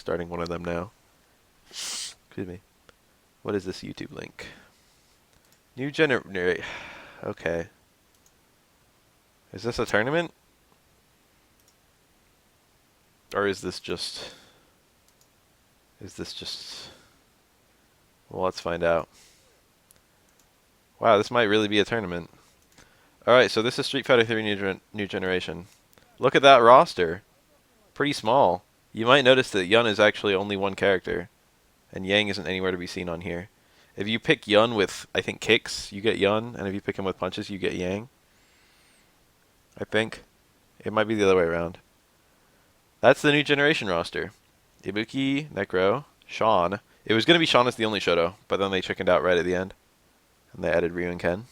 starting one of them now. Excuse me. What is this YouTube link? New gener... Okay. Is this a tournament? Or is this just... Well, let's find out. Wow, this might really be a tournament. Alright, so this is Street Fighter 3 New Generation. Look at that roster. Pretty small. You might notice that Yun is actually only one character. And Yang isn't anywhere to be seen on here. If you pick Yun with, I think, kicks, you get Yun. And if you pick him with punches, you get Yang. I think. It might be the other way around. That's the New Generation roster. Ibuki, Necro, Sean. It was going to be Sean as the only Shoto, but then they chickened out right at the end. And they added Ryu and Ken.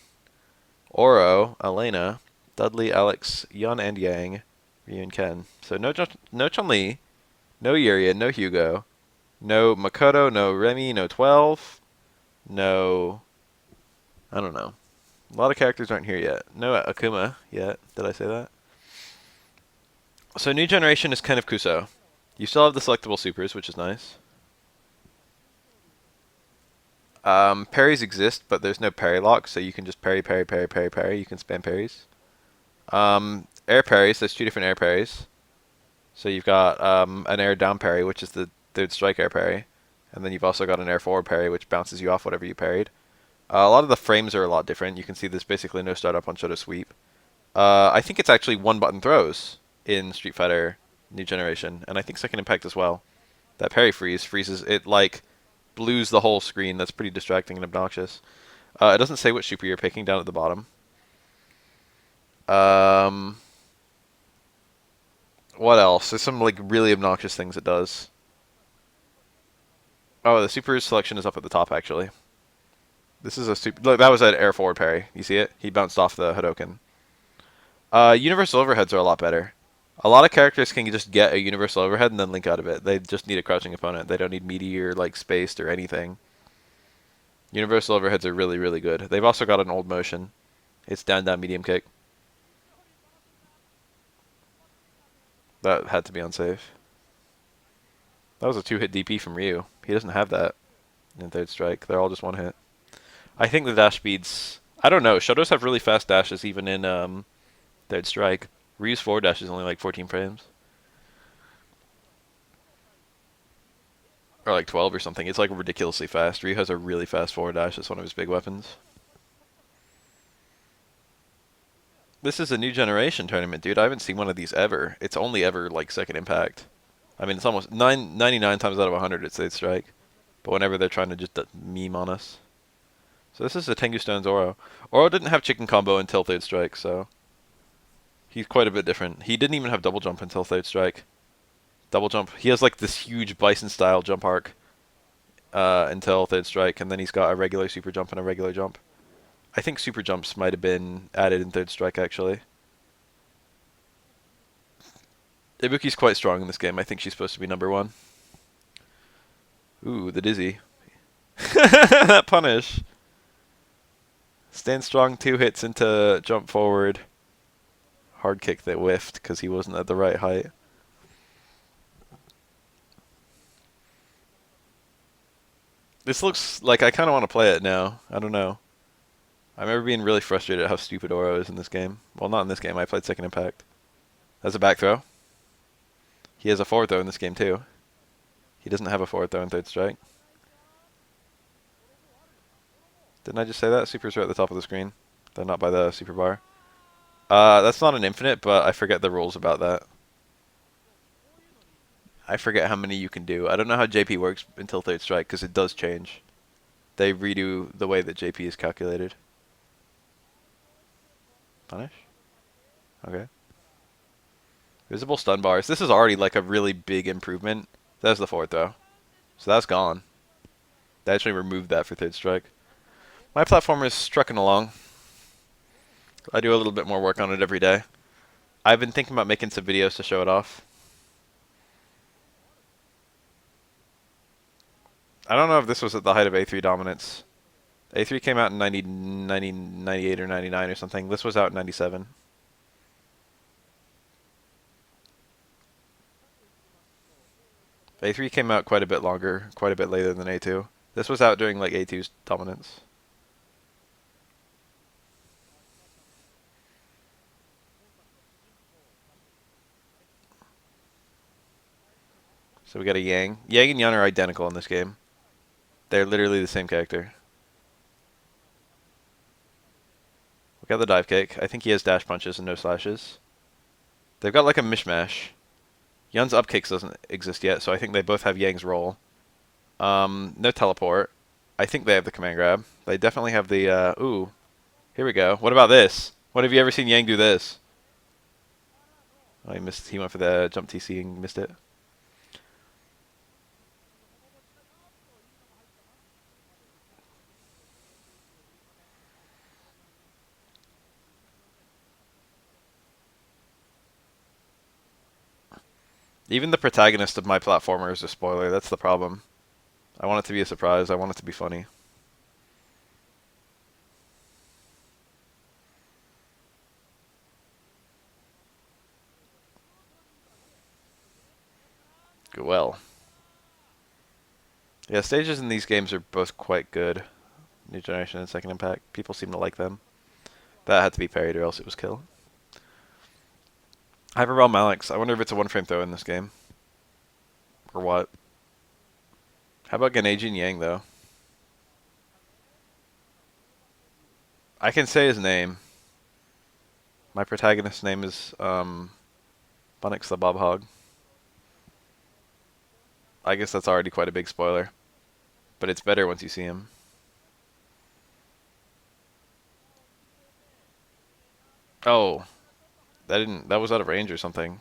Oro, Elena, Dudley, Alex, Yun, and Yang, Ryu and Ken. So no Chun-Li, no Yuria, no Hugo, no Makoto, no Remy, no 12, no... I don't know. A lot of characters aren't here yet. No Akuma yet. Did I say that? So New Generation is kind of Kuso. You still have the selectable supers, which is nice. Parries exist, but there's no parry lock, so you can just parry, parry, parry, parry, parry. You can spam parries. Air parries, there's two different air parries. So you've got an air down parry, which is the third strike air parry. And then you've also got an air forward parry, which bounces you off whatever you parried. A lot of the frames are a lot different. You can see there's basically no startup on Shoto Sweep. I think it's actually one button throws in Street Fighter New Generation, and I think Second Impact as well. That parry freezes it, like blues the whole screen. That's pretty distracting and obnoxious. It doesn't say which super you're picking down at the bottom. What else? There's some like really obnoxious things it does. Oh, the super selection is up at the top actually. This is a super. Look, that was an air forward parry. You see it? He bounced off the Hadoken. Universal overheads are a lot better. A lot of characters can just get a universal overhead and then link out of it. They just need a crouching opponent. They don't need meaty or like spaced or anything. Universal overheads are really, really good. They've also got an old motion. It's down, down, medium kick. That had to be unsafe. That was a 2-hit DP from Ryu. He doesn't have that in third strike. They're all just one hit. I think the dash speeds... I don't know. Shotos have really fast dashes even in third strike. Ryu's forward dash is only like 14 frames. Or like 12 or something. It's like ridiculously fast. Ryu has a really fast forward dash. It's one of his big weapons. This is a New Generation tournament, dude. I haven't seen one of these ever. It's only ever like Second Impact. I mean, it's almost 99 times out of 100 it's third strike. But whenever they're trying to just meme on us. So this is a Tengu Stone's Oro. Oro didn't have chicken combo until third strike, so... He's quite a bit different. He didn't even have double jump until third strike. Double jump. He has like this huge bison-style jump arc until third strike, and then he's got a regular super jump and a regular jump. I think super jumps might have been added in third strike, actually. Ibuki's quite strong in this game. I think she's supposed to be number one. Ooh, the dizzy. That punish. Stand strong, 2 hits into jump forward. Hard kick that whiffed because he wasn't at the right height. This looks like I kind of want to play it now. I don't know. I remember being really frustrated at how stupid Oro is in this game. Well, not in this game. I played Second Impact. That's a back throw. He has a forward throw in this game too. He doesn't have a forward throw in third strike. Didn't I just say that? Supers are at the top of the screen. They're not by the super bar. That's not an infinite, but I forget the rules about that. I forget how many you can do. I don't know how JP works until third strike, because it does change. They redo the way that JP is calculated. Punish? Okay. Visible stun bars. This is already like a really big improvement. That's the forward throw. So that's gone. They actually removed that for third strike. My platformer is trucking along. I do a little bit more work on it every day. I've been thinking about making some videos to show it off. I don't know if this was at the height of A3 dominance. A3 came out in 98 or 99 or something. This was out in 97. A3 came out quite a bit longer, quite a bit later than A2. This was out during like A2's dominance. So we got a Yang. Yang and Yan are identical in this game. They're literally the same character. We got the dive kick. I think he has dash punches and no slashes. They've got like a mishmash. Yan's up kicks doesn't exist yet, so I think they both have Yang's roll. No teleport. I think they have the command grab. They definitely have the, ooh. Here we go. What about this? When have you ever seen Yang do this? Oh, he missed. He went for the jump TC and missed it. Even the protagonist of my platformer is a spoiler. That's the problem. I want it to be a surprise. I want it to be funny. Well. Yeah, stages in these games are both quite good. New Generation and Second Impact. People seem to like them. That had to be parried or else it was kill. Hyperball Malix. I wonder if it's a one-frame throw in this game. Or what? How about Ganage and Yang, though? I can say his name. My protagonist's name is, Bunix the Bob Hog. I guess that's already quite a big spoiler. But it's better once you see him. Oh. That was out of range or something.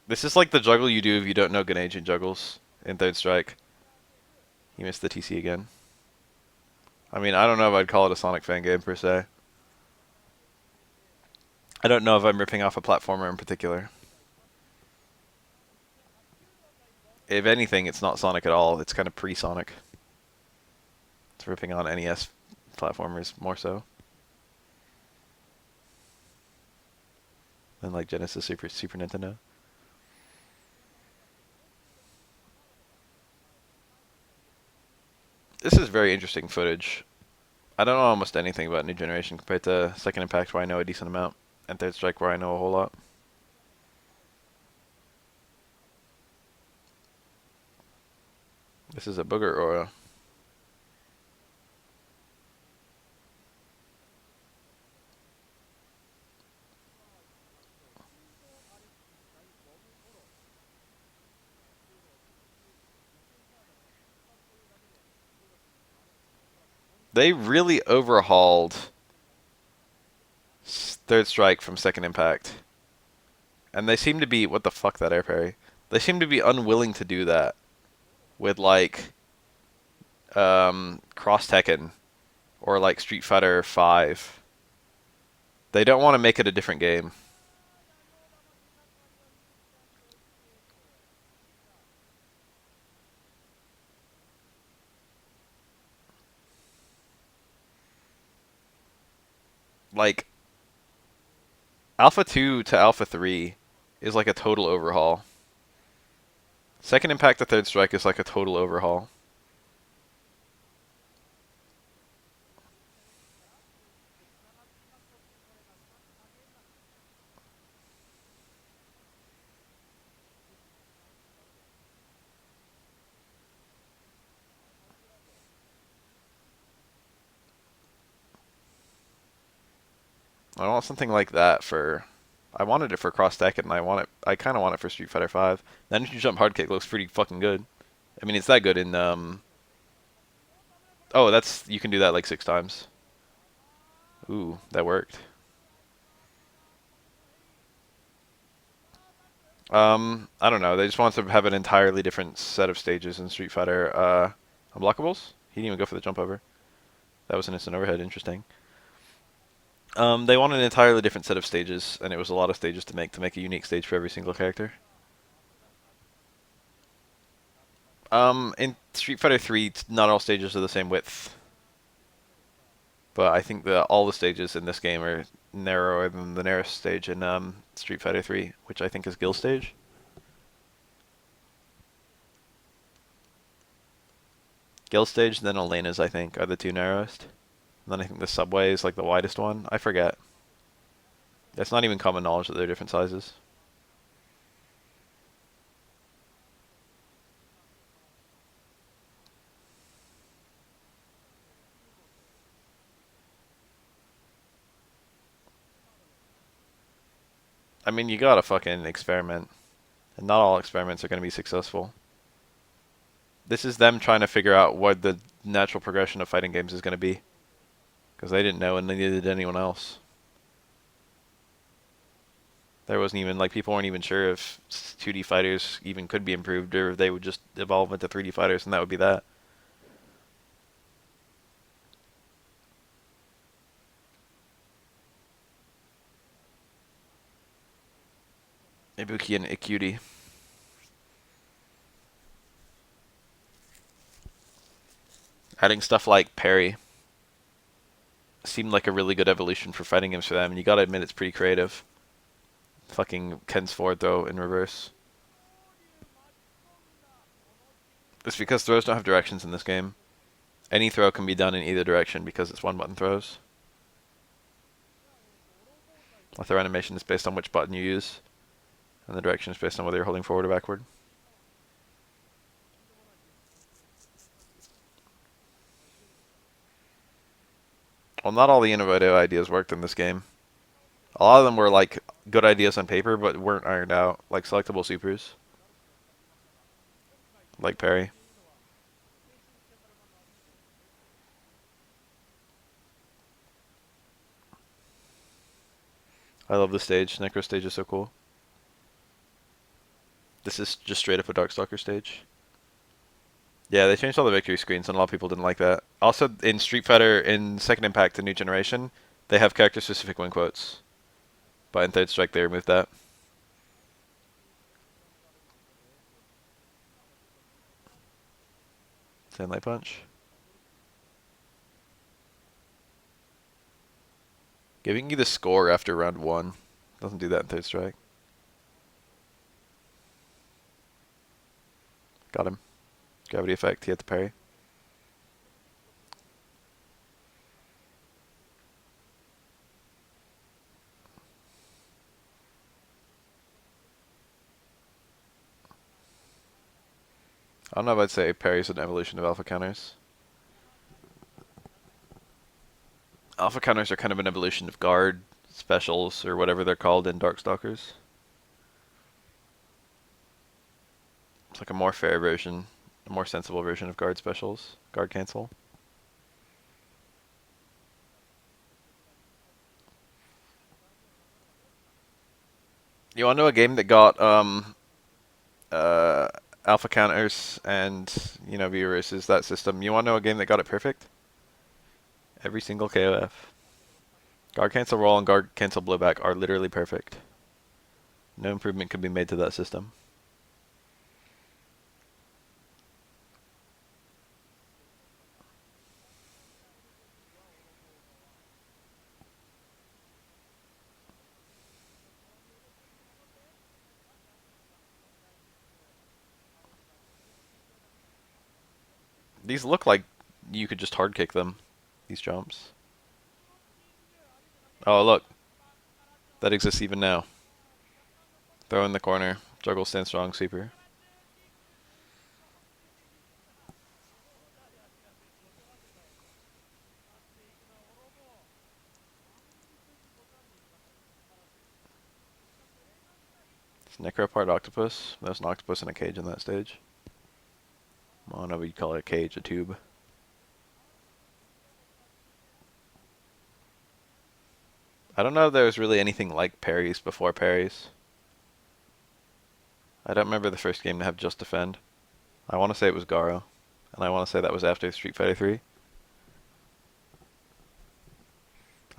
This is like the juggle you do if you don't know Ganage juggles in Third Strike. He missed the TC again. I mean, I don't know if I'd call it a Sonic fan game per se. I don't know if I'm ripping off a platformer in particular. If anything, it's not Sonic at all. It's kind of pre-Sonic. It's ripping on NES platformers more so than like Genesis, Super Nintendo. This is very interesting footage. I don't know almost anything about New Generation compared to Second Impact, where I know a decent amount, and Third Strike, where I know a whole lot. This is a booger aura. They really overhauled Third Strike from Second Impact. And they seem to be, what the fuck, that air parry? They seem to be unwilling to do that with like Cross Tekken or like Street Fighter 5. They don't want to make it a different game. Like Alpha 2 to Alpha 3 is like a total overhaul. Second Impact to Third Strike is like a total overhaul. I want something like that for. I wanted it for Cross Tekken, and I kind of want it for Street Fighter 5. That Ninja Jump Hard Kick looks pretty fucking good. I mean, it's that good in Oh, that's you can do that like 6 times. Ooh, that worked. I don't know. They just want to have an entirely different set of stages in Street Fighter. Unblockables? He didn't even go for the jump over. That was an instant overhead. Interesting. They want an entirely different set of stages, and it was a lot of stages to make a unique stage for every single character. In Street Fighter 3, not all stages are the same width. But I think that all the stages in this game are narrower than the narrowest stage in Street Fighter 3, which I think is Gil stage. Guild stage, then Elena's, I think, are the two narrowest. And then I think the subway is like the widest one. I forget. It's not even common knowledge that they're different sizes. I mean, you gotta fucking experiment. And not all experiments are gonna be successful. This is them trying to figure out what the natural progression of fighting games is gonna be. Because they didn't know and neither did anyone else. There wasn't even, like, people weren't even sure if 2D fighters even could be improved or if they would just evolve into 3D fighters and that would be that. Ibuki and Ikudi. Adding stuff like parry seemed like a really good evolution for fighting games for them, and you gotta admit it's pretty creative. Fucking Ken's forward throw in reverse. It's because throws don't have directions in this game. Any throw can be done in either direction because it's one button throws. A throw animation is based on which button you use, and the direction is based on whether you're holding forward or backward. Well, not all the innovative ideas worked in this game. A lot of them were like good ideas on paper, but weren't ironed out, like selectable supers, like parry. I love the stage. Necro stage is so cool. This is just straight up a Darkstalker stage. Yeah, they changed all the victory screens, and a lot of people didn't like that. Also, in Street Fighter, in Second Impact, the new generation, they have character-specific win quotes. But in Third Strike, they removed that. Sandlight Punch. Giving you the score after round 1. Doesn't do that in Third Strike. Got him. Gravity effect, he had to parry. I don't know if I'd say parry is an evolution of alpha counters. Alpha counters are kind of an evolution of guard specials, or whatever they're called in Darkstalkers. It's like a more fair version, a more sensible version of guard specials. Guard cancel. You want to know a game that got uh, alpha counters and viewers is that system? You want to know a game that got it perfect? Every single KOF. Guard cancel roll and guard cancel blowback are literally perfect. No improvement could be made to that system. These look like you could just hard kick them, these jumps. Oh, look. That exists even now. Throw in the corner. Juggle, stand strong, sweeper. It's Necropart Octopus. There's an octopus in a cage in that stage. I don't know what you'd call it, a cage, a tube. I don't know if there was really anything like parries before parries. I don't remember the first game to have just defend. I want to say it was Garo. And I want to say that was after Street Fighter 3.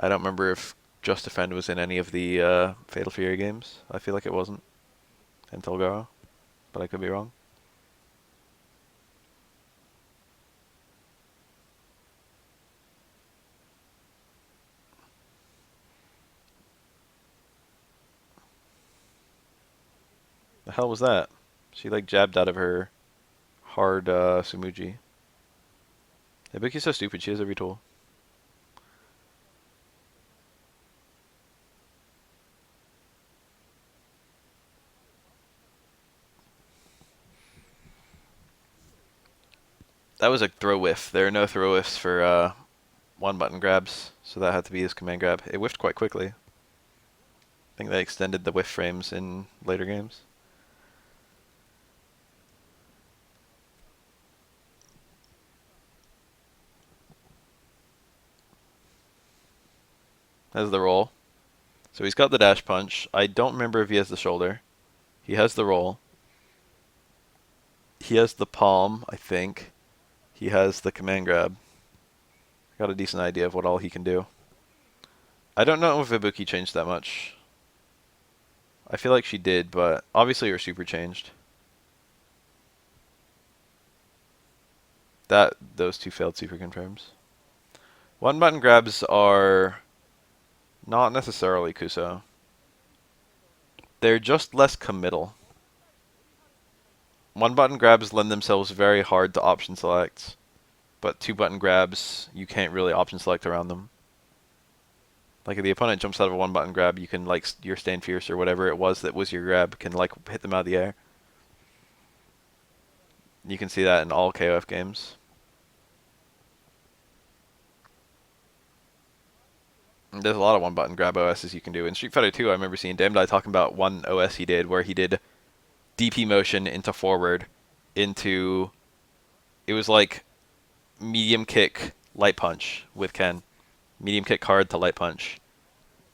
I don't remember if just defend was in any of the Fatal Fury games. I feel like it wasn't until Garo. But I could be wrong. The hell was that? She like jabbed out of her hard Sumuji. Ibuki's so stupid, she has every tool. That was a throw whiff. There are no throw whiffs for one button grabs, so that had to be his command grab. It whiffed quite quickly. I think they extended the whiff frames in later games. That's the roll. So he's got the dash punch. I don't remember if he has the shoulder. He has the roll. He has the palm, I think. He has the command grab. Got a decent idea of what all he can do. I don't know if Ibuki changed that much. I feel like she did, but obviously her super changed. Those two failed super confirms. One button grabs are not necessarily Kuso. They're just less committal. One button grabs lend themselves very hard to option selects, but two button grabs, you can't really option select around them. Like if the opponent jumps out of a one button grab, you can like your stand fierce or whatever it was that was your grab can like hit them out of the air. You can see that in all KOF games. There's a lot of one button grab OSs you can do. In Street Fighter 2, I remember seeing Damdai talking about one OS he did where he did DP motion into forward into, it was like medium kick light punch with Ken. Medium kick hard to light punch.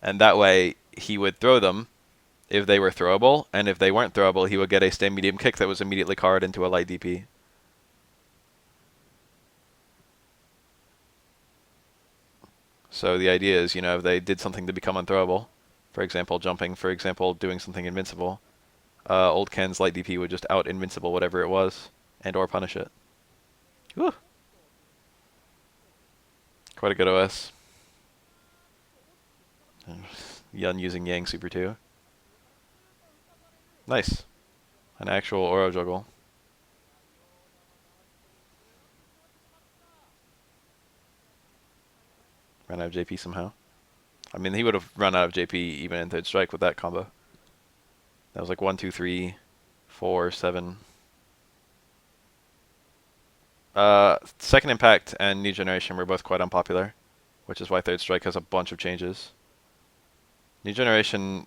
And that way he would throw them if they were throwable, and if they weren't throwable, he would get a stand medium kick that was immediately card into a light DP. So the idea is, if they did something to become unthrowable, for example, jumping, for example, doing something invincible, old Ken's light DP would just out invincible whatever it was, and or punish it. Whew. Quite a good OS. Yun using Yang Super 2. Nice. An actual Oro juggle. Ran out of JP somehow. I mean, he would have run out of JP even in third strike with that combo. That was like 1, 2, 3, 4, 7. Second Impact and New Generation were both quite unpopular, which is why Third Strike has a bunch of changes. New Generation,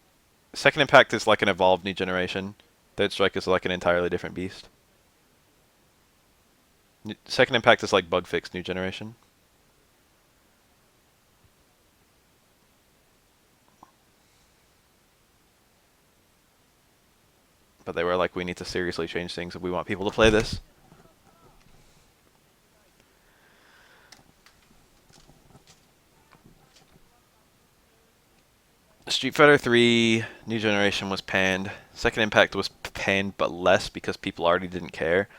Second Impact is like an evolved New Generation. Third Strike is like an entirely different beast. Second Impact is like bug fixed New Generation. But they were like, we need to seriously change things if we want people to play this. Street Fighter 3 New Generation was panned. Second Impact was panned, but less because people already didn't care.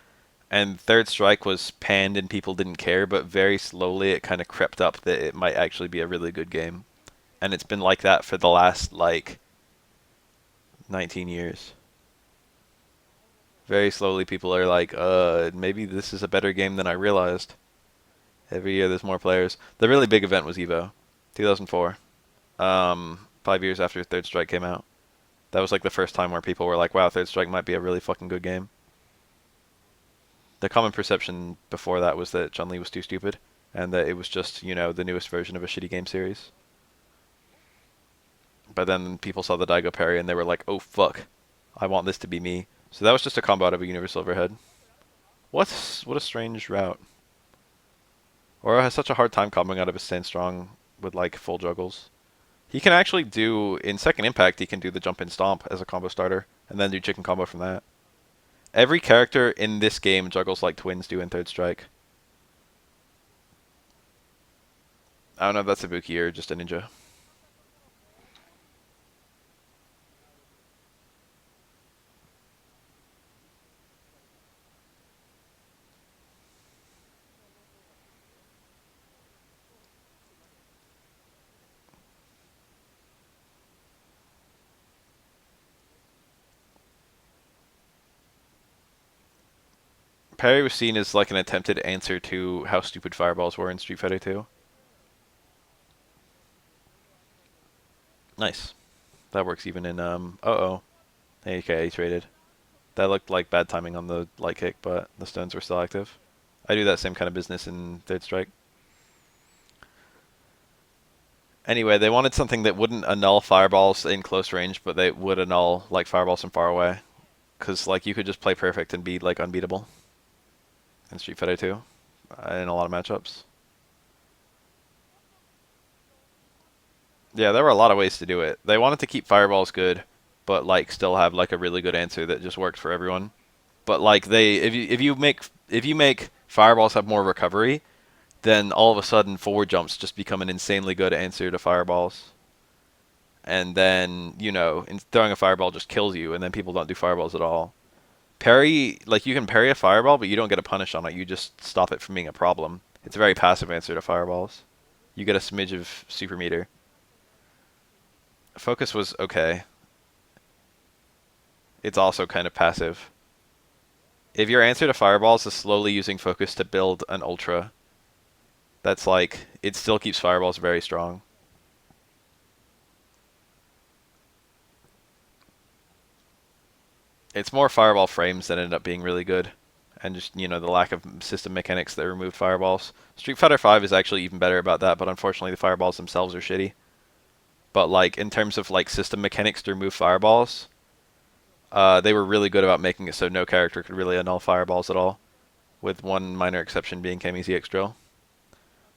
And Third Strike was panned and people didn't care, but very slowly it kind of crept up that it might actually be a really good game. And it's been like that for the last, 19 years. Very slowly people are like, maybe this is a better game than I realized. Every year there's more players. The really big event was EVO, 2004. 5 years after Third Strike came out. That was like the first time where people were like, wow, Third Strike might be a really fucking good game. The common perception before that was that Chun-Li was too stupid, and that it was just, the newest version of a shitty game series. But then people saw the Daigo parry and they were like, oh fuck, I want this to be me. So that was just a combo out of a universal overhead. What a strange route. Oro has such a hard time comboing out of his stand strong with full juggles. He can actually do, in Second Impact, he can do the jump in stomp as a combo starter, and then do chicken combo from that. Every character in this game juggles like twins do in Third Strike. I don't know if that's Ibuki or just a ninja. Parry was seen as like an attempted answer to how stupid fireballs were in Street Fighter 2. Nice. That works even in uh-oh. AKA traded. That looked like bad timing on the light kick, but the stones were still active. I do that same kind of business in Third Strike. Anyway, they wanted something that wouldn't annul fireballs in close range, but they would annul like fireballs from far away. Because like you could just play perfect and be like unbeatable in Street Fighter 2 in a lot of matchups. Yeah, there were a lot of ways to do it. They wanted to keep fireballs good, but like still have like a really good answer that just worked for everyone. But like if you make fireballs have more recovery, then all of a sudden forward jumps just become an insanely good answer to fireballs. And then, throwing a fireball just kills you, and then people don't do fireballs at all. Parry, like you can parry a fireball, but you don't get a punish on it. You just stop it from being a problem. It's a very passive answer to fireballs. You get a smidge of super meter. Focus was okay. It's also kind of passive. If your answer to fireballs is slowly using focus to build an ultra, that's like, it still keeps fireballs very strong. It's more fireball frames that ended up being really good. And just, the lack of system mechanics that removed fireballs. Street Fighter 5 is actually even better about that, but unfortunately the fireballs themselves are shitty. But like in terms of like system mechanics to remove fireballs, they were really good about making it so no character could really annul fireballs at all, with one minor exception being Kami's EX drill.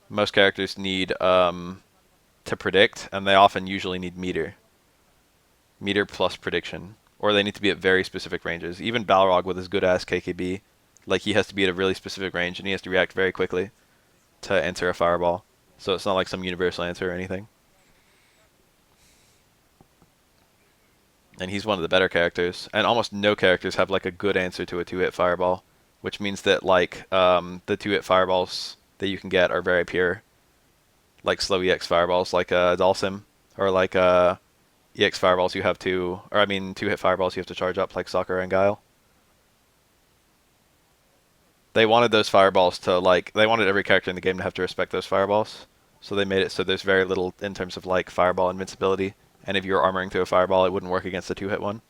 Most characters need to predict, and they often usually need meter. Meter plus prediction. Or they need to be at very specific ranges. Even Balrog with his good ass KKB, like he has to be at a really specific range and he has to react very quickly to answer a fireball. So it's not like some universal answer or anything. And he's one of the better characters. And almost no characters have like a good answer to a 2-hit fireball, which means that like the 2-hit fireballs that you can get are very pure. Like slow EX fireballs like Dalsim, or like EX fireballs you have to, or I mean 2-hit fireballs you have to charge up like Sakura and Guile. They wanted those fireballs to like, they wanted every character in the game to have to respect those fireballs. So they made it so there's very little in terms of like fireball invincibility. And if you're armoring through a fireball, it wouldn't work against the 2-hit one.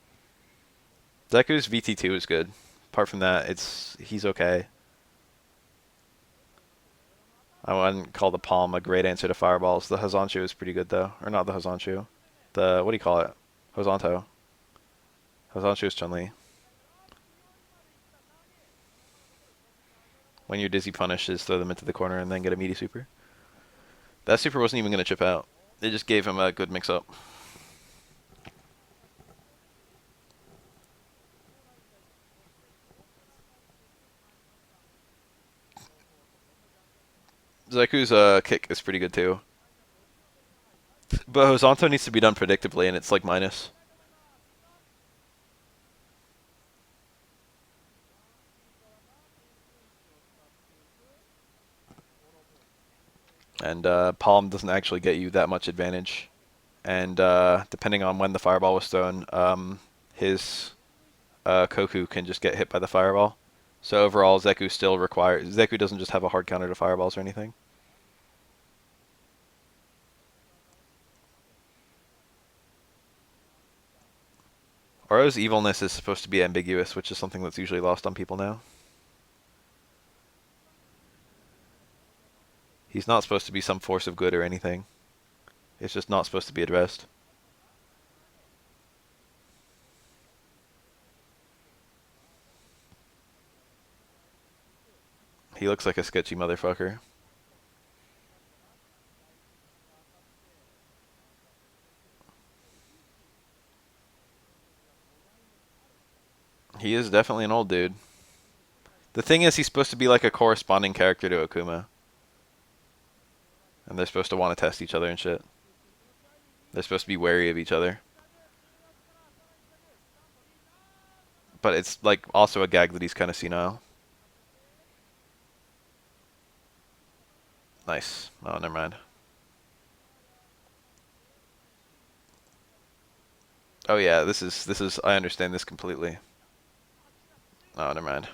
Deku's VT2 is good. Apart from that, he's okay. I wouldn't call the Palm a great answer to fireballs. The Hozanshu is pretty good though. Or not the Hozanshu. What do you call it? Hozanto. Hozanshu is Chun-Li. When your dizzy punish is throw them into the corner and then get a meaty super. That super wasn't even going to chip out. It just gave him a good mix-up. Zeku's kick is pretty good too. But Hosanto needs to be done predictably, and it's like minus. And Palm doesn't actually get you that much advantage. And depending on when the fireball was thrown, his Koku can just get hit by the fireball. So overall, Zeku doesn't just have a hard counter to fireballs or anything. Oro's evilness is supposed to be ambiguous, which is something that's usually lost on people now. He's not supposed to be some force of good or anything. It's just not supposed to be addressed. He looks like a sketchy motherfucker. He is definitely an old dude. The thing is, he's supposed to be like a corresponding character to Akuma. And they're supposed to want to test each other and shit. They're supposed to be wary of each other. But it's like also a gag that he's kind of senile. Nice. Oh, never mind. Oh yeah, this is I understand this completely. Oh, never mind.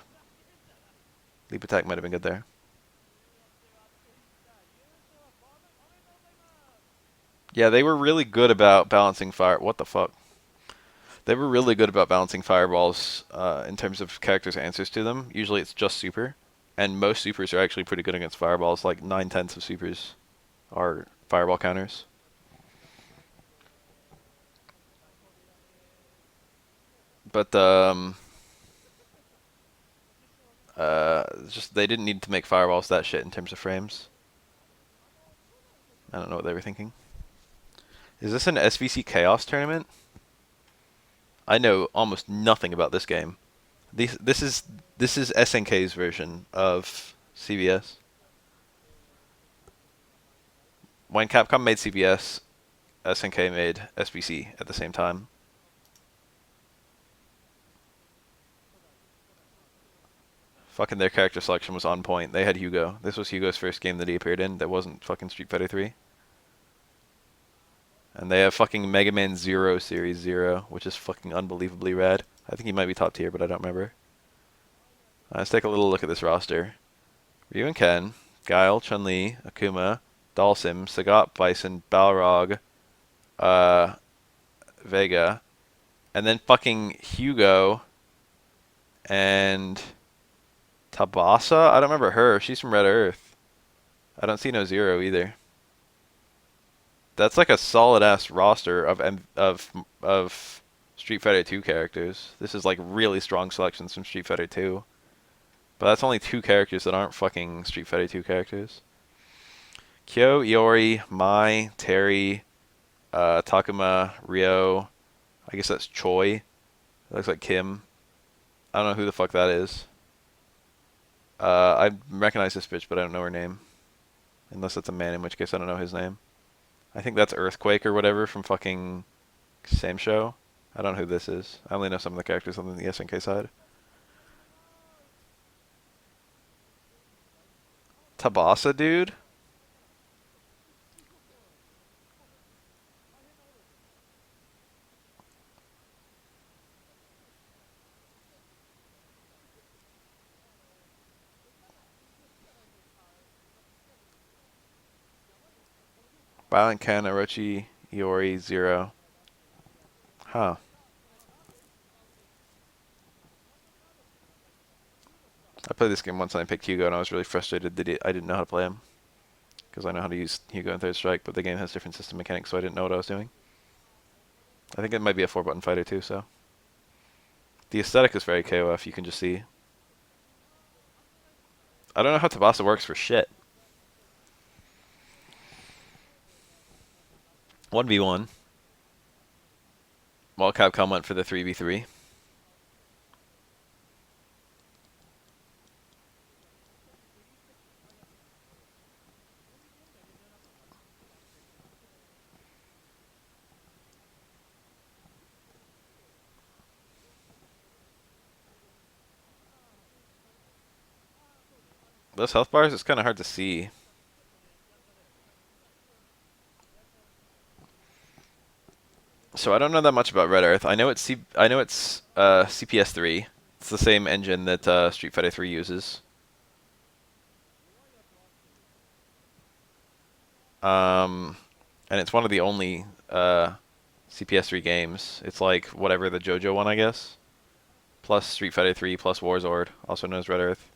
Leap attack might have been good there. Yeah, they were really good about balancing fire. What the fuck? They were really good about balancing fireballs in terms of characters' answers to them. Usually it's just super, and most supers are actually pretty good against fireballs. Like 9/10 of supers are fireball counters. But just they didn't need to make fireballs that shit in terms of frames. I don't know what they were thinking. Is this an SVC Chaos Tournament? I know almost nothing about this game. This is SNK's version of CBS. When Capcom made CBS, SNK made SBC at the same time. Fucking their character selection was on point. They had Hugo. This was Hugo's first game that he appeared in that wasn't fucking Street Fighter 3. And they have fucking Mega Man Zero Series Zero, which is fucking unbelievably rad. I think he might be top tier, but I don't remember. Let's take a little look at this roster. Ryu and Ken, Guile, Chun-Li, Akuma, Dalsim, Sagat, Bison, Balrog, Vega, and then fucking Hugo and Tabasa? I don't remember her. She's from Red Earth. I don't see no Zero either. That's like a solid ass roster of Street Fighter 2 characters. This is like really strong selections from Street Fighter 2. But that's only 2 characters that aren't fucking Street Fighter 2 characters. Kyo, Iori, Mai, Terry, Takuma, Ryo. I guess that's Choi. It looks like Kim. I don't know who the fuck that is. I recognize this bitch, but I don't know her name. Unless it's a man, in which case I don't know his name. I think that's Earthquake or whatever from fucking same show. I don't know who this is. I only know some of the characters on the SNK side. Tabasa, dude? Violent Ken, Orochi, Iori, Zero. Huh. I played this game once and I picked Hugo and I was really frustrated that I didn't know how to play him. Because I know how to use Hugo in Third Strike, but the game has different system mechanics, so I didn't know what I was doing. I think it might be a 4-button fighter too, so. The aesthetic is very KOF, you can just see. I don't know how Tabasa works for shit. 1v1. While Capcom went for the 3v3. Those health bars, it's kind of hard to see. So I don't know that much about Red Earth. I know it's CPS3. It's the same engine that Street Fighter 3 uses. And it's one of the only CPS3 games. It's like whatever the JoJo one, I guess. Plus Street Fighter 3 plus Warzord, also known as Red Earth.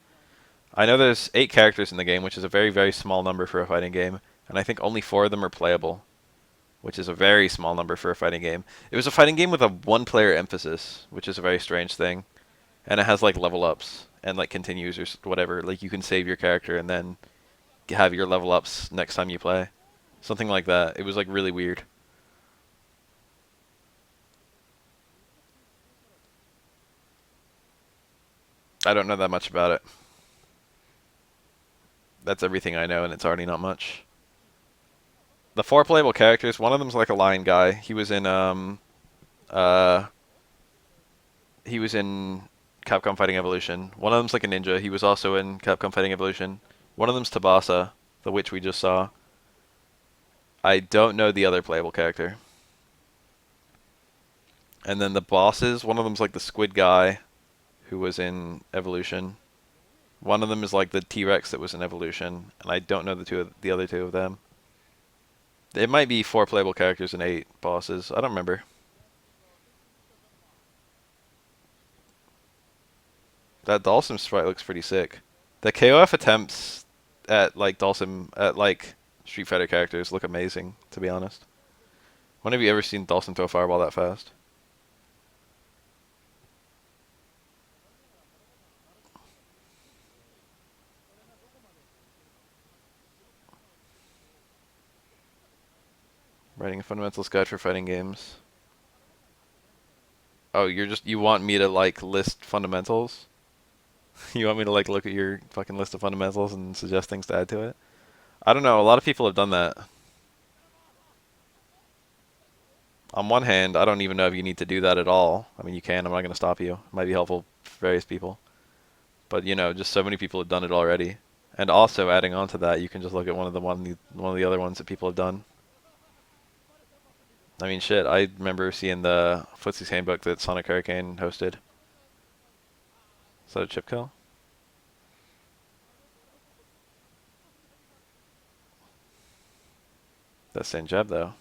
I know there's 8 characters in the game, which is a very, very small number for a fighting game. And I think only 4 of them are playable, which is a very small number for a fighting game. It was a fighting game with a 1-player emphasis, which is a very strange thing. And it has like level ups and like continues or whatever. Like you can save your character and then have your level ups next time you play. Something like that. It was like really weird. I don't know that much about it. That's everything I know, and it's already not much. The 4 playable characters, one of them's like a lion guy. He was in Capcom Fighting Evolution. One of them's like a ninja. He was also in Capcom Fighting Evolution. One of them's Tabasa, the witch we just saw. I don't know the other playable character. And then the bosses, one of them's like the squid guy who was in Evolution. One of them is like the T-Rex that was an evolution, and I don't know the other two of them. It might be 4 playable characters and 8 bosses. I don't remember. That Dalsim sprite looks pretty sick. The KOF attempts at like Dalsim at like Street Fighter characters look amazing, to be honest. When have you ever seen Dalsim throw a fireball that fast? Writing a fundamentals guide for fighting games. Oh, you want me to like list fundamentals? You want me to like look at your fucking list of fundamentals and suggest things to add to it? I don't know, a lot of people have done that. On one hand, I don't even know if you need to do that at all. I mean, you can, I'm not going to stop you. It might be helpful for various people. But, you know, just so many people have done it already. And also, adding on to that, you can just look at one of the other ones that people have done. I mean, shit, I remember seeing the Footsie's Handbook that Sonic Hurricane hosted. Is that a chip kill? That's same jab, though.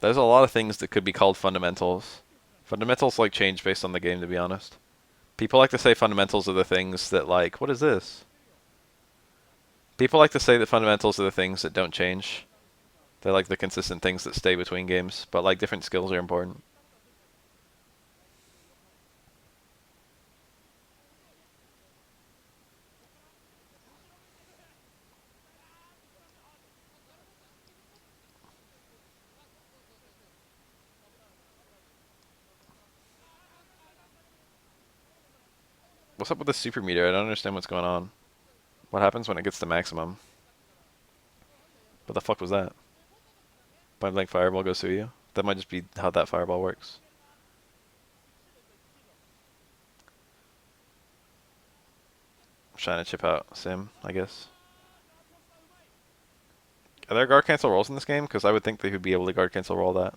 There's a lot of things that could be called fundamentals. Fundamentals like change based on the game, to be honest. People like to say fundamentals are the things that like, what is this? People like to say that fundamentals are the things that don't change. They're like the consistent things that stay between games, but like different skills are important. What's up with the super meter? I don't understand what's going on. What happens when it gets to maximum? What the fuck was that? Point blank fireball goes through you? That might just be how that fireball works. I'm trying to chip out Sim, I guess. Are there guard cancel rolls in this game? Because I would think they would be able to guard cancel roll that.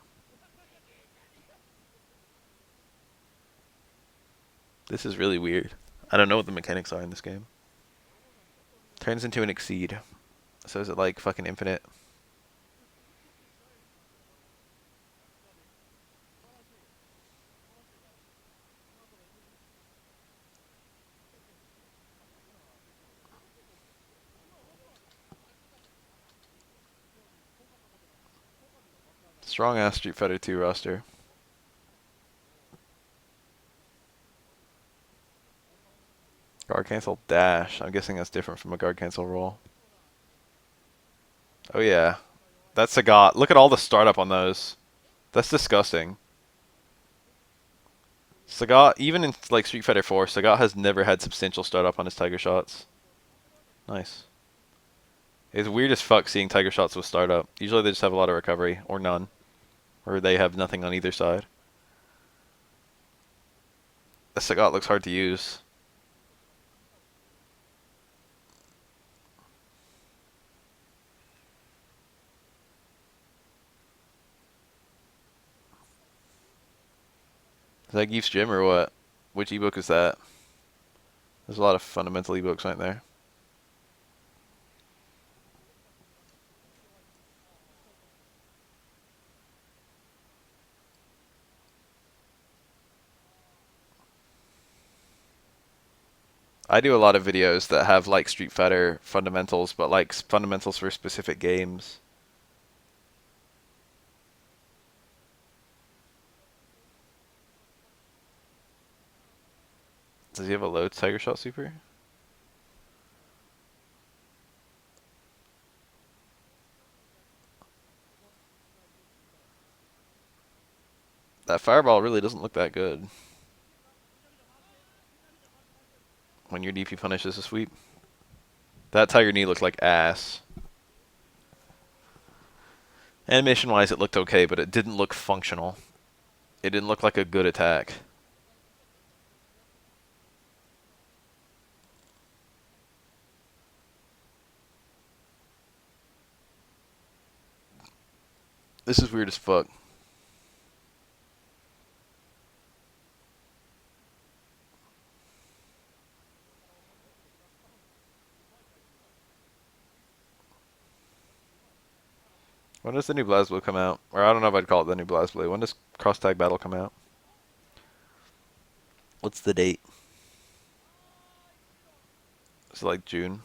This is really weird. I don't know what the mechanics are in this game. Turns into an exceed. So is it like fucking infinite? Strong ass Street Fighter 2 roster. Guard cancel dash. I'm guessing that's different from a guard cancel roll. Oh yeah. That's Sagat. Look at all the startup on those. That's disgusting. Sagat, even in like Street Fighter 4, Sagat has never had substantial startup on his Tiger shots. Nice. It's weird as fuck seeing Tiger shots with startup. Usually they just have a lot of recovery, or none. Or they have nothing on either side. The Sagat looks hard to use. Is that Geef's Gym or what? Which ebook is that? There's a lot of fundamental ebooks right there. I do a lot of videos that have like Street Fighter fundamentals, but like fundamentals for specific games. Does he have a low Tiger Shot super? That fireball really doesn't look that good when your DP punishes a sweep. That Tiger knee looked like ass. Animation wise, it looked okay, but it didn't look functional. It didn't look like a good attack. This is weird as fuck. When does the new BlazBlue come out? Or I don't know if I'd call it the new BlazBlue. When does Cross Tag Battle come out? What's the date? It's like June.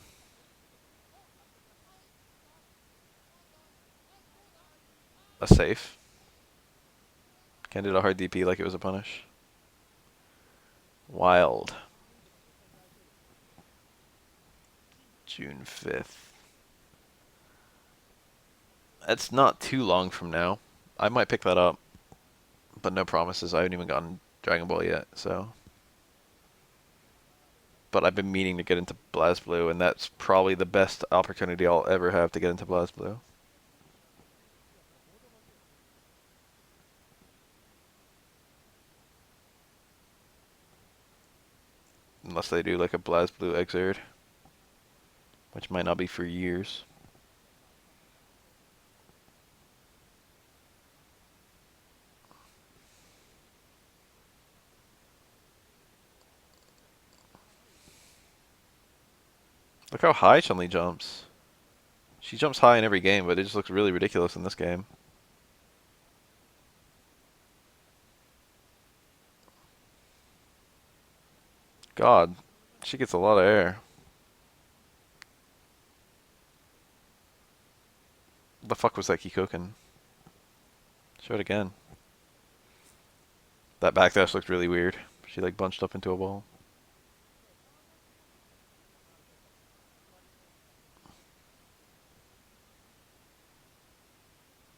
A safe. Can't do a hard DP like it was a punish. Wild. June 5th. That's not too long from now. I might pick that up. But no promises. I haven't even gotten Dragon Ball yet, so. But I've been meaning to get into BlazBlue, and that's probably the best opportunity I'll ever have to get into BlazBlue. Unless they do like a BlazBlue Exerd, which might not be for years. Look how high Chun-Li jumps. She jumps high in every game, but it just looks really ridiculous in this game. God, she gets a lot of air. What the fuck was that Kikoken? Show it again. That backdash looked really weird. She like bunched up into a ball.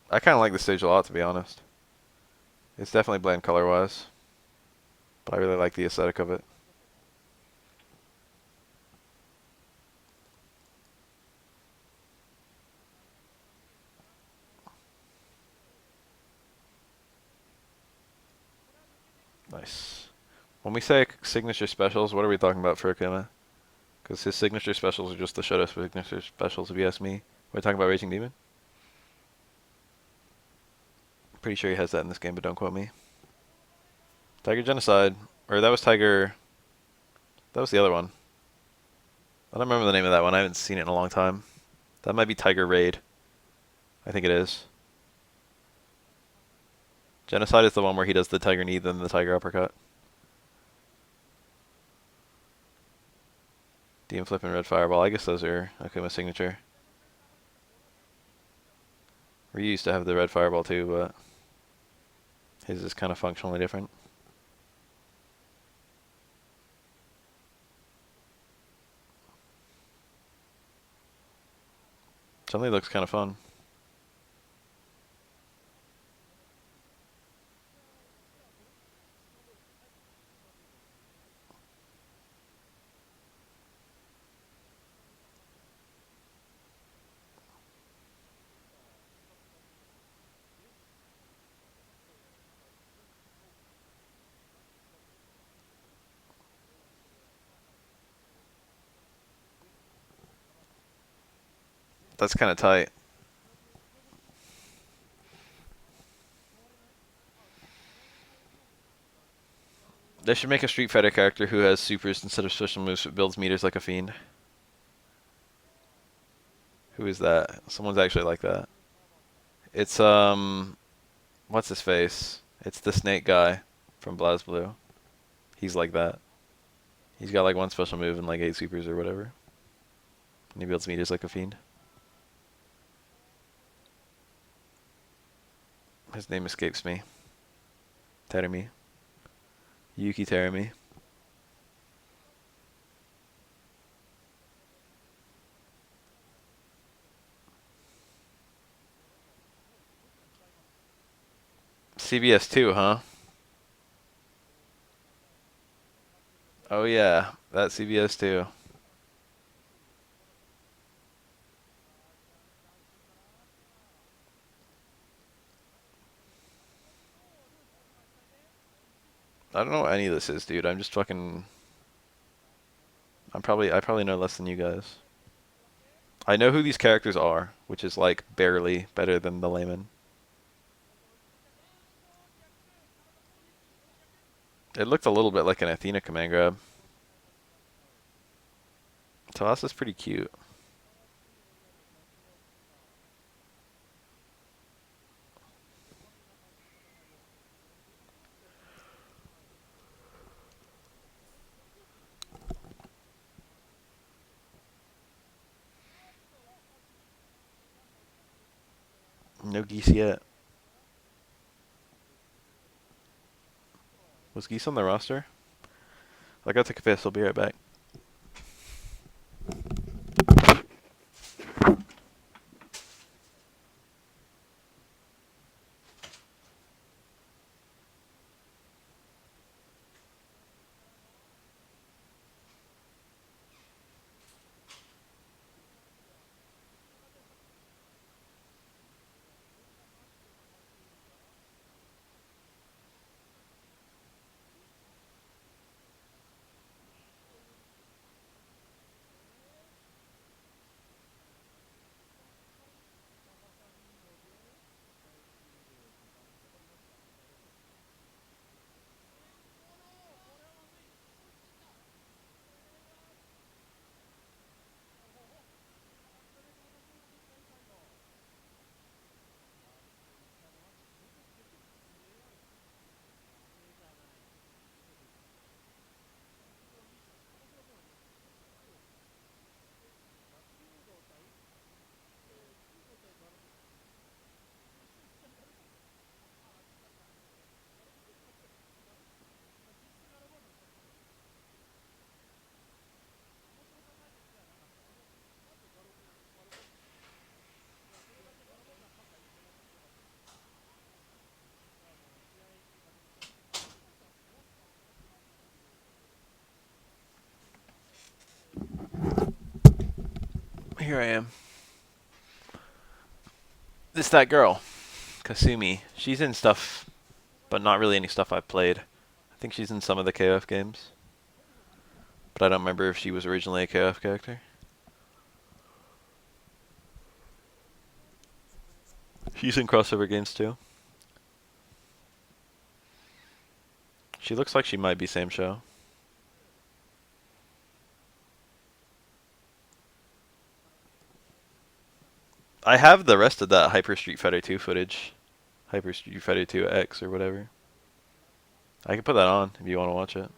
I kind of like this stage a lot, to be honest. It's definitely bland color-wise, but I really like the aesthetic of it. Nice. When we say signature specials, what are we talking about for Akuma? Because his signature specials are just the Shoto signature specials, if you ask me. We're talking about Raging Demon? Pretty sure he has that in this game, but don't quote me. Tiger Genocide. Or that was Tiger... That was the other one. I don't remember the name of that one. I haven't seen it in a long time. That might be Tiger Raid. I think it is. Genocide is the one where he does the Tiger Knee, then the Tiger Uppercut. Demon Flip and Red Fireball. I guess those are Akuma's signature. Ryu used to have the Red Fireball too, but his is kind of functionally different. Chun-Li looks kind of fun. That's kind of tight. They should make a Street Fighter character who has supers instead of special moves but builds meters like a fiend. Who is that? Someone's actually like that. It's, what's his face? It's the snake guy from BlazBlue. He's like that. He's got like one special move and like 8 supers or whatever. And he builds meters like a fiend. His name escapes me. Terumi. Yuki Terumi. CBS 2, huh? Oh yeah, that CBS 2. I don't know what any of this is, dude. I'm just fucking... I probably know less than you guys. I know who these characters are, which is like barely better than the layman. It looked a little bit like an Athena command grab. Talasa's pretty cute. No geese yet. Was geese on the roster? I got to confess, I'll be right back. Here I am. This that girl, Kasumi. She's in stuff, but not really any stuff I've played. I think she's in some of the KOF games, but I don't remember if she was originally a KOF character. She's in crossover games too. She looks like she might be same show. I have the rest of that Hyper Street Fighter 2 footage. Hyper Street Fighter 2 X or whatever. I can put that on if you want to watch it.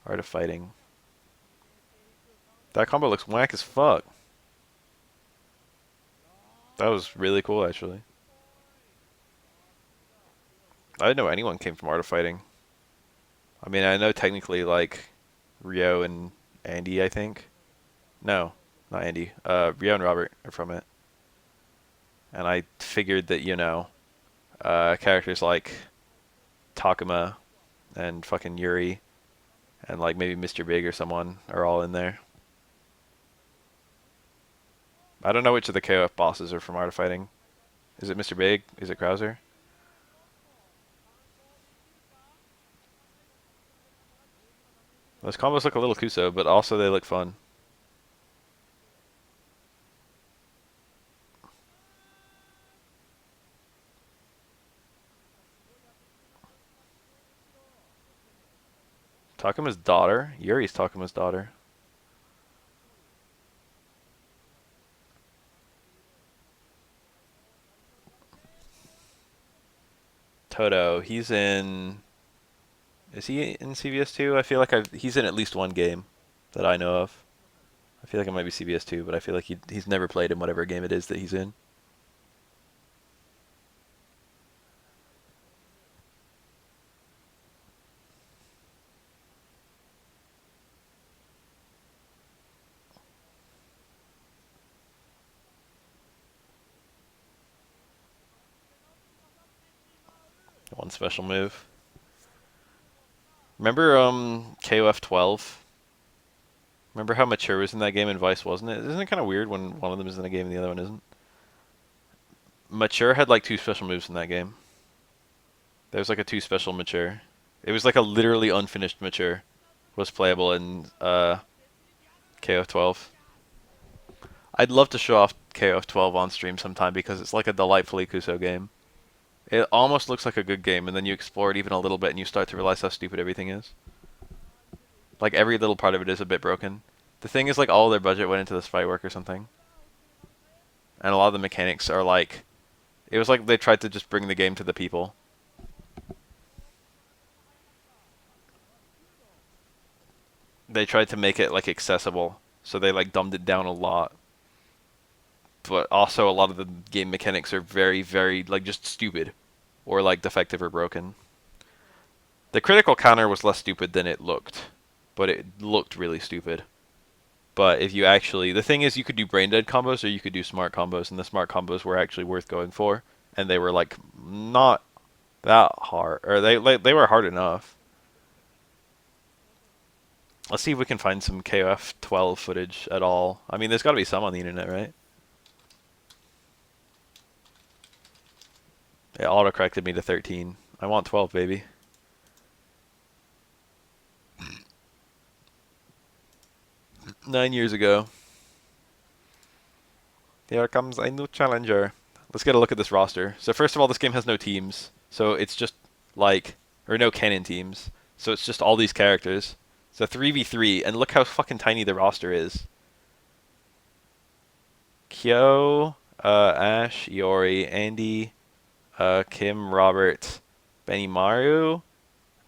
Art of Fighting. That combo looks whack as fuck. That was really cool, actually. I didn't know anyone came from Art of Fighting. I mean, I know technically, like, Rio and Andy, I think. No, not Andy. Rio and Robert are from it. And I figured that, you know, characters like Takuma and fucking Yuri and, like, maybe Mr. Big or someone are all in there. I don't know which of the KOF bosses are from Art of Fighting. Is it Mr. Big? Is it Krauser? Those combos look a little Kuso, but also they look fun. Takuma's daughter? Yuri's Takuma's daughter. Toto, he's in... Is he in CVS 2? I feel like he's in at least one game that I know of. I feel like it might be CVS 2, but I feel like he's never played in whatever game it is that he's in. One special move. Remember KOF 12? Remember how Mature was in that game and Vice wasn't it? Isn't it kind of weird when one of them is in a game and the other one isn't? Mature had like 2 special moves in that game. There was like a 2 special Mature. It was like a literally unfinished Mature was playable in KOF 12. I'd love to show off KOF 12 on stream sometime because it's like a delightfully Kuso game. It almost looks like a good game, and then you explore it even a little bit and you start to realize how stupid everything is. Like, every little part of it is a bit broken. The thing is, like, all their budget went into this fight work or something. And a lot of the mechanics are like... It was like they tried to just bring the game to the people. They tried to make it, like, accessible. So they, like, dumbed it down a lot. but also a lot of the game mechanics are very, very, like, just stupid. Or, like, defective or broken. The critical counter was less stupid than it looked. But it looked really stupid. But if you actually... The thing is, you could do brain dead combos or you could do smart combos. And the smart combos were actually worth going for. And they were, like, not that hard. Or they were hard enough. Let's see if we can find some KOF 12 footage at all. I mean, there's got to be some on the internet, right? It auto-corrected me to 13. I want 12, baby. Nine years ago. Here comes a new challenger. Let's get a look at this roster. So first of all, this game has no teams. So it's just like... Or no canon teams. So it's just all these characters. So 3v3, and look how fucking tiny the roster is. Kyo, Ash, Iori, Andy, Kim, Robert, Benimaru.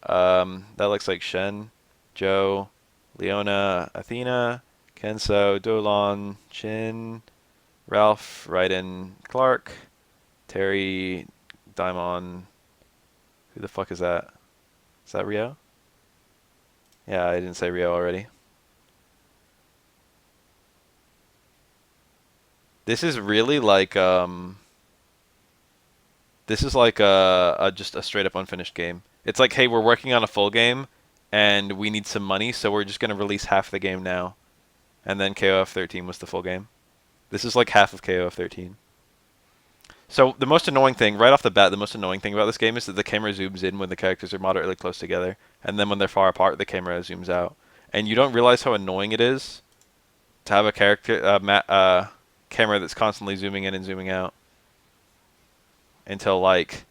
That looks like Shen, Joe, Leona, Athena, Kenzo, Dolan, Chin, Ralph, Raiden, Clark, Terry, Daimon. Who the fuck is that? Is that Rio? Yeah, I didn't say Rio already. This is really like this is like just a straight up unfinished game. It's like, hey, we're working on a full game and we need some money, so we're just gonna release half the game now. And then KOF 13 was the full game. This is like half of KOF 13. So the most annoying thing, right off the bat, the most annoying thing about this game is that the camera zooms in when the characters are moderately close together, and then when they're far apart, the camera zooms out. And you don't realize how annoying it is to have a camera that's constantly zooming in and zooming out until like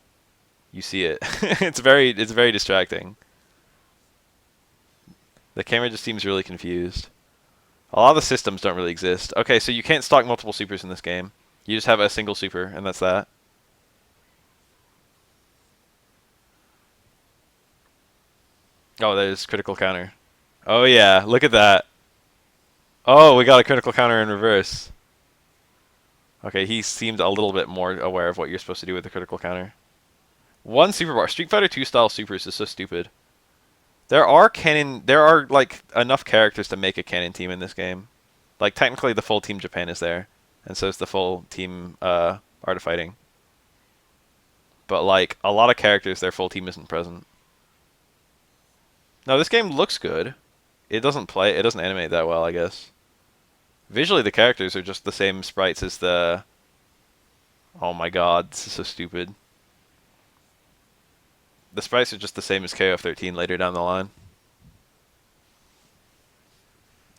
you see it. It's very distracting. The camera just seems really confused. A lot of the systems don't really exist. Okay, so you can't stock multiple supers in this game. You just have a single super, and that's that. Oh, there's critical counter. Oh yeah, look at that. Oh, we got a critical counter in reverse. Okay, he seemed a little bit more aware of what you're supposed to do with the critical counter. One super bar. Street Fighter 2 style supers is so stupid. There are like enough characters to make a canon team in this game. Like technically the full Team Japan is there, and so is the full team Art of Fighting. But like a lot of characters, their full team isn't present. No, this game looks good. It doesn't animate that well, I guess. Visually the characters are just the same sprites as the... Oh my god, this is so stupid. The sprites are just the same as KOF 13 later down the line.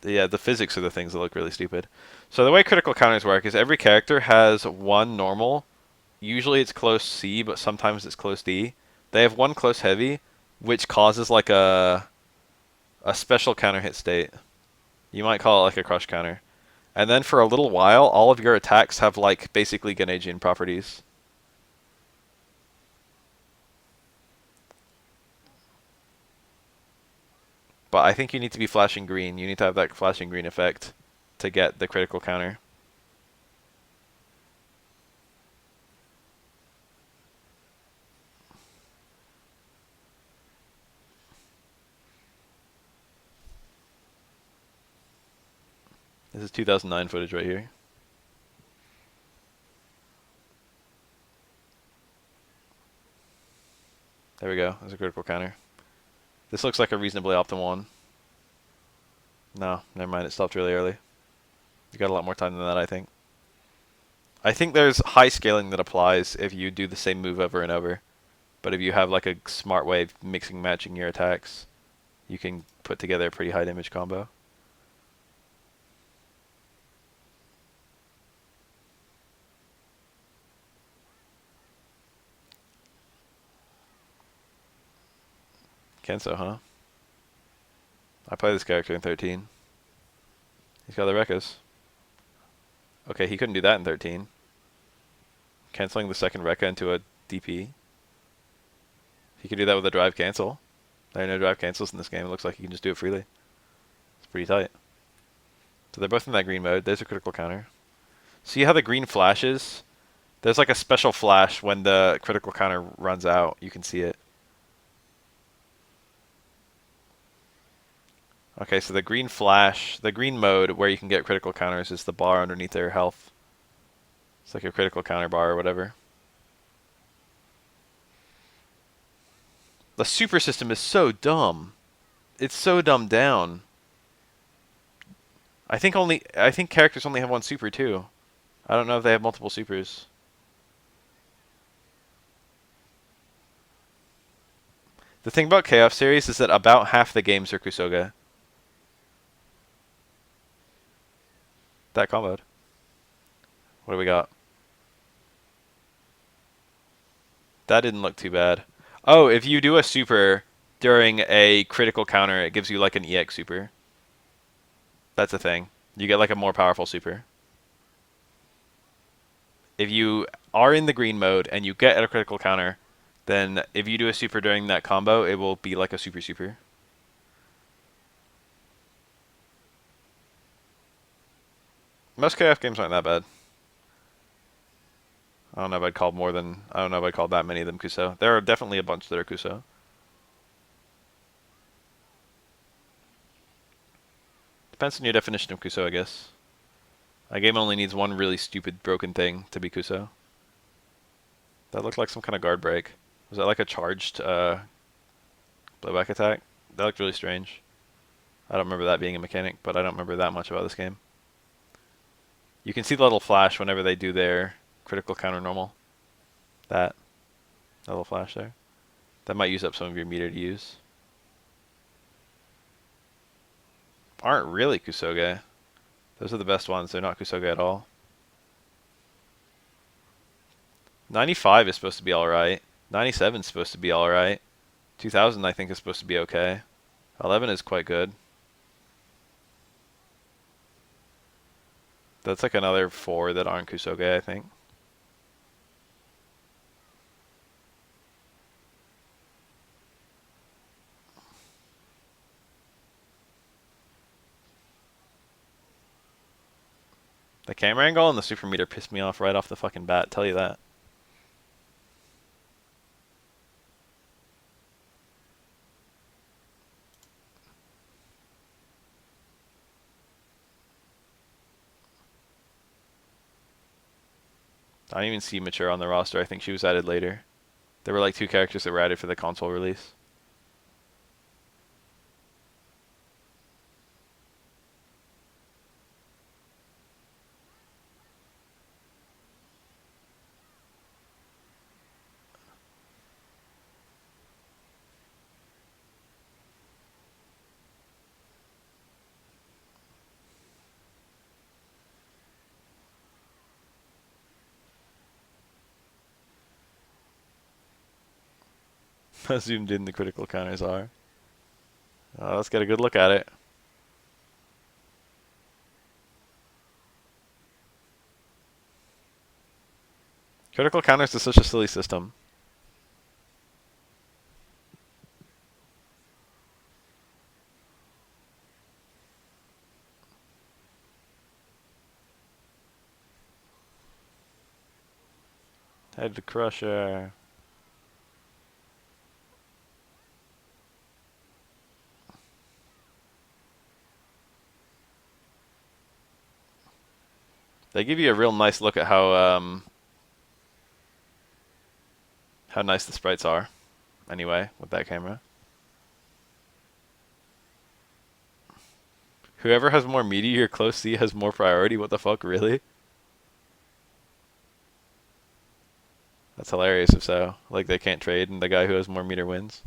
Yeah, the physics are the things that look really stupid. So the way critical counters work is every character has one normal. Usually it's close C, but sometimes it's close D. They have one close heavy, which causes like a special counter hit state. You might call it like a crush counter. And then for a little while, all of your attacks have like basically Ganegian properties. But I think you need to be flashing green. You need to have that flashing green effect to get the critical counter. This is 2009 footage right here. There we go. There's a critical counter. This looks like a reasonably optimal one. No, never mind. It stopped really early. You got a lot more time than that, I think. I think there's high scaling that applies if you do the same move over and over. But if you have like a smart way of mixing matching your attacks, you can put together a pretty high damage combo. Kenzo, huh? I play this character in 13. He's got the Rekkas. Okay, he couldn't do that in 13. Canceling the second Rekka into a DP. He could do that with a drive cancel. There are no drive cancels in this game. It looks like he can just do it freely. It's pretty tight. So they're both in that green mode. There's a critical counter. See how the green flashes? There's like a special flash when the critical counter runs out. You can see it. Okay, so the green flash, the green mode where you can get critical counters is the bar underneath their health. It's like a critical counter bar or whatever. The super system is so dumb. It's so dumbed down. I think characters only have one super too. I don't know if they have multiple supers. The thing about KF series is that about half the games are Kusoga. That comboed. What do we got? That didn't look too bad. Oh, if you do a super during a critical counter, it gives you like an EX super. That's a thing. You get like a more powerful super. If you are in the green mode and you get a critical counter, then if you do a super during that combo, it will be like a super super. Most KF games aren't that bad. I don't know if I'd call that many of them Kuso. There are definitely a bunch that are Kuso. Depends on your definition of Kuso, I guess. A game only needs one really stupid broken thing to be Kuso. That looked like some kind of guard break. Was that like a charged blowback attack? That looked really strange. I don't remember that being a mechanic, but I don't remember that much about this game. You can see the little flash whenever they do their critical counter normal. That little flash there. That might use up some of your meter to use. Aren't really Kusoge. Those are the best ones. They're not Kusoge at all. 95 is supposed to be alright. 97 is supposed to be alright. 2000 I think is supposed to be okay. 11 is quite good. That's like another 4 that aren't Kusoge, I think. The camera angle and the super meter pissed me off right off the fucking bat, tell you that. I don't even see Mature on the roster. I think she was added later. There were like 2 characters that were added for the console release. How zoomed in the critical counters are. Let's get a good look at it. Critical counters is such a silly system. Head crusher. They give you a real nice look at how nice the sprites are. Anyway, with that camera. Whoever has more meaty or close C has more priority. What the fuck, really? That's hilarious if so. Like they can't trade and the guy who has more meter wins.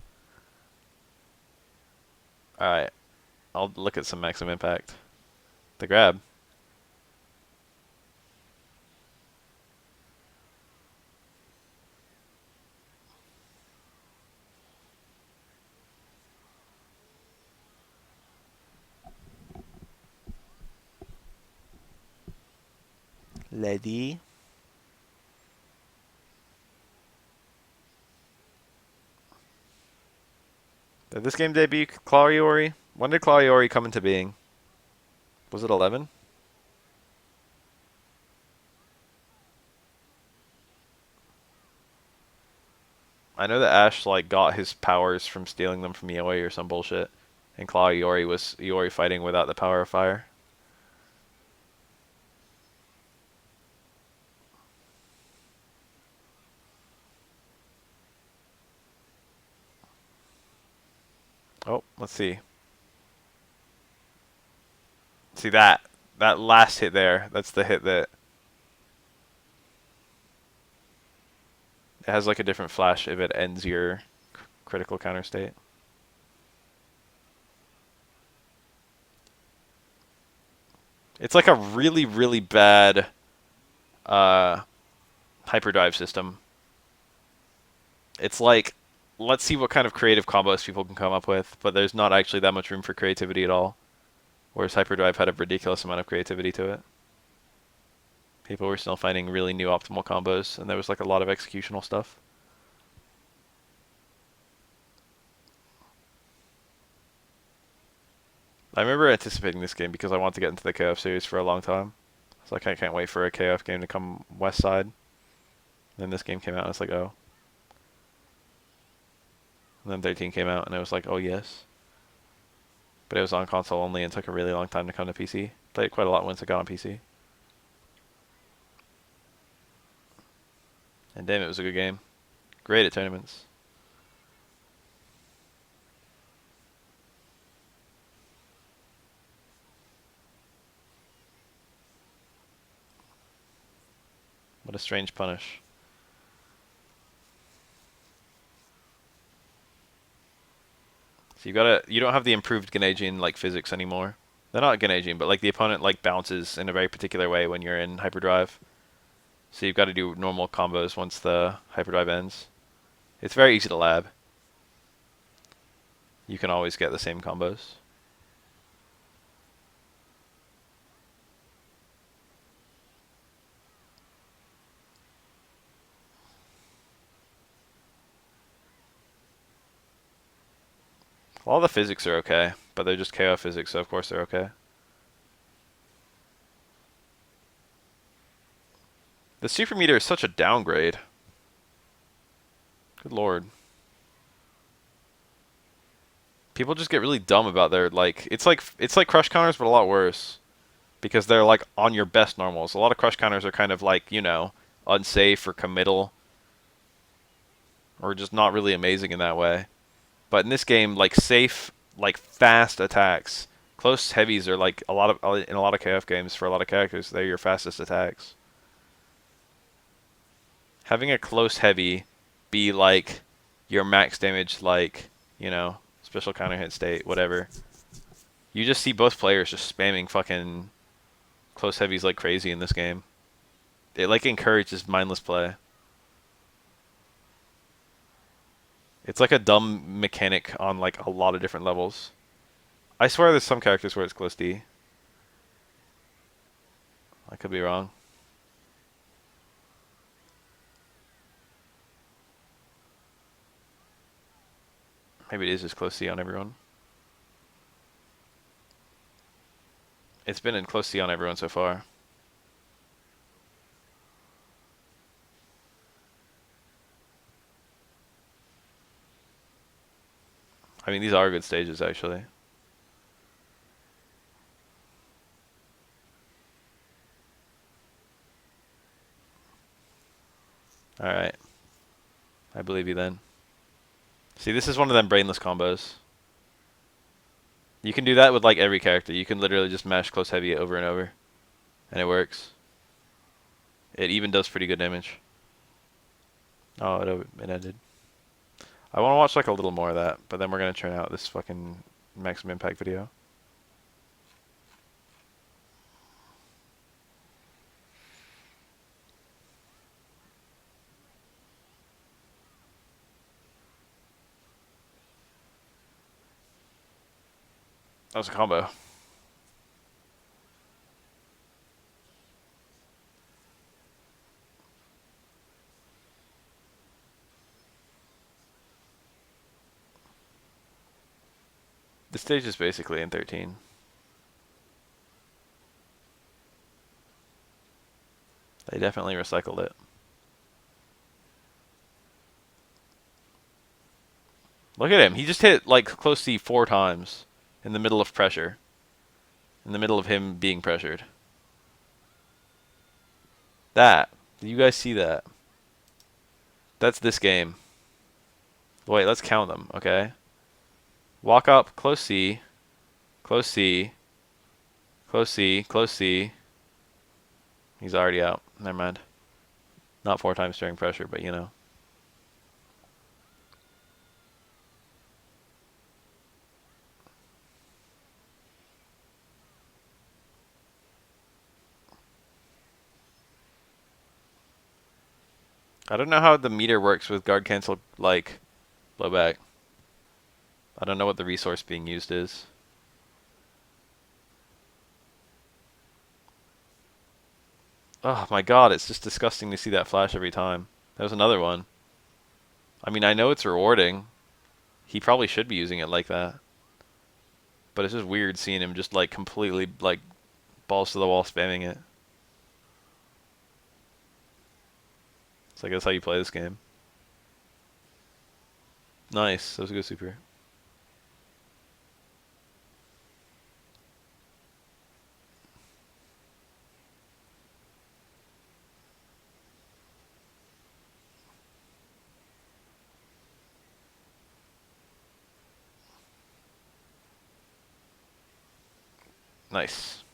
Alright. I'll look at some maximum impact. The grab. Lady. Did this game debut Clariori? When did Clariori come into being? Was it 11? I know that Ash like got his powers from stealing them from Iori or some bullshit, and Claw Iori was Iori fighting without the power of fire. Oh, let's see. See that last hit there. That's the hit that it has like a different flash if it ends your critical counter state. It's like a really, really bad hyperdrive system. It's like, let's see what kind of creative combos people can come up with, but there's not actually that much room for creativity at all. Whereas hyperdrive had a ridiculous amount of creativity to it. People were still finding really new optimal combos, and there was like a lot of executional stuff. I remember anticipating this game because I wanted to get into the KOF series for a long time. So like, I can't wait for a KOF game to come West Side. Then this game came out, and it's like, oh. And then 13 came out, and it was like, oh yes. But it was on console only and took a really long time to come to PC. Played it quite a lot once it got on PC. And damn, it was a good game. Great at tournaments. What a strange punish. So you don't have the improved Ganejin like physics anymore. They're not Ganejin, but like the opponent like bounces in a very particular way when you're in hyperdrive. So you've got to do normal combos once the hyperdrive ends. It's very easy to lab. You can always get the same combos. All the physics are okay, but they're just KO physics, so of course they're okay. The super meter is such a downgrade. Good lord. People just get really dumb about their it's like crush counters but a lot worse. Because they're like on your best normals. A lot of crush counters are kind of like, you know, unsafe or committal. Or just not really amazing in that way. But in this game, like safe, like fast attacks. Close heavies are like in a lot of KF games for a lot of characters, they're your fastest attacks. Having a close heavy be like your max damage, like, you know, special counter hit state, whatever. You just see both players just spamming fucking close heavies like crazy in this game. It like encourages mindless play. It's like a dumb mechanic on like a lot of different levels. I swear there's some characters where it's close D. I could be wrong. Maybe it is just close C on everyone. It's been in close C on everyone so far. I mean, these are good stages, actually. Alright. I believe you then. See, this is one of them brainless combos. You can do that with like every character. You can literally just mash close heavy over and over. And it works. It even does pretty good damage. Oh, it ended. I want to watch like a little more of that, but then we're going to turn out this fucking Maximum Impact video. That was a combo. The stage is basically in 13. They definitely recycled it. Look at him. He just hit like close C 4 times in the middle of pressure. In the middle of him being pressured. That. Do you guys see that? That's this game. Wait, let's count them, okay? Walk up, close C, close C, close C, close C. He's already out. Never mind. Not 4 times during pressure, but you know. I don't know how the meter works with guard cancel, like, blowback. I don't know what the resource being used is. Oh my god, it's just disgusting to see that flash every time. There's another one. I mean, I know it's rewarding. He probably should be using it like that. But it's just weird seeing him just like completely like balls to the wall spamming it. So I guess how you play this game. Nice, that was a good super. Nice.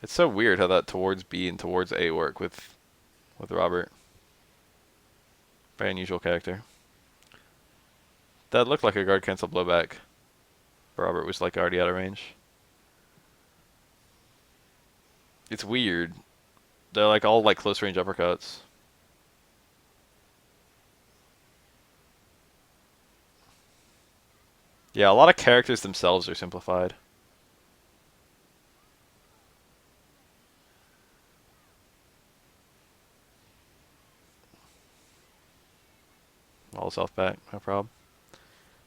It's so weird how that towards B and towards A work with Robert. Very unusual character. That looked like a guard cancel blowback. Robert was like already out of range. It's weird. They're like all like close range uppercuts. Yeah, a lot of characters themselves are simplified. All self back, no problem.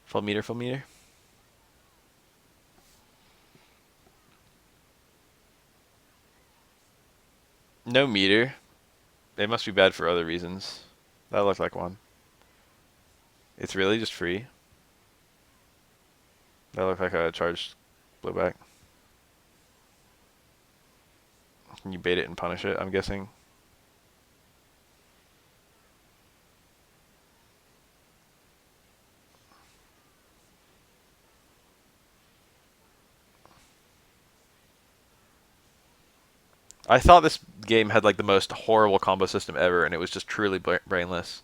Full meter, full meter. No meter. It must be bad for other reasons. That looked like one. It's really just free. That looked like a charged blowback. Can you bait it and punish it, I'm guessing? I thought this game had like the most horrible combo system ever, and it was just truly brainless.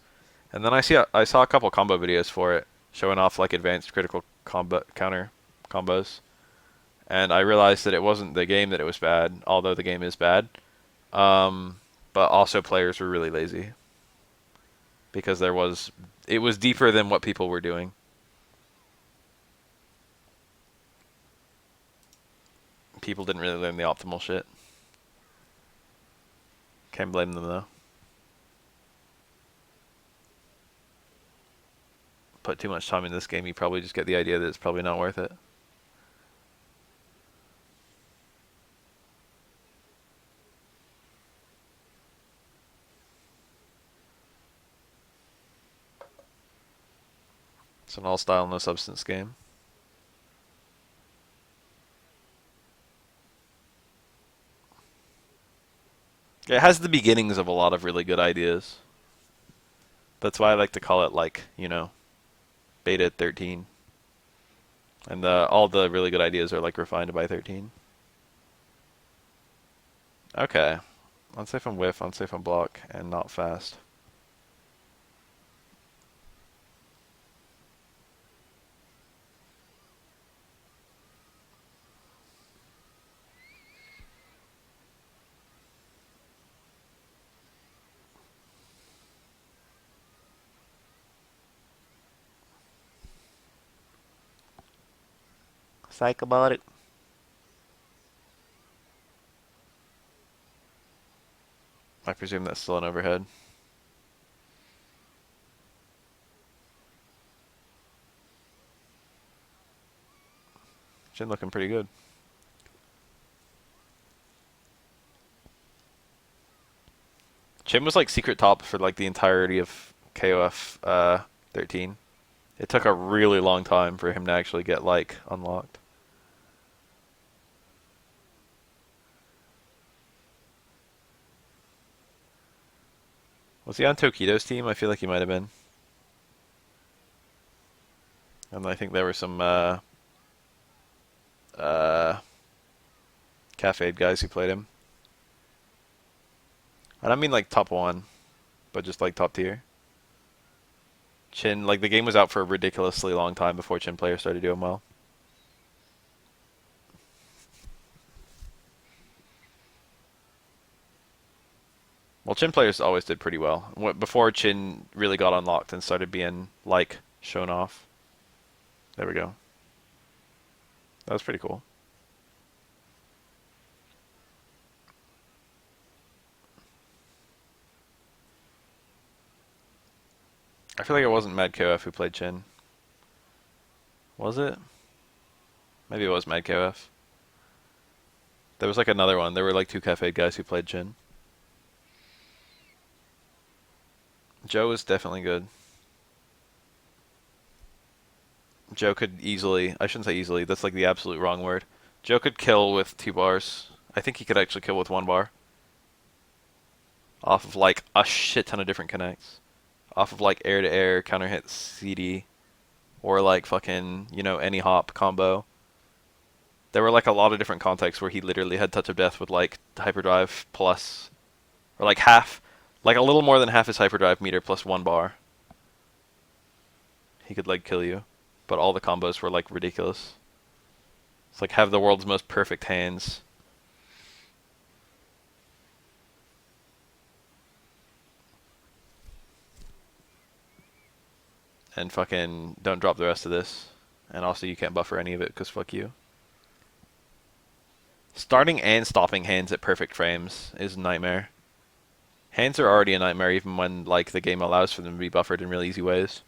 And then I saw a couple combo videos for it, showing off like advanced critical combo counter combos, and I realized that it wasn't the game that it was bad, although the game is bad. But also players were really lazy because it was deeper than what people were doing. People didn't really learn the optimal shit. Can't blame them though. Put too much time in this game, you probably just get the idea that it's probably not worth it. It's an all style, no substance game. It has the beginnings of a lot of really good ideas. That's why I like to call it like, you know, beta 13. And all the really good ideas are like refined by 13. Okay. Unsafe on whiff, unsafe on block, and not fast. Psych about it. I presume that's still an overhead. Chin looking pretty good. Chin was like secret top for like the entirety of KOF 13. It took a really long time for him to actually get like unlocked. Was he on Tokido's team? I feel like he might have been. And I think there were some uh, Cafe guys who played him. I don't mean like top one, but just like top tier. Chin, like the game was out for a ridiculously long time before Chin players started doing well. Well, Chin players always did pretty well. Before Chin really got unlocked and started being, like, shown off. There we go. That was pretty cool. I feel like it wasn't Mad KOF who played Chin. Was it? Maybe it was Mad KOF. There was like another one. There were like two Cafe guys who played Chin. Joe was definitely good. Joe could easily, I shouldn't say easily, that's like the absolute wrong word. Joe could kill with 2 bars. I think he could actually kill with 1 bar. Off of like a shit ton of different connects. Off of like air to air, counter hit CD, or like fucking, you know, any hop combo. There were like a lot of different contexts where he literally had touch of death with like hyperdrive plus, or like half, like a little more than half his hyperdrive meter plus 1 bar. He could like kill you, but all the combos were like ridiculous. It's like have the world's most perfect hands. And fucking don't drop the rest of this. And also you can't buffer any of it because fuck you. Starting and stopping hands at perfect frames is a nightmare. Hands are already a nightmare even when like the game allows for them to be buffered in really easy ways.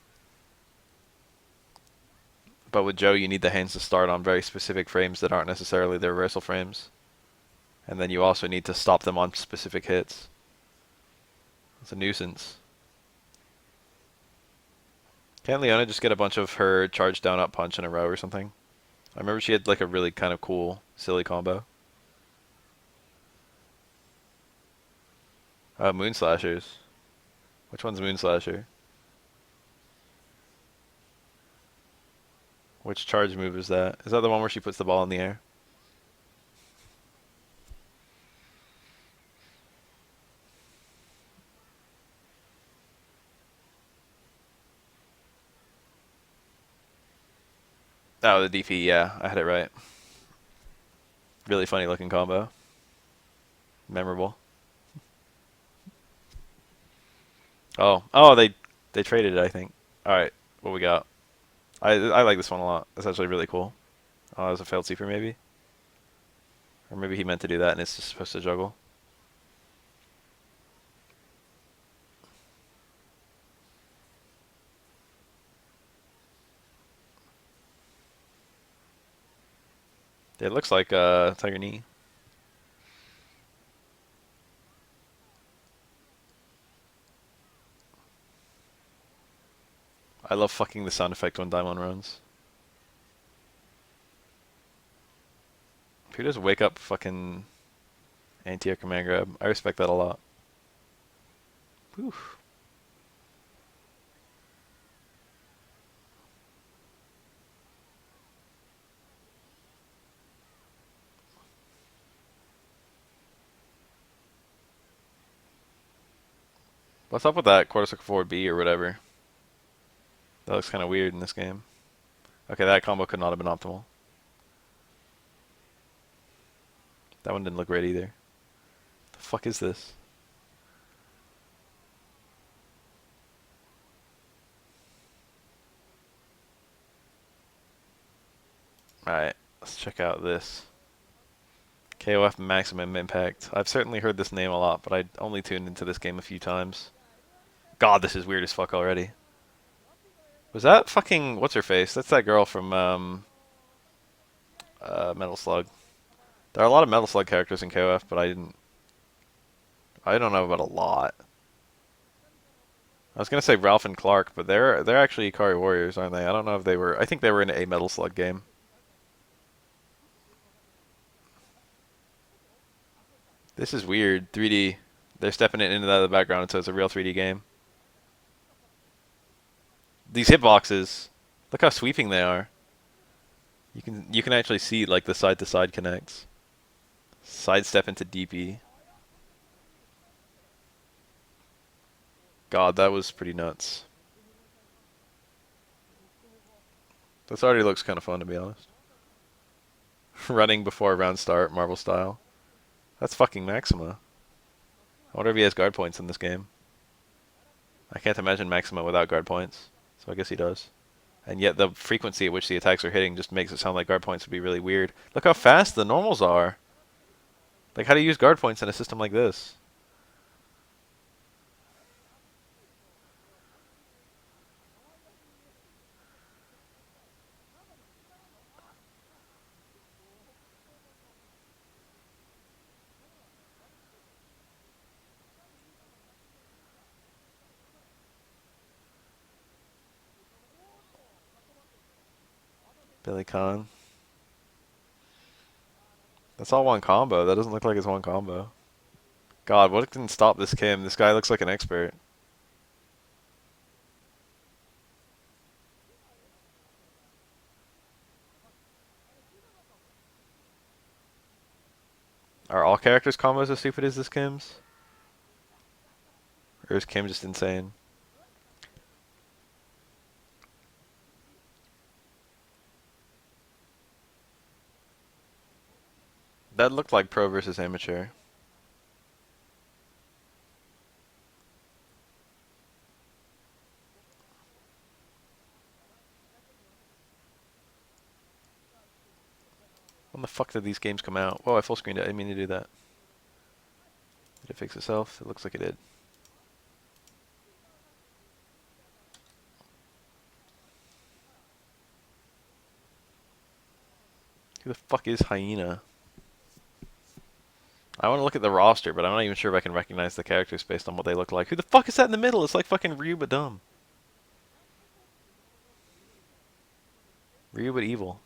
But with Joe you need the hands to start on very specific frames that aren't necessarily the reversal frames. And then you also need to stop them on specific hits. It's a nuisance. Can't Leona just get a bunch of her charge down up punch in a row or something? I remember she had like a really kind of cool, silly combo. Moon Slashers. Which one's Moon Slasher? Which charge move is that? Is that the one where she puts the ball in the air? Oh, the DP, yeah, I had it right. Really funny looking combo. Memorable. Oh, they traded it, I think. All right, what we got? I like this one a lot. It's actually really cool. Oh, that was a failed seeper maybe, or maybe he meant to do that and it's just supposed to juggle. It looks like Tiger Knee. I love fucking the sound effect when Daimon runs. Who does wake up fucking anti-air command grab? I respect that a lot. Oof. What's up with that quarter circle forward B or whatever? That looks kind of weird in this game. Okay, that combo could not have been optimal. That one didn't look right either. The fuck is this? Alright, let's check out this. KOF Maximum Impact. I've certainly heard this name a lot, but I only tuned into this game a few times. God, this is weird as fuck already. Was that fucking what's her face? That's that girl from Metal Slug. There are a lot of Metal Slug characters in KOF, but I don't know about a lot. I was gonna say Ralph and Clark, but they're actually Ikari Warriors, aren't they? I don't know if they were. I think they were in a Metal Slug game. This is weird. 3D. They're stepping it into the background, so it's a real 3D game. These hitboxes. Look how sweeping they are. You can actually see like the side to side connects. Sidestep into DP. God, that was pretty nuts. This already looks kind of fun, to be honest. Running before a round start, Marvel style. That's fucking Maxima. I wonder if he has guard points in this game. I can't imagine Maxima without guard points, so I guess he does. And yet the frequency at which the attacks are hitting just makes it sound like guard points would be really weird. Look how fast the normals are. Like, how do you use guard points in a system like this? Billy Khan. That's all one combo. That doesn't look like it's one combo. God, what can stop this Kim? This guy looks like an expert. Are all characters combos as stupid as this Kim's? Or is Kim just insane? That looked like pro versus amateur. When the fuck did these games come out? Whoa, I full screened it. I didn't mean to do that. Did it fix itself? It looks like it did. Who the fuck is Hyena? I want to look at the roster, but I'm not even sure if I can recognize the characters based on what they look like. Who the fuck is that in the middle? It's like fucking Ryu but dumb. Ryu but evil.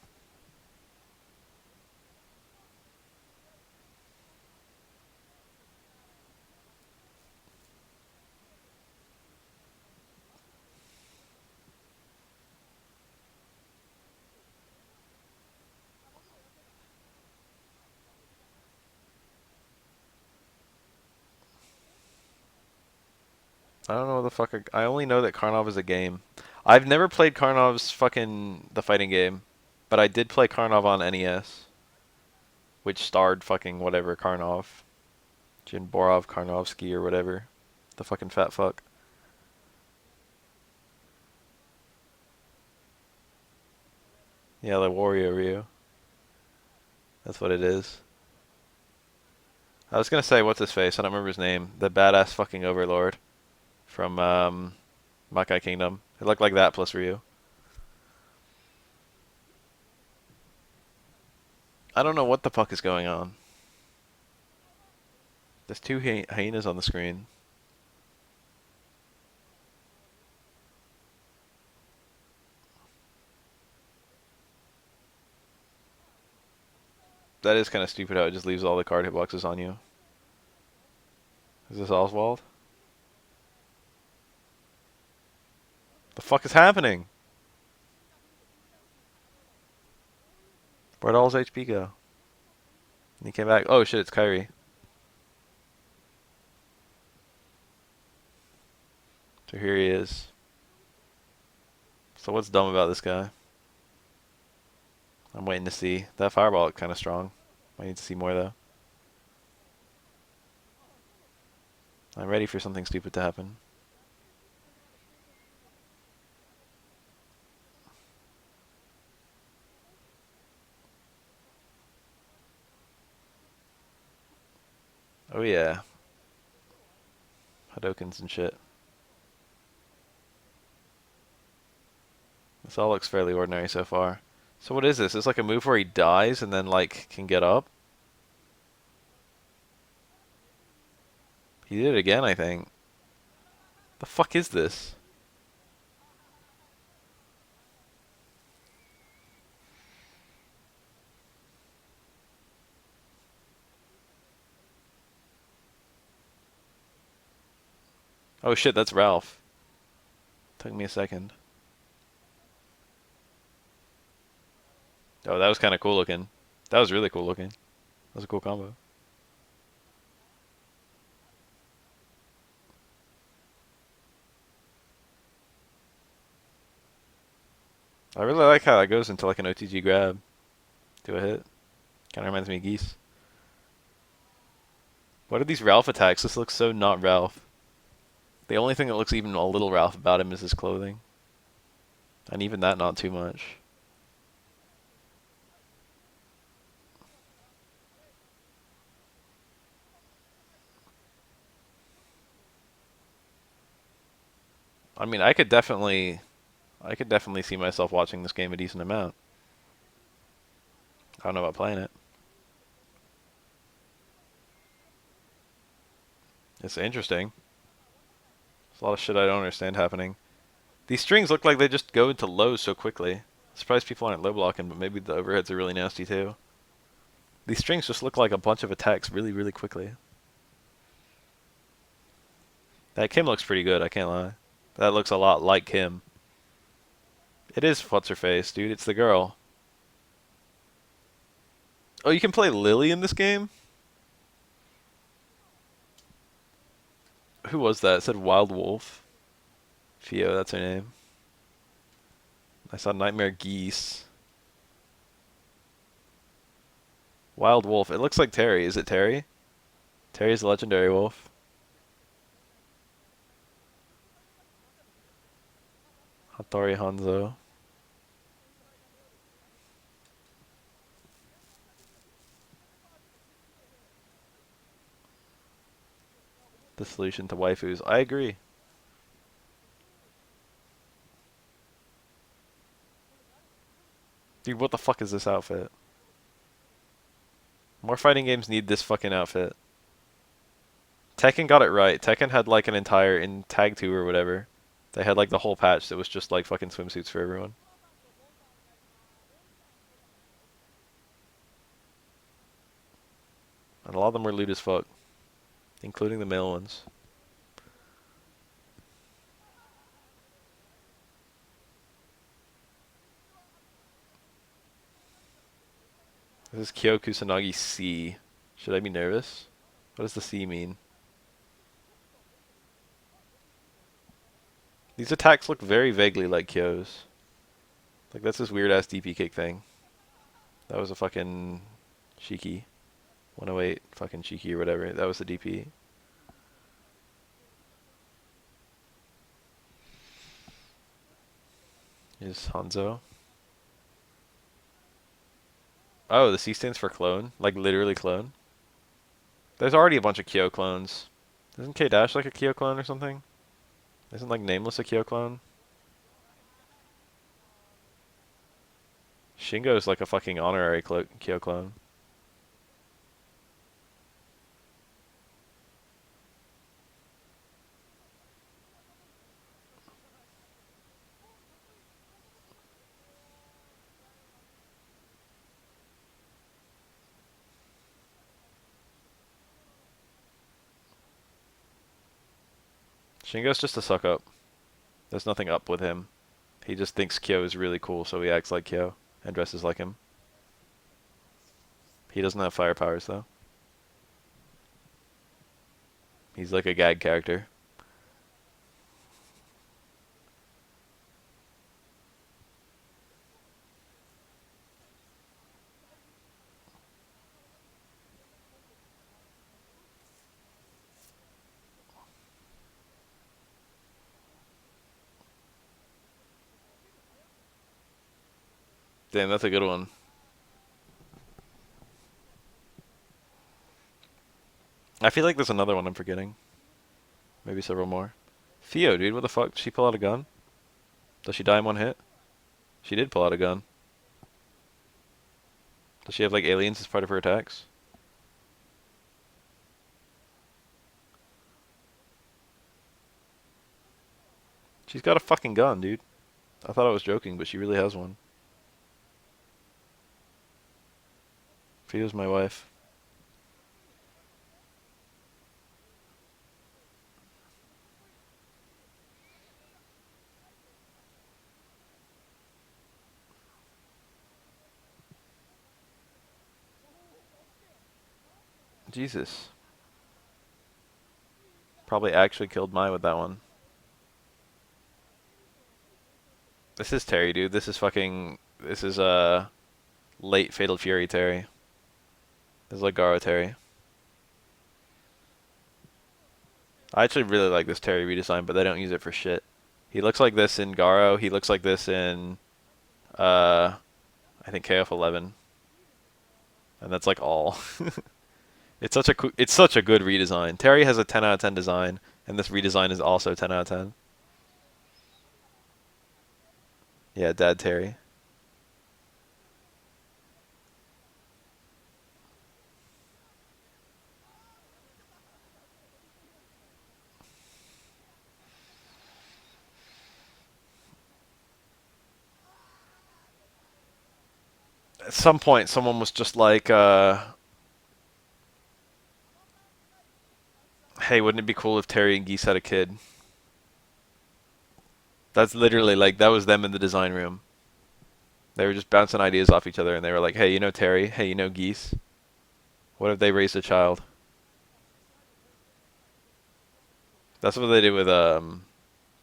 I don't know what the fuck. I only know that Karnov is a game. I've never played Karnov's fucking the fighting game, but I did play Karnov on NES, which starred fucking whatever Karnov, Jin Borov Karnovsky or whatever, the fucking fat fuck. Yeah, the Wario Ryu. That's what it is. I was gonna say what's his face. I don't remember his name. The badass fucking overlord from Makai Kingdom. It looked like that plus Ryu. I don't know what the fuck is going on. There's two hyenas on the screen. That is kind of stupid how it just leaves all the card hitboxes on you. Is this Oswald? The fuck is happening? Where'd all his HP go? And he came back. Oh shit, it's Kyrie. So here he is. So what's dumb about this guy? I'm waiting to see. That fireball looked kind of strong. I need to see more though. I'm ready for something stupid to happen. Oh yeah. Hadokens and shit. This all looks fairly ordinary so far. So what is this? It's like a move where he dies and then like can get up? He did it again, I think. The fuck is this? Oh shit, that's Ralph. Took me a second. Oh, that was kind of cool looking. That was really cool looking. That was a cool combo. I really like how that goes into like an OTG grab to a hit. Kind of reminds me of Geese. What are these Ralph attacks? This looks so not Ralph. The only thing that looks even a little Ralph about him is his clothing. And even that, not too much. I mean, I could definitely see myself watching this game a decent amount. I don't know about playing it. It's interesting. There's a lot of shit I don't understand happening. These strings look like they just go into lows so quickly. I'm surprised people aren't low blocking, but maybe the overheads are really nasty too. These strings just look like a bunch of attacks really, really quickly. That Kim looks pretty good, I can't lie. That looks a lot like Kim. It is what's her face, dude. It's the girl. Oh, you can play Lily in this game? Who was that? It said Wild Wolf. Fio, that's her name. I saw Nightmare Geese. Wild Wolf. It looks like Terry. Is it Terry? Terry's the legendary wolf. Hattori Hanzo. The solution to waifus. I agree. Dude, what the fuck is this outfit? More fighting games need this fucking outfit. Tekken got it right. Tekken had like an entire, in Tag 2 or whatever, they had like the whole patch that was just like fucking swimsuits for everyone. And a lot of them were lewd as fuck, including the male ones. This is Kyo Kusanagi C. Should I be nervous? What does the C mean? These attacks look very vaguely like Kyo's. Like that's this weird ass DP kick thing. That was a fucking Shiki. 108 fucking Shiki or whatever. That was the DP. Is Hanzo. Oh, the C stands for clone? Like literally clone? There's already a bunch of Kyo clones. Isn't K-Dash like a Kyo clone or something? Isn't like Nameless a Kyo clone? Shingo's like a fucking honorary Kyo clone. Shingo's just a suck up. There's nothing up with him. He just thinks Kyo is really cool, so he acts like Kyo and dresses like him. He doesn't have fire powers though. He's like a gag character. Damn, that's a good one. I feel like there's another one I'm forgetting. Maybe several more. Theo, dude, what the fuck? Did she pull out a gun? Does she die in one hit? She did pull out a gun. Does she have like aliens as part of her attacks? She's got a fucking gun, dude. I thought I was joking, but she really has one. Fia's my wife. Jesus. Probably actually killed Mai with that one. This is Terry, dude. This is fucking. This is late Fatal Fury Terry. This is like Garo Terry. I actually really like this Terry redesign, but they don't use it for shit. He looks like this in Garo. He looks like this in uh, I think KF11, and that's like all. It's such a good redesign. Terry has a 10 out of 10 design, and this redesign is also 10 out of 10. Yeah, Dad Terry. At some point, someone was just like, "Hey, wouldn't it be cool if Terry and Geese had a kid?" That's literally like that was them in the design room. They were just bouncing ideas off each other, and they were like, "Hey, you know Terry? Hey, you know Geese? What if they raised a child?" That's what they did with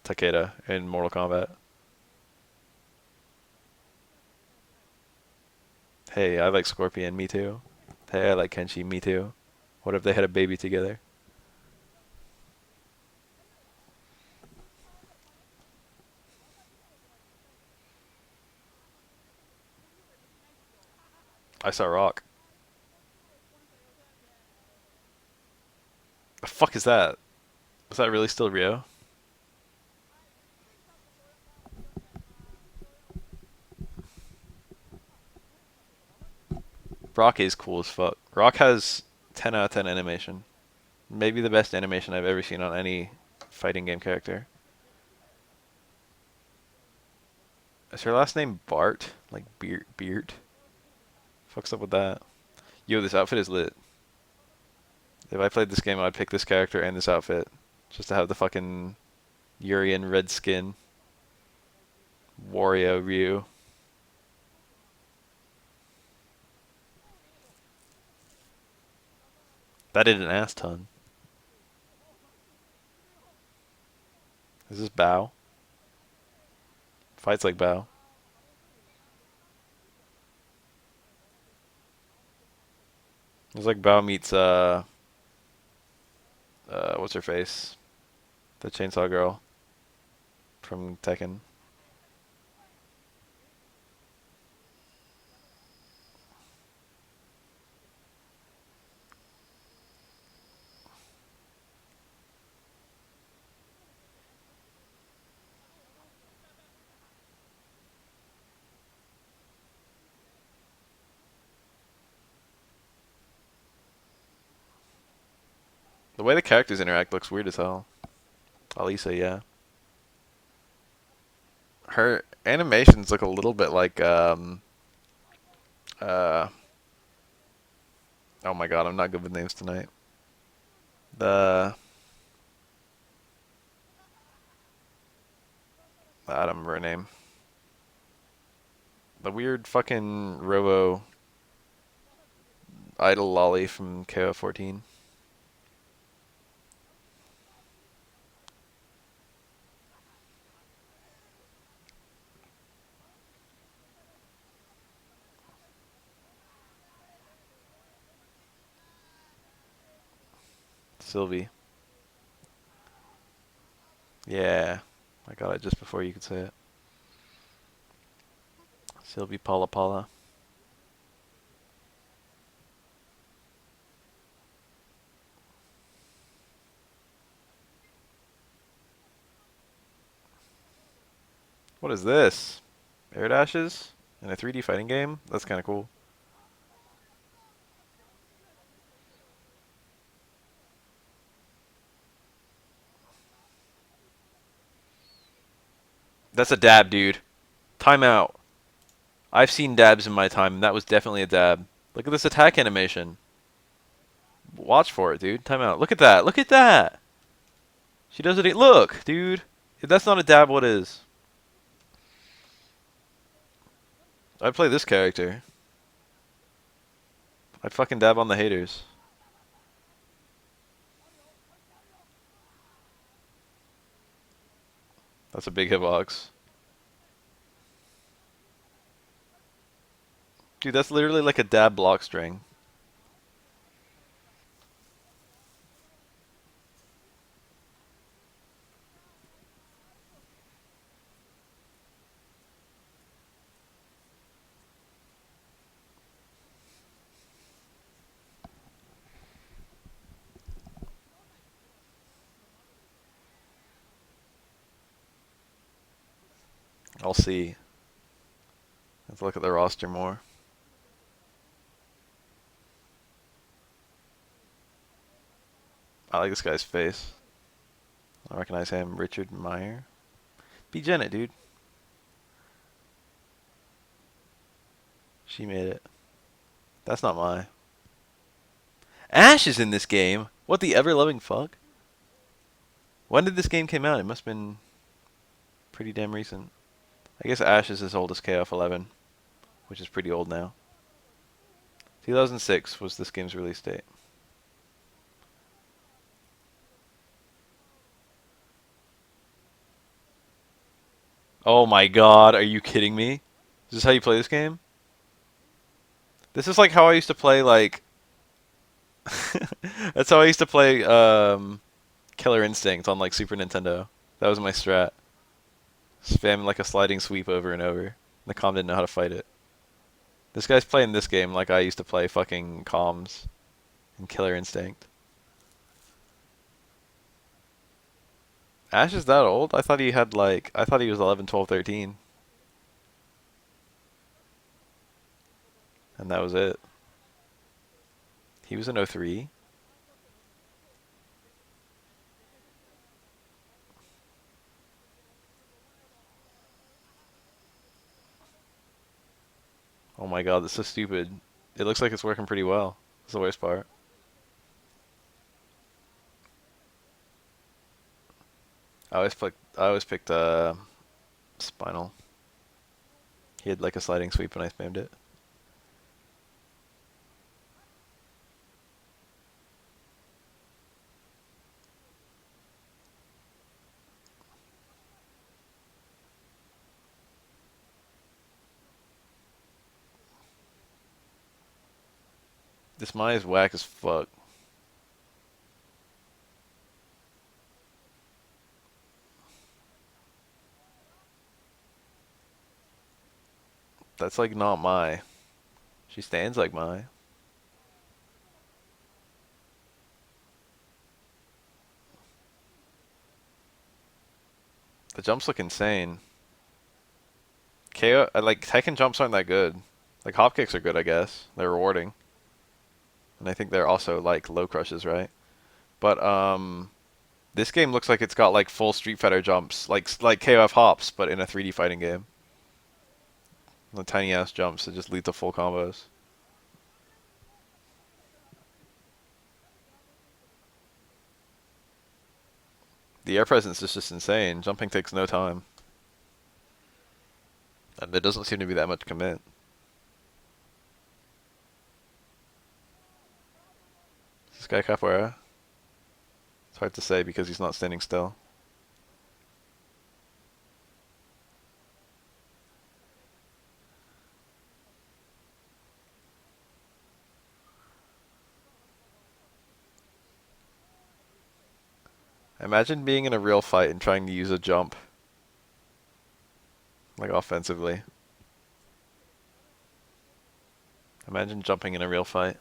Takeda in Mortal Kombat. Hey, I like Scorpion, me too. Hey, I like Kenshi, me too. What if they had a baby together? I saw Rock. The fuck is that? Was that really still Rio? Rock is cool as fuck. Rock has 10 out of 10 animation. Maybe the best animation I've ever seen on any fighting game character. Is her last name Bart? Like Beard? Fuck's up with that? Yo, this outfit is lit. If I played this game, I'd pick this character and this outfit. Just to have the fucking Urian red skin. Wario Ryu. That did an ass ton. Is this Bao? Fights like Bao. It's like Bao meets what's her face? The chainsaw girl from Tekken. The way the characters interact looks weird as hell. Alisa, yeah. Her animations look a little bit like uh oh my god, I'm not good with names tonight. The I don't remember her name. The weird fucking Robo idol lolly from KO14. Sylvie. Yeah. I got it just before you could say it. Sylvie Paula Paula. What is this? Air dashes? In a 3D fighting game? That's kind of cool. That's a dab, dude. Timeout. I've seen dabs in my time, and that was definitely a dab. Look at this attack animation. Watch for it, dude. Timeout. Look at that. Look at that. She does it. Look, dude. If that's not a dab, what is? I'd play this character. I'd fucking dab on the haters. That's a big hitbox. Dude, that's literally like a dab block string. I'll see. Let's look at the roster more. I like this guy's face. I recognize him. Richard Meyer. Be Janet, dude. She made it. That's not my. Ash is in this game. What the ever-loving fuck? When did this game came out? It must have been pretty damn recent. I guess Ash is as old as KF11, which is pretty old now. 2006 was this game's release date. Oh my god, are you kidding me? Is this how you play this game? This is like how I used to play, like... That's how I used to play Killer Instinct on like Super Nintendo. That was my strat. Spam like a sliding sweep over and over. The comm didn't know how to fight it. This guy's playing this game like I used to play fucking comms in Killer Instinct. Ash is that old? I thought he had like, I thought he was 11, 12, 13. And that was it. He was in 03. Oh my god, this is so stupid. It looks like it's working pretty well. That's the worst part. I always picked Spinal. He had like a sliding sweep and I spammed it. This Mai is whack as fuck. That's like not Mai. She stands like Mai. The jumps look insane. KO, like Tekken jumps aren't that good. Like hop kicks are good, I guess. They're rewarding. And I think they're also like low crushes, right? But this game looks like it's got like full Street Fighter jumps, like KOF hops, but in a 3D fighting game. The tiny ass jumps that just lead to full combos. The air presence is just insane. Jumping takes no time. And there doesn't seem to be that much commit. Is this guy capoeira? It's hard to say because he's not standing still. Imagine being in a real fight and trying to use a jump. Like offensively. Imagine jumping in a real fight.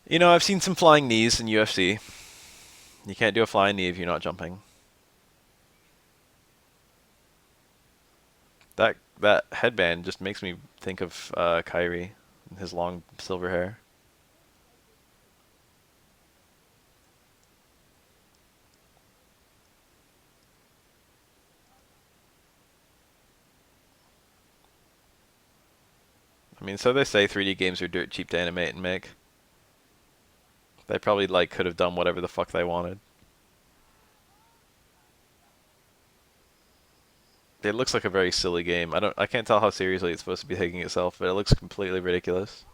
You know, I've seen some flying knees in UFC. You can't do a flying knee if you're not jumping. That headband just makes me think of Kyrie and his long silver hair. mean, so they say 3D games are dirt cheap to animate and make. They probably like could have done whatever the fuck they wanted. It looks like a very silly game. I can't tell how seriously it's supposed to be taking itself, but it looks completely ridiculous.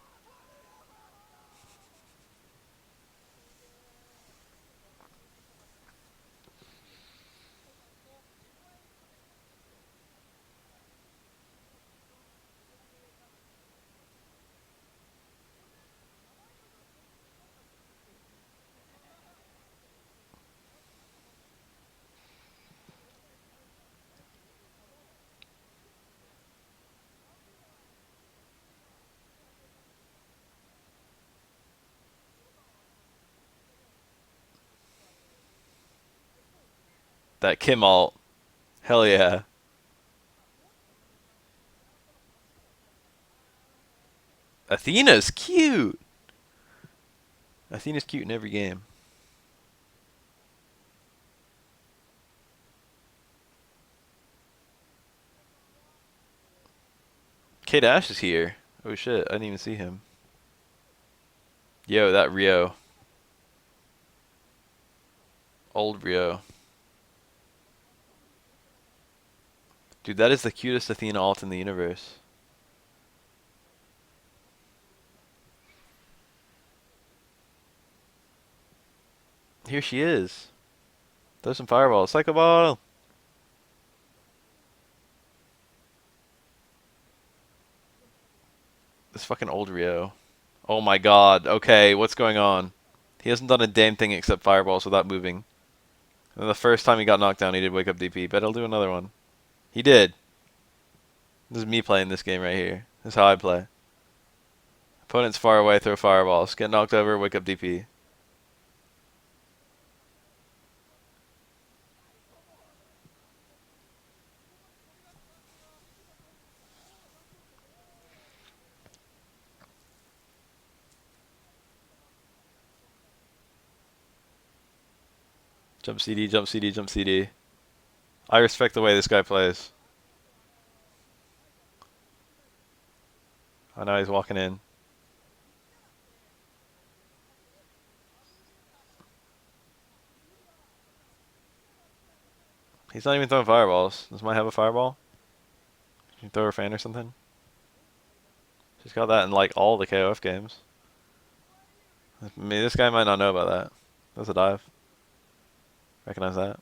That Kim alt. Hell yeah. Athena's cute. Athena's cute in every game. K-Dash is here. Oh shit, I didn't even see him. Yo, that Rio. Old Rio. Dude, that is the cutest Athena alt in the universe. Here she is. Throw some fireballs. Psycho ball! This fucking old Rio. Oh my god. Okay, what's going on? He hasn't done a damn thing except fireballs without moving. And the first time he got knocked down, he did wake up DP. Bet he'll do another one. He did. This is me playing this game right here. This is how I play. Opponent's far away, throw fireballs. Get knocked over, wake up DP. Jump CD, jump CD, jump CD. I respect the way this guy plays. I know he's walking in. He's not even throwing fireballs. This might have a fireball. Can you throw a fan or something? She's got that in like all the KOF games. I mean, this guy might not know about that. That's a dive. Recognize that.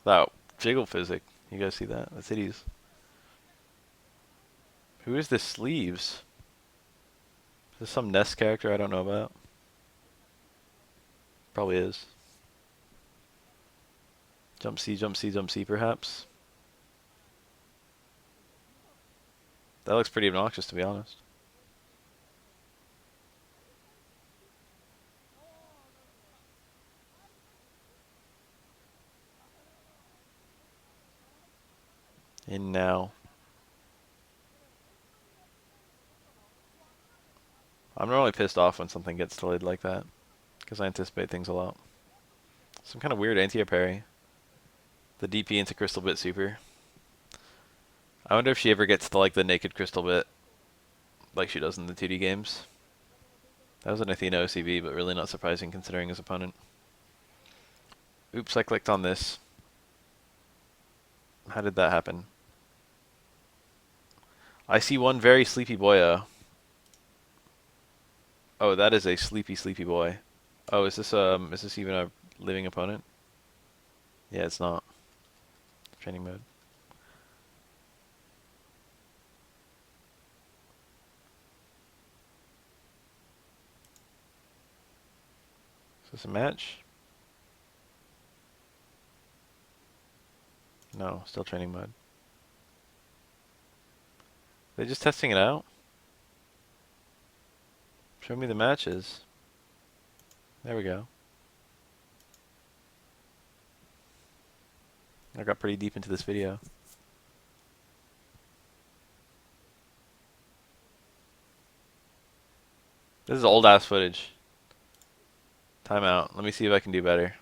That jiggle physic. You guys see that? That's hideous. Who is this Sleeves? Is this some Nest character I don't know about? Probably is. Jump C, jump C, jump C perhaps? That looks pretty obnoxious to be honest. In now. I'm normally pissed off when something gets delayed like that. Because I anticipate things a lot. Some kind of weird anti-air parry. The DP into Crystal Bit super. I wonder if she ever gets to like the naked Crystal Bit like she does in the 2D games. That was an Athena OCB, but really not surprising considering his opponent. Oops, I clicked on this. How did that happen? I see one very sleepy boyo. Oh, that is a sleepy, sleepy boy. Oh, is this even a living opponent? Yeah, it's not. Training mode. Is this a match? No, still training mode. They're just testing it out? Show me the matches. There we go. I got pretty deep into this video. This is old ass footage. Timeout. Let me see if I can do better.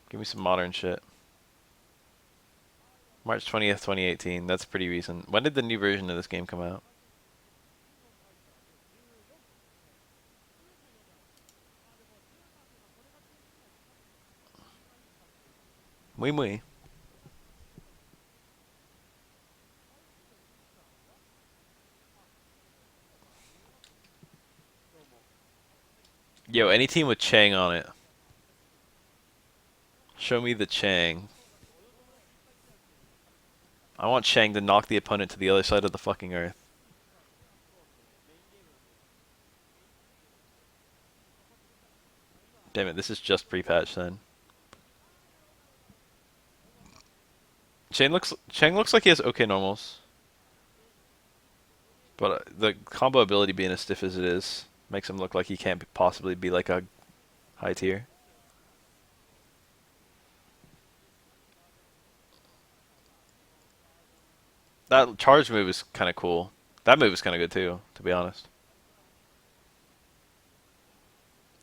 Give me some modern shit. March 20th, 2018. That's pretty recent. When did the new version of this game come out? Muy muy. Yo, any team with Chang on it. Show me the Chang. I want Chang to knock the opponent to the other side of the fucking earth. Damn it, this is just pre-patch then. Chang looks like he has okay normals. But the combo ability being as stiff as it is makes him look like he can't possibly be like a high tier. That charge move is kind of cool. That move is kind of good too, to be honest.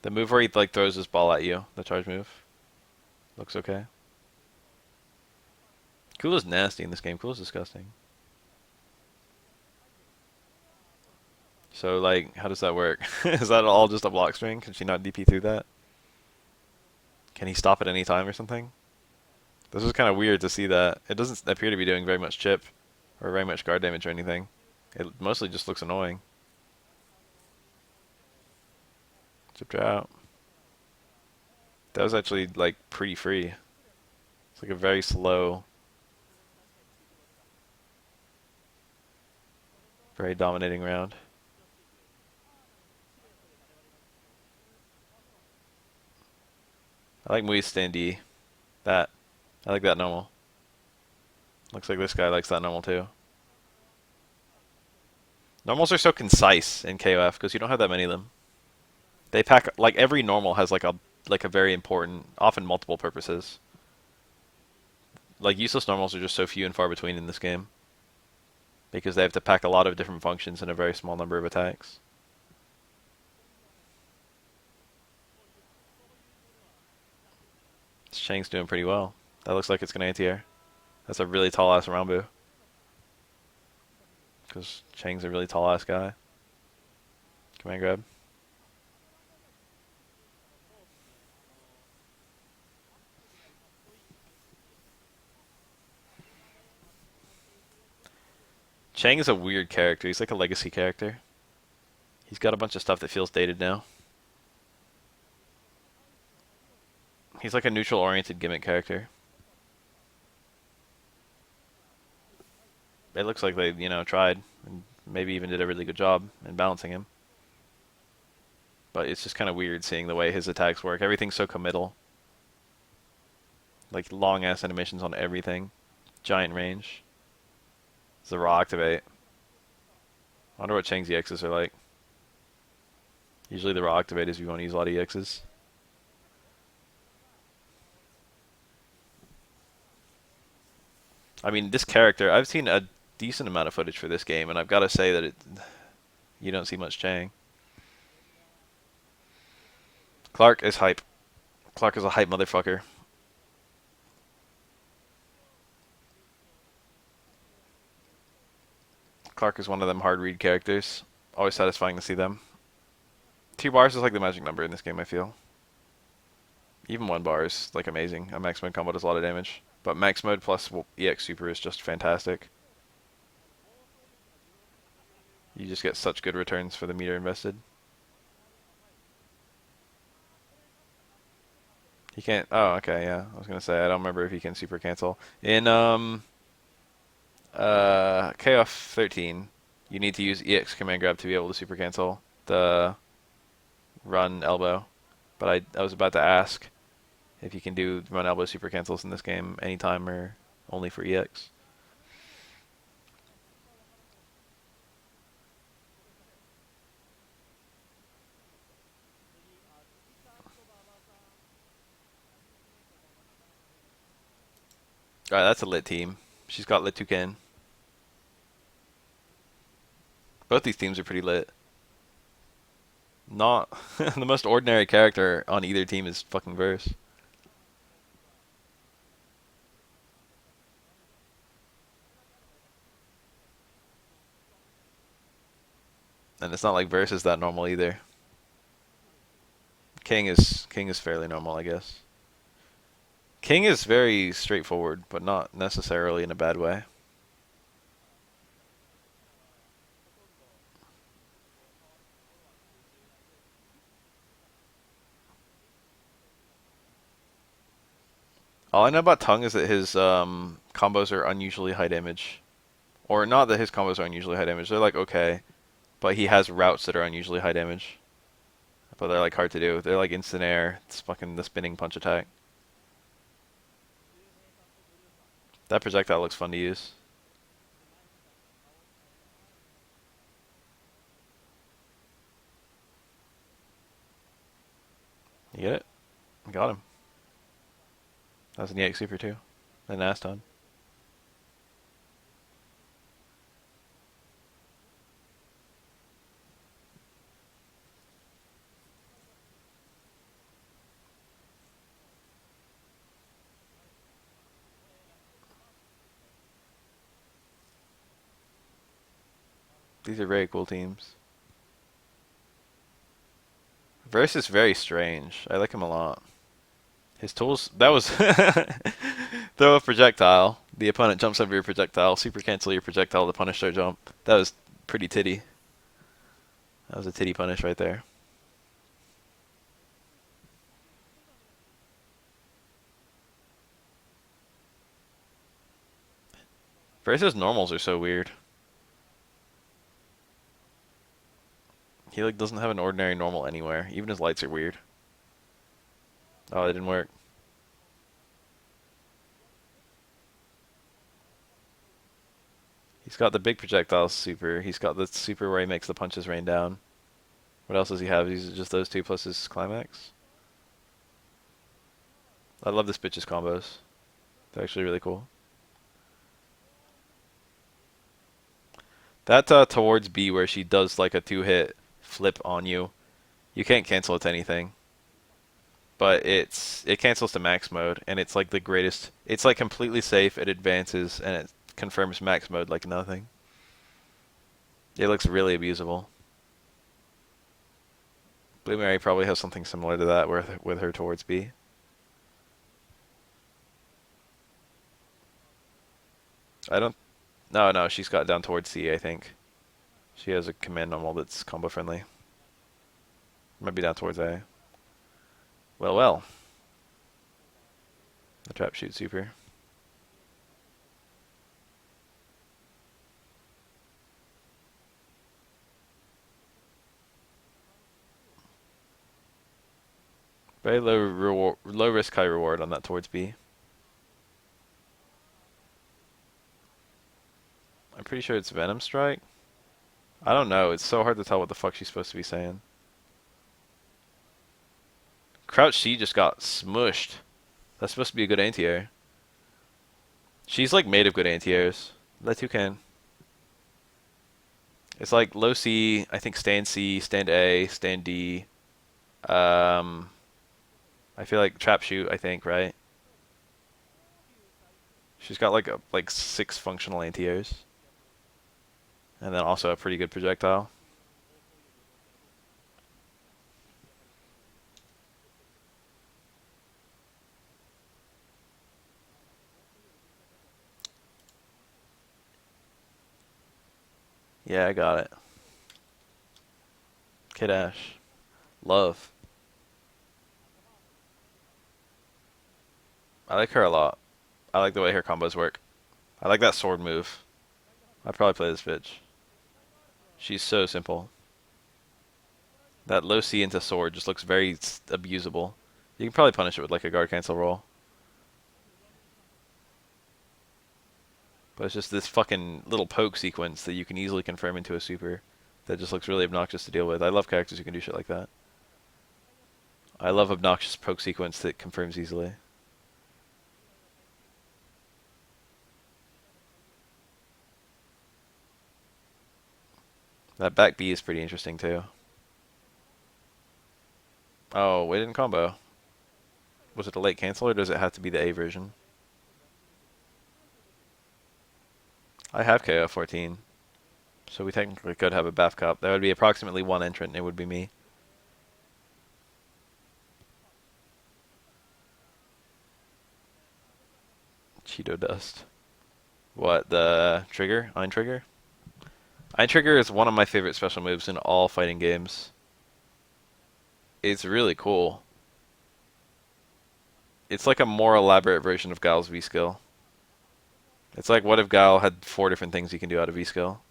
The move where he like throws his ball at you, the charge move, looks okay. Cool is nasty in this game. Cool is disgusting. So like, how does that work? Is that all just a block string? Can she not DP through that? Can he stop at any time or something? This is kind of weird to see that. It doesn't appear to be doing very much chip or very much guard damage or anything. It mostly just looks annoying. Chipped her out. That was actually like pretty free. It's like a very slow, very dominating round. I like Mui's standee. That. I like that normal. Looks like this guy likes that normal too. Normals are so concise in KOF because you don't have that many of them. They pack like every normal has like a very important, often multiple purposes. Like useless normals are just so few and far between in this game because they have to pack a lot of different functions in a very small number of attacks. Shang's doing pretty well. That looks like it's gonna anti-air. That's a really tall ass Rambu. Because Chang's a really tall ass guy. Command grab. Chang is a weird character. He's like a legacy character. He's got a bunch of stuff that feels dated now. He's like a neutral oriented gimmick character. It looks like they, tried and maybe even did a really good job in balancing him. But it's just kind of weird seeing the way his attacks work. Everything's so committal. Like long ass animations on everything. Giant range. It's a raw activate. I wonder what Chang's EXs are like. Usually the raw activate is if you want to use a lot of EXs. I mean, this character, I've seen a decent amount of footage for this game, and I've got to say that you don't see much Chang. Clark is hype. Clark is a hype motherfucker. Clark is one of them hard read characters. Always satisfying to see them. 2 bars is like the magic number in this game, I feel. Even 1 bar is like amazing. A max mode combo does a lot of damage. But max mode plus EX super is just fantastic. You just get such good returns for the meter invested. He can't. Oh, okay, yeah. I was gonna say I don't remember if he can super cancel in KOF 13. You need to use EX command grab to be able to super cancel the run elbow. But I was about to ask if you can do run elbow super cancels in this game anytime or only for EX. Alright, that's a lit team. She's got lit Toucan. Both these teams are pretty lit. Not the most ordinary character on either team is fucking Verse. And it's not like Verse is that normal either. King is fairly normal, I guess. King is very straightforward, but not necessarily in a bad way. All I know about Tung is that his combos are unusually high damage. Or not that his combos are unusually high damage, they're like okay. But he has routes that are unusually high damage. But they're like hard to do. They're like instant air. It's fucking the spinning punch attack. That projectile looks fun to use. You get it? Got him. That was an EX Super too. And Aston. These are very cool teams. Verse is very strange. I like him a lot. His tools, that was throw a projectile. The opponent jumps over your projectile, super cancel your projectile to punish their jump. That was pretty titty. That was a titty punish right there. Versus normals are so weird. He like doesn't have an ordinary normal anywhere. Even his lights are weird. Oh, it didn't work. He's got the big projectile super. He's got the super where he makes the punches rain down. What else does he have? He's just those two plus his climax. I love this bitch's combos. They're actually really cool. That towards B where she does like a 2-hit flip on you. You can't cancel it to anything. But it cancels to max mode and it's like the greatest. It's like completely safe, it advances and it confirms max mode like nothing. It looks really abusable. Blue Mary probably has something similar to that with her towards B. I don't. No, she's got down towards C, I think. She has a command normal that's combo friendly. Might be down towards A. Well. The trap shoot super. Very low risk, high reward on that towards B. I'm pretty sure it's Venom Strike. I don't know. It's so hard to tell what the fuck she's supposed to be saying. Crouch C just got smushed. That's supposed to be a good anti-air. She's like made of good anti-airs. Let Toucan. It's like low C, I think stand C, stand A, stand D. I feel like trap shoot, I think, right? She's got like 6 functional anti-airs. And then also a pretty good projectile. Yeah, I got it. Kid Ash. Love. I like her a lot. I like the way her combos work. I like that sword move. I'd probably play this bitch. She's so simple. That low C into sword just looks very abusable. You can probably punish it with like a guard cancel roll. But it's just this fucking little poke sequence that you can easily confirm into a super that just looks really obnoxious to deal with. I love characters who can do shit like that. I love obnoxious poke sequence that confirms easily. That back B is pretty interesting too. Oh, wait, didn't combo. Was it a late cancel or does it have to be the A version? I have KO 14. So we technically could have a Baf Cup. That would be approximately one entrant and it would be me. Cheeto Dust. What, the trigger? Ein Trigger? Ein Trigger is one of my favorite special moves in all fighting games. It's really cool. It's like a more elaborate version of Guile's V-Skill. It's like, what if Guile had 4 different things he can do out of V-Skill?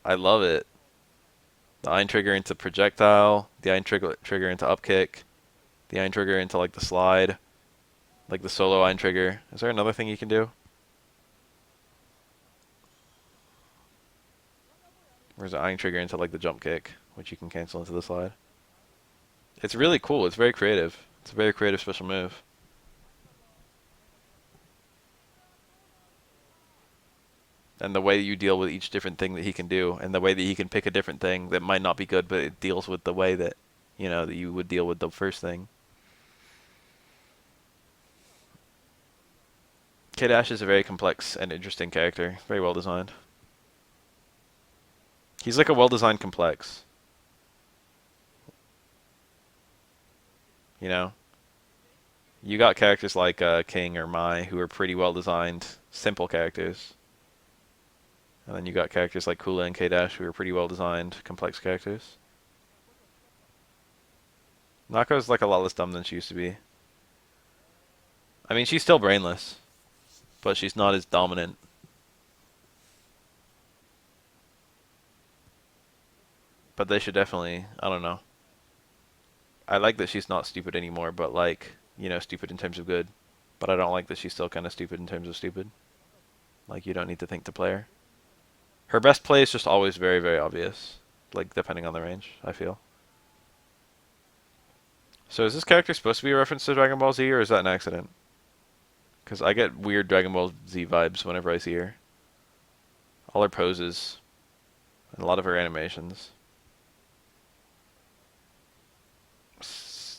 I love it. The Ein Trigger into projectile, the Ein trigger into upkick, the Ein Trigger into like the slide, like the solo Ein Trigger. Is there another thing you can do? Or is it Ein Trigger into like the jump kick, which you can cancel into the slide? It's really cool. It's very creative. It's a very creative special move. And the way you deal with each different thing that he can do, and the way that he can pick a different thing that might not be good, but it deals with the way that, you know, that you would deal with the first thing. K-Dash is a very complex and interesting character. Very well designed. He's like a well-designed complex. You know? You got characters like King or Mai who are pretty well-designed, simple characters. And then you got characters like Kula and K-Dash who are pretty well-designed, complex characters. Nako's like a lot less dumb than she used to be. I mean, she's still brainless, but she's not as dominant. But they should definitely, I don't know. I like that she's not stupid anymore, but like, you know, stupid in terms of good. But I don't like that she's still kind of stupid in terms of stupid. Like, you don't need to think to play her. Her best play is just always very, very obvious. Like, depending on the range, I feel. So is this character supposed to be a reference to Dragon Ball Z, or is that an accident? Because I get weird Dragon Ball Z vibes whenever I see her. All her poses, and a lot of her animations.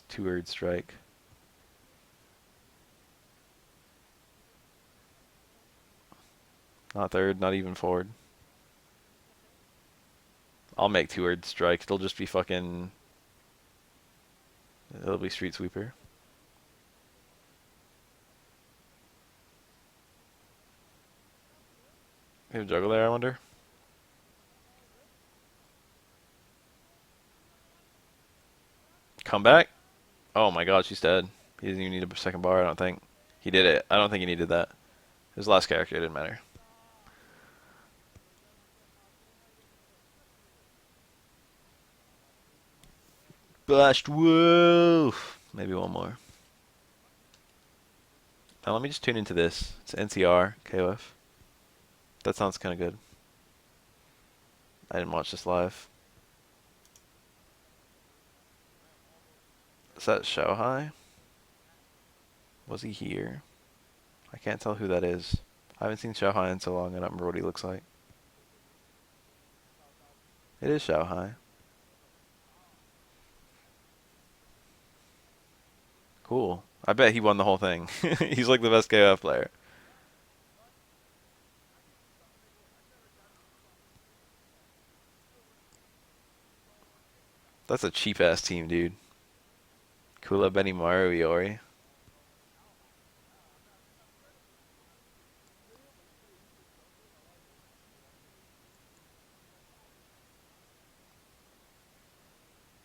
Two-word strike. Not third, not even forward. I'll make two-word strike. It'll just be fucking... It'll be Street Sweeper. We have a juggle there, I wonder? Come back? Oh my god, she's dead. He doesn't even need a second bar, I don't think. He did it. I don't think he needed that. His last character, it didn't matter. Blast Wolf! Maybe one more. Now let me just tune into this. It's NCR, KOF. That sounds kind of good. I didn't watch this live. Is that Shohei? Was he here? I can't tell who that is. I haven't seen Shohei in so long, I don't remember what he looks like. It is Shohei. Cool. I bet he won the whole thing. He's like the best KOF player. That's a cheap ass team, dude. Kula, Benimaru, Iori.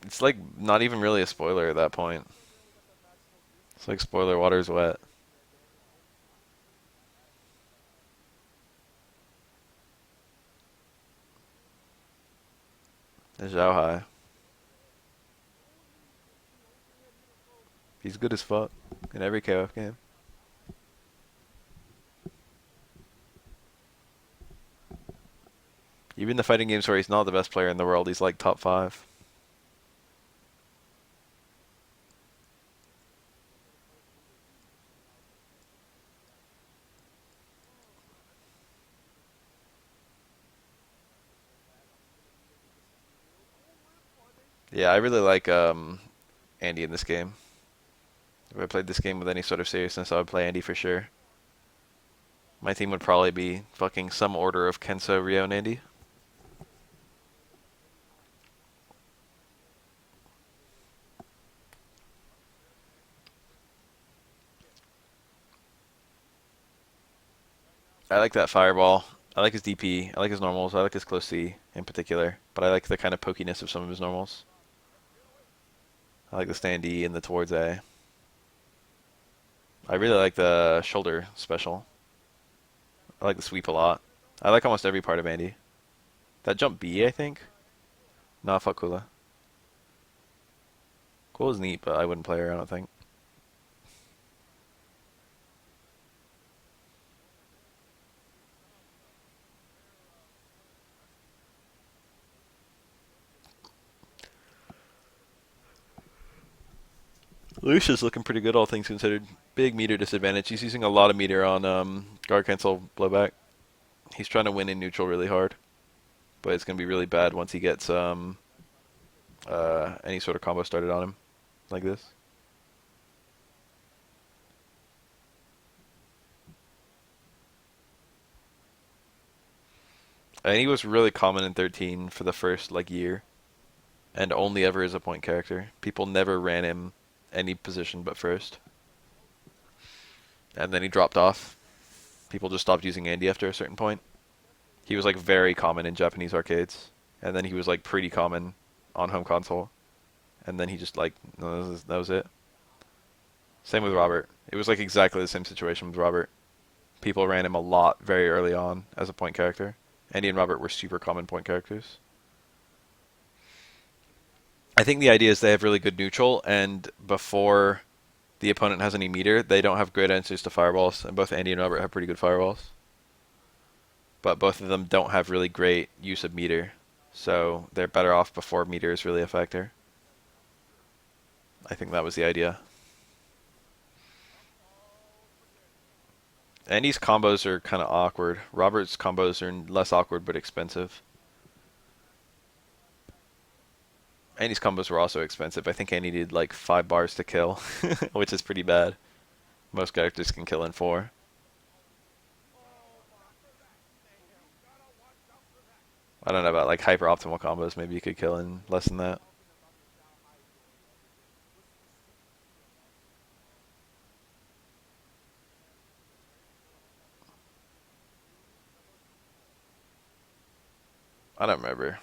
It's like not even really a spoiler at that point. It's like spoiler water's wet. There's Zhao Hai. He's good as fuck in every KOF game. Even the fighting games where he's not the best player in the world, he's like top 5. Yeah, I really like Andy in this game. If I played this game with any sort of seriousness, I would play Andy for sure. My team would probably be fucking some order of Kenzo, Ryo, and Andy. I like that fireball. I like his DP. I like his normals. I like his close C in particular. But I like the kind of pokiness of some of his normals. I like the stand D and the towards A. I really like the shoulder special. I like the sweep a lot. I like almost every part of Andy. That jump B, I think? Nah, fuck Kula. Kula's neat, but I wouldn't play her, I don't think. Lucia's looking pretty good, all things considered. Big meter disadvantage. He's using a lot of meter on guard cancel blowback. He's trying to win in neutral really hard, but it's going to be really bad once he gets any sort of combo started on him, like this. And he was really common in 13 for the first like year, and only ever as a point character. People never ran him any position but first, and then he dropped off. People just stopped using Andy after a certain point. He was like very common in Japanese arcades, and then he was like pretty common on home console, and then he just like no, that was it. Same with Robert. It was like exactly the same situation with Robert. People ran him a lot very early on as a point character. Andy and Robert were super common point characters. I think the idea is they have really good neutral, and before the opponent has any meter, they don't have great answers to fireballs, and both Andy and Robert have pretty good fireballs. But both of them don't have really great use of meter, so they're better off before meter is really a factor. I think that was the idea. Andy's combos are kind of awkward. Robert's combos are less awkward but expensive. Andy's combos were also expensive. I think Andy needed like 5 bars to kill, which is pretty bad. Most characters can kill in 4. I don't know about like hyper optimal combos. Maybe you could kill in less than that. I don't remember.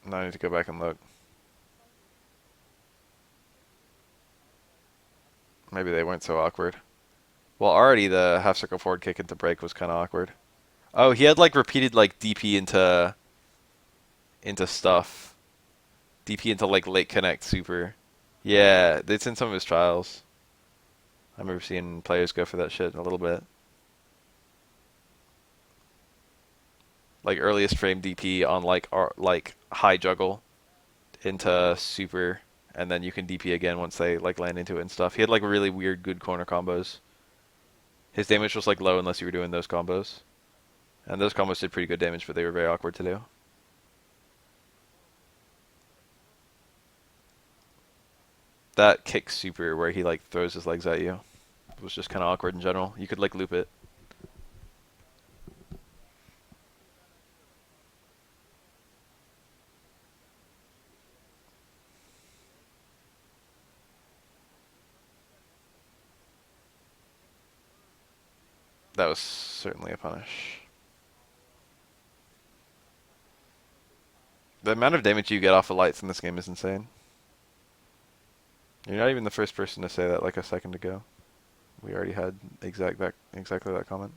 Now I need to go back and look. Maybe they weren't so awkward. Well, already the half circle forward kick into break was kind of awkward. Oh, he had like repeated like DP into stuff. DP into like late connect super. Yeah, it's in some of his trials. I remember seeing players go for that shit a little bit. Like earliest frame DP on like high juggle into super, and then you can DP again once they like land into it and stuff. He had like really weird good corner combos. His damage was like low unless you were doing those combos. And those combos did pretty good damage, but they were very awkward to do. That kick super where he like throws his legs at you was just kind of awkward in general. You could like loop it. That was certainly a punish. The amount of damage you get off of lights in this game is insane. You're not even the first person to say that like a second ago. We already had exactly that comment.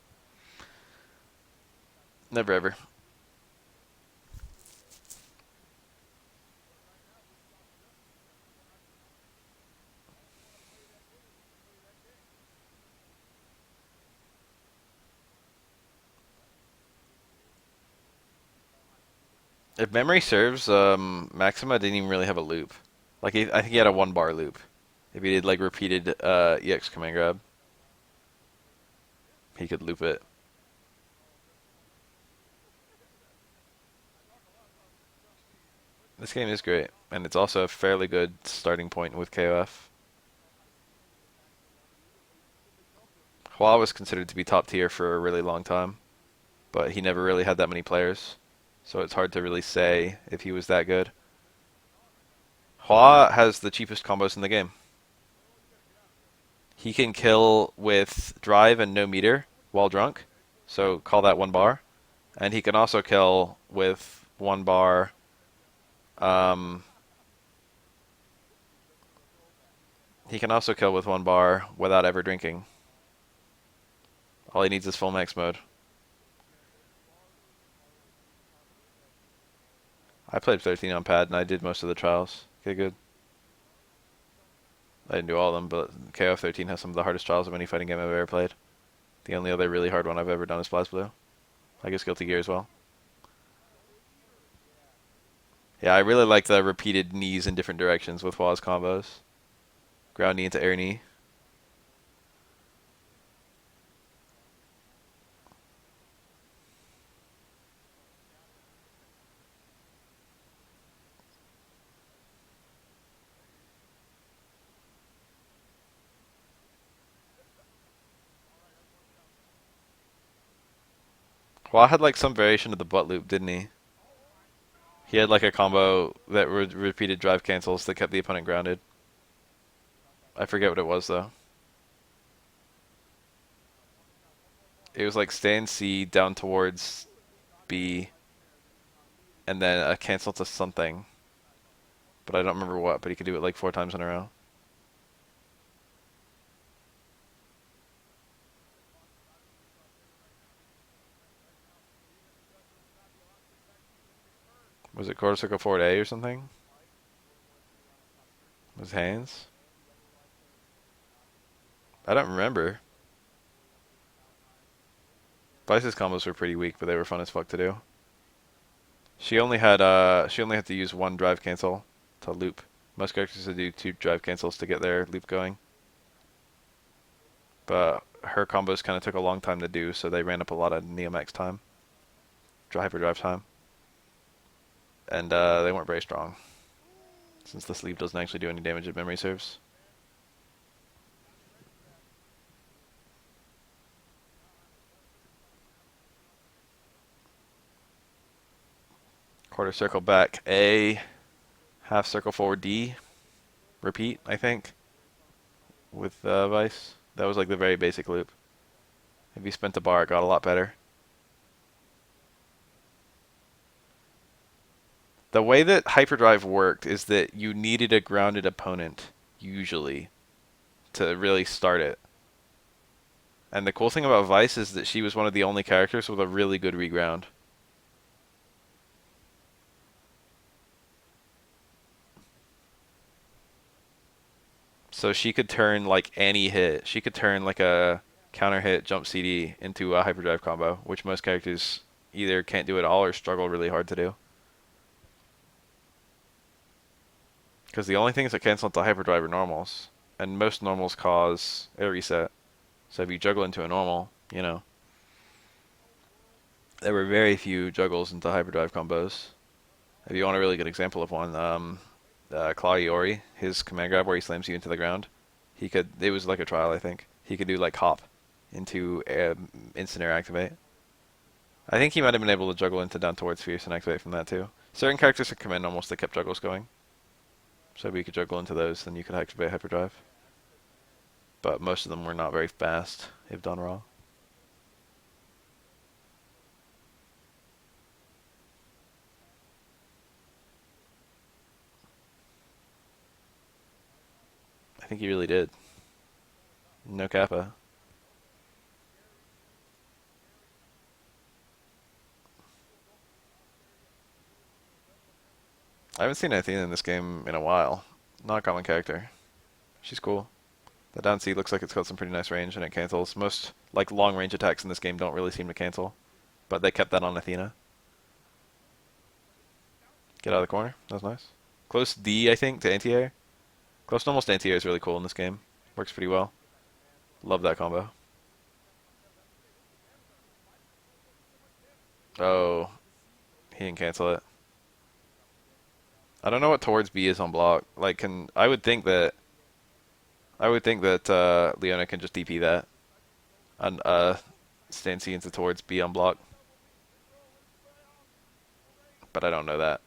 Never ever. If memory serves, Maxima didn't even really have a loop. Like I think he had a 1 bar loop. If he did like repeated EX command grab, he could loop it. This game is great, and it's also a fairly good starting point with KOF. Hua was considered to be top tier for a really long time, but he never really had that many players, so it's hard to really say if he was that good. Hua has the cheapest combos in the game. He can kill with drive and no meter while drunk, so call that 1 bar. And he can also kill with 1 bar. He can also kill with 1 bar without ever drinking. All he needs is full max mode. I played 13 on pad and I did most of the trials. Okay, good. I didn't do all of them, but KOF 13 has some of the hardest trials of any fighting game I've ever played. The only other really hard one I've ever done is BlazBlue. I guess Guilty Gear as well. Yeah, I really like the repeated knees in different directions with Hua's combos. Ground knee into air knee. Hua had like some variation of the butt loop, didn't he? He had like a combo that repeated drive cancels that kept the opponent grounded. I forget what it was though. It was like stay in C down towards B, and then a cancel to something. But I don't remember what, but he could do it like 4 times in a row. Was it quarter circle forward A or something? Was hands? I don't remember. Vice's combos were pretty weak, but they were fun as fuck to do. She only had to use 1 drive cancel to loop. Most characters had to do 2 drive cancels to get their loop going. But her combos kind of took a long time to do, so they ran up a lot of Neomax time. Hyperdrive time. And they weren't very strong, since the sleeve doesn't actually do any damage if memory serves. Quarter circle back A, half circle forward D, repeat, I think, with Vice. That was like the very basic loop. If you spent a bar, it got a lot better. The way that Hyperdrive worked is that you needed a grounded opponent, usually, to really start it. And the cool thing about Vice is that she was one of the only characters with a really good reground. So she could turn like any hit. She could turn like a counter hit jump CD into a hyperdrive combo, which most characters either can't do at all or struggle really hard to do. Because the only things that cancel into hyperdrive are normals, and most normals cause a reset. So if you juggle into a normal, you know, there were very few juggles into hyperdrive combos. If you want a really good example of one, Claudiori, his command grab where he slams you into the ground, he could. It was like a trial, I think. He could do like hop into instant air activate. I think he might have been able to juggle into down towards fierce and activate from that too. Certain characters had command almost that kept juggles going, so if you could juggle into those, then you could activate hyperdrive. But most of them were not very fast if done raw. I think he really did. No kappa. I haven't seen Athena in this game in a while. Not a common character. She's cool. The down C looks like it's got some pretty nice range and it cancels. Most like long range attacks in this game don't really seem to cancel, but they kept that on Athena. Get out of the corner. That was nice. Close D, I think, to anti-air. Close to almost anti-air is really cool in this game. Works pretty well. Love that combo. Oh, he didn't cancel it. I don't know what towards B is on block. Like, I would think that Leona can just DP that and stand C into towards B on block, but I don't know that.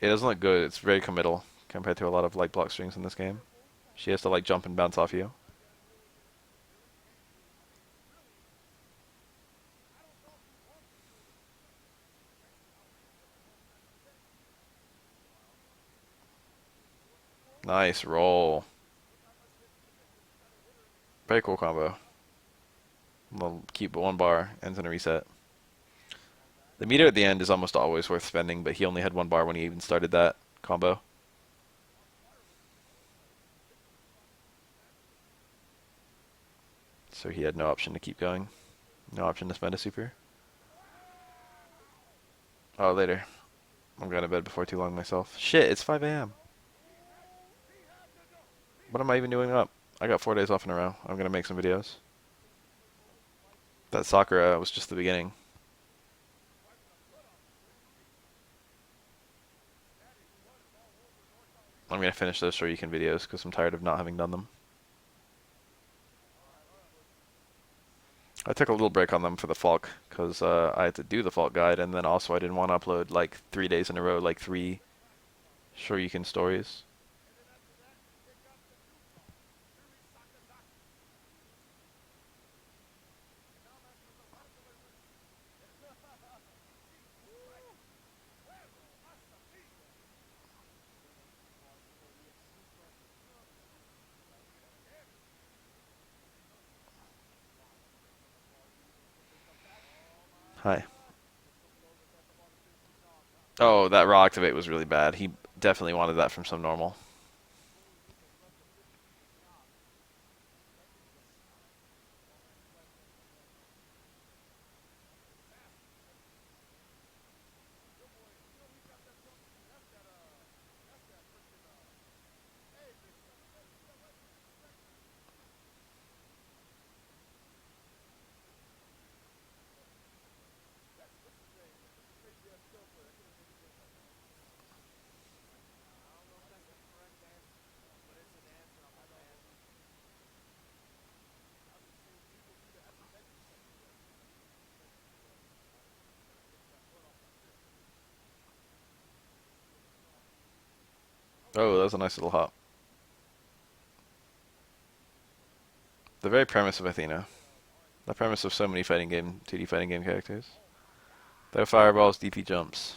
It doesn't look good. It's very committal compared to a lot of like block strings in this game. She has to like jump and bounce off you. Nice roll. Very cool combo. We'll keep one bar, ends in a reset. The meter at the end is almost always worth spending, but he only had one bar when he even started that combo. So he had no option to keep going. No option to spend a super. Oh, later. I'm going to bed before too long myself. Shit, it's 5 a.m. What am I even doing up? I got 4 days off in a row. I'm going to make some videos. That Sakura was just the beginning. I'm going to finish those Shoryuken videos because I'm tired of not having done them. I took a little break on them for the Falk because I had to do the Falk guide, and then also I didn't want to upload like 3 days in a row, like 3 Shoryuken stories. Hi. Oh, that raw activate was really bad. He definitely wanted that from some normal. Oh, that was a nice little hop. The very premise of Athena. The premise of so many 2D fighting game characters. Though fireballs, DP jumps.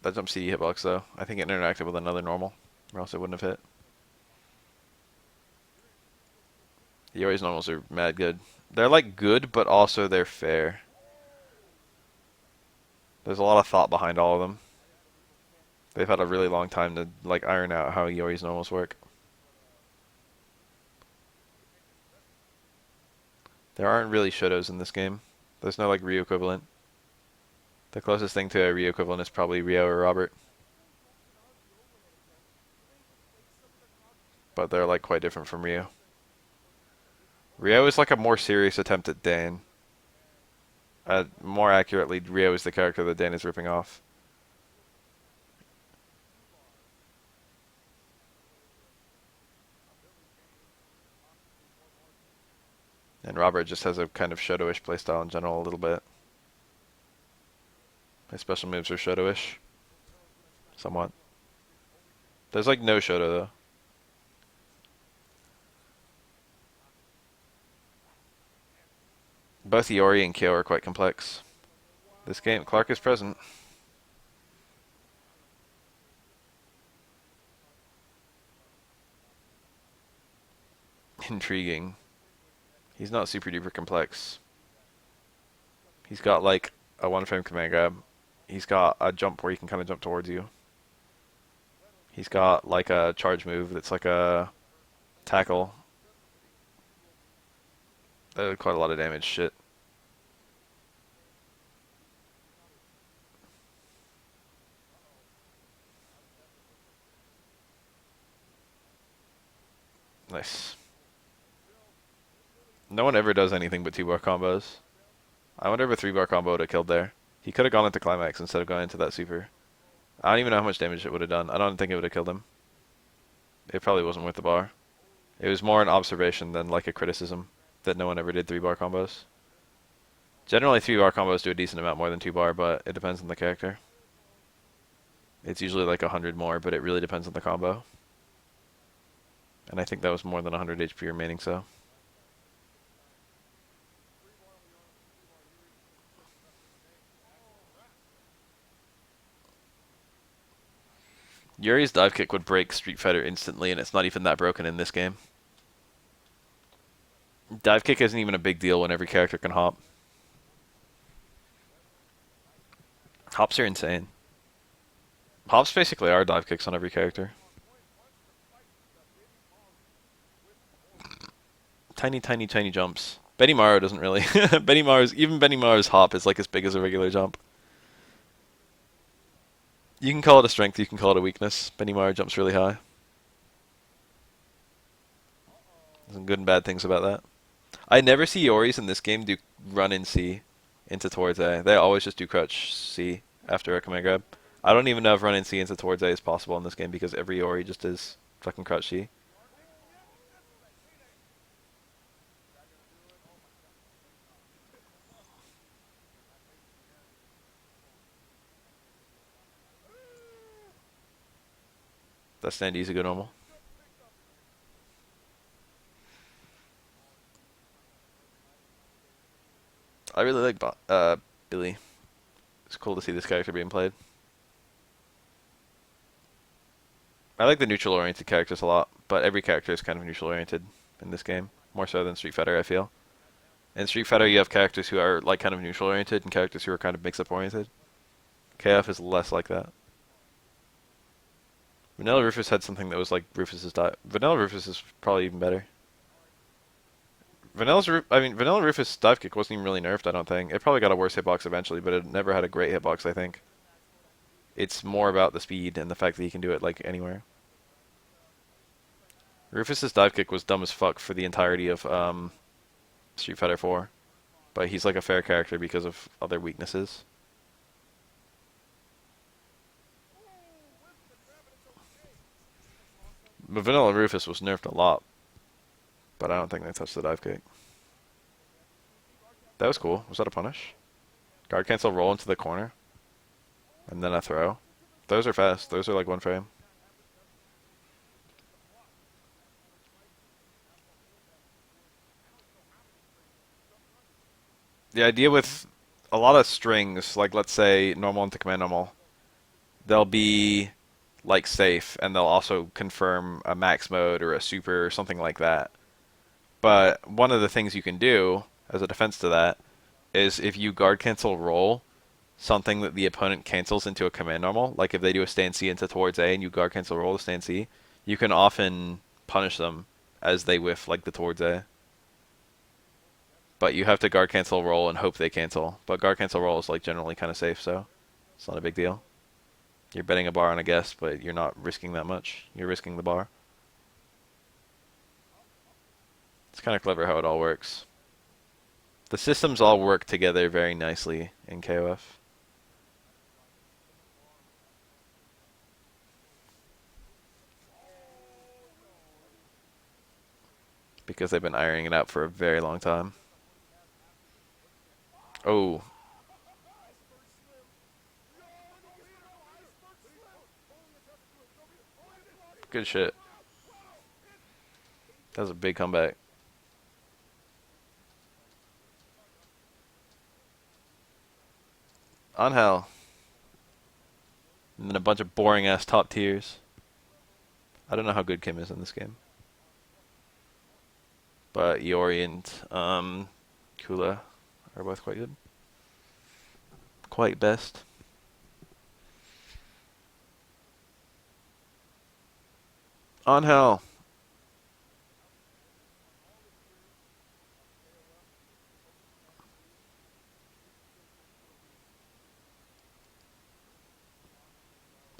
That jump CD hitbox though. I think it interacted with another normal, or else it wouldn't have hit. Yori's normals are mad good. They're like good, but also they're fair. There's a lot of thought behind all of them. They've had a really long time to like iron out how Yori's normals work. There aren't really Shotos in this game. There's no like Ryu equivalent. The closest thing to a Ryu equivalent is probably Ryo or Robert. But they're like quite different from Ryu. Ryo is like a more serious attempt at Dan. More accurately, Ryo is the character that Dan is ripping off. And Robert just has a kind of Shoto-ish playstyle in general a little bit. His special moves are Shoto-ish. Somewhat. There's like no Shoto though. Both Iori and Kyo are quite complex. This game, Clark is present. Intriguing. He's not super duper complex. He's got like a one frame command grab. He's got a jump where he can kind of jump towards you. He's got like a charge move that's like a tackle. That did quite a lot of damage. Shit. Nice. No one ever does anything but 2-bar combos. I wonder if a 3-bar combo would have killed there. He could have gone into climax instead of going into that super. I don't even know how much damage it would have done. I don't think it would have killed him. It probably wasn't worth the bar. It was more an observation than like a criticism that no one ever did 3-bar combos. Generally 3-bar combos do a decent amount more than 2-bar, but it depends on the character. It's usually like 100 more, but it really depends on the combo. And I think that was more than 100 HP remaining, so. Yuri's dive kick would break Street Fighter instantly, and it's not even that broken in this game. Dive kick isn't even a big deal when every character can hop. Hops are insane. Hops basically are dive kicks on every character. Tiny, tiny, tiny jumps. Benimaru doesn't really. Even Benimaru's hop is like as big as a regular jump. You can call it a strength, you can call it a weakness. Benimaru jumps really high. There's some good and bad things about that. I never see Yoris in this game do run in C into towards A. They always just do crouch C after a command grab. I don't even know if run in C into towards A is possible in this game because every Yori just is fucking crouch C. That stand easy go normal. I really like Billy. It's cool to see this character being played. I like the neutral-oriented characters a lot, but every character is kind of neutral-oriented in this game, more so than Street Fighter, I feel. In Street Fighter, you have characters who are like kind of neutral-oriented and characters who are kind of mix-up-oriented. KF is less like that. Vanilla Rufus had something that was like Rufus's dive. Vanilla Rufus is probably even better. Vanilla Rufus' dive kick wasn't even really nerfed, I don't think. It probably got a worse hitbox eventually, but it never had a great hitbox, I think. It's more about the speed and the fact that he can do it like anywhere. Rufus's dive kick was dumb as fuck for the entirety of Street Fighter 4, but he's like a fair character because of other weaknesses. But Vanilla Rufus was nerfed a lot, but I don't think they touched the dive kick. That was cool. Was that a punish? Guard cancel roll into the corner, and then a throw. Those are fast. Those are like 1 frame. The idea with a lot of strings, like let's say normal into command normal, they'll be like safe, and they'll also confirm a max mode or a super or something like that. But one of the things you can do as a defense to that is if you guard cancel roll something that the opponent cancels into a command normal, like if they do a stand C into towards A and you guard cancel roll the stand C, you can often punish them as they whiff like the towards A. But you have to guard cancel roll and hope they cancel. But guard cancel roll is like generally kind of safe, so it's not a big deal. You're betting a bar on a guess, but you're not risking that much. You're risking the bar. It's kind of clever how it all works. The systems all work together very nicely in KOF. Because they've been ironing it out for a very long time. Oh. Good shit. That was a big comeback. On hell. And then a bunch of boring ass top tiers. I don't know how good Kim is in this game. But Iori and Kula are both quite good. Quite best. On hell.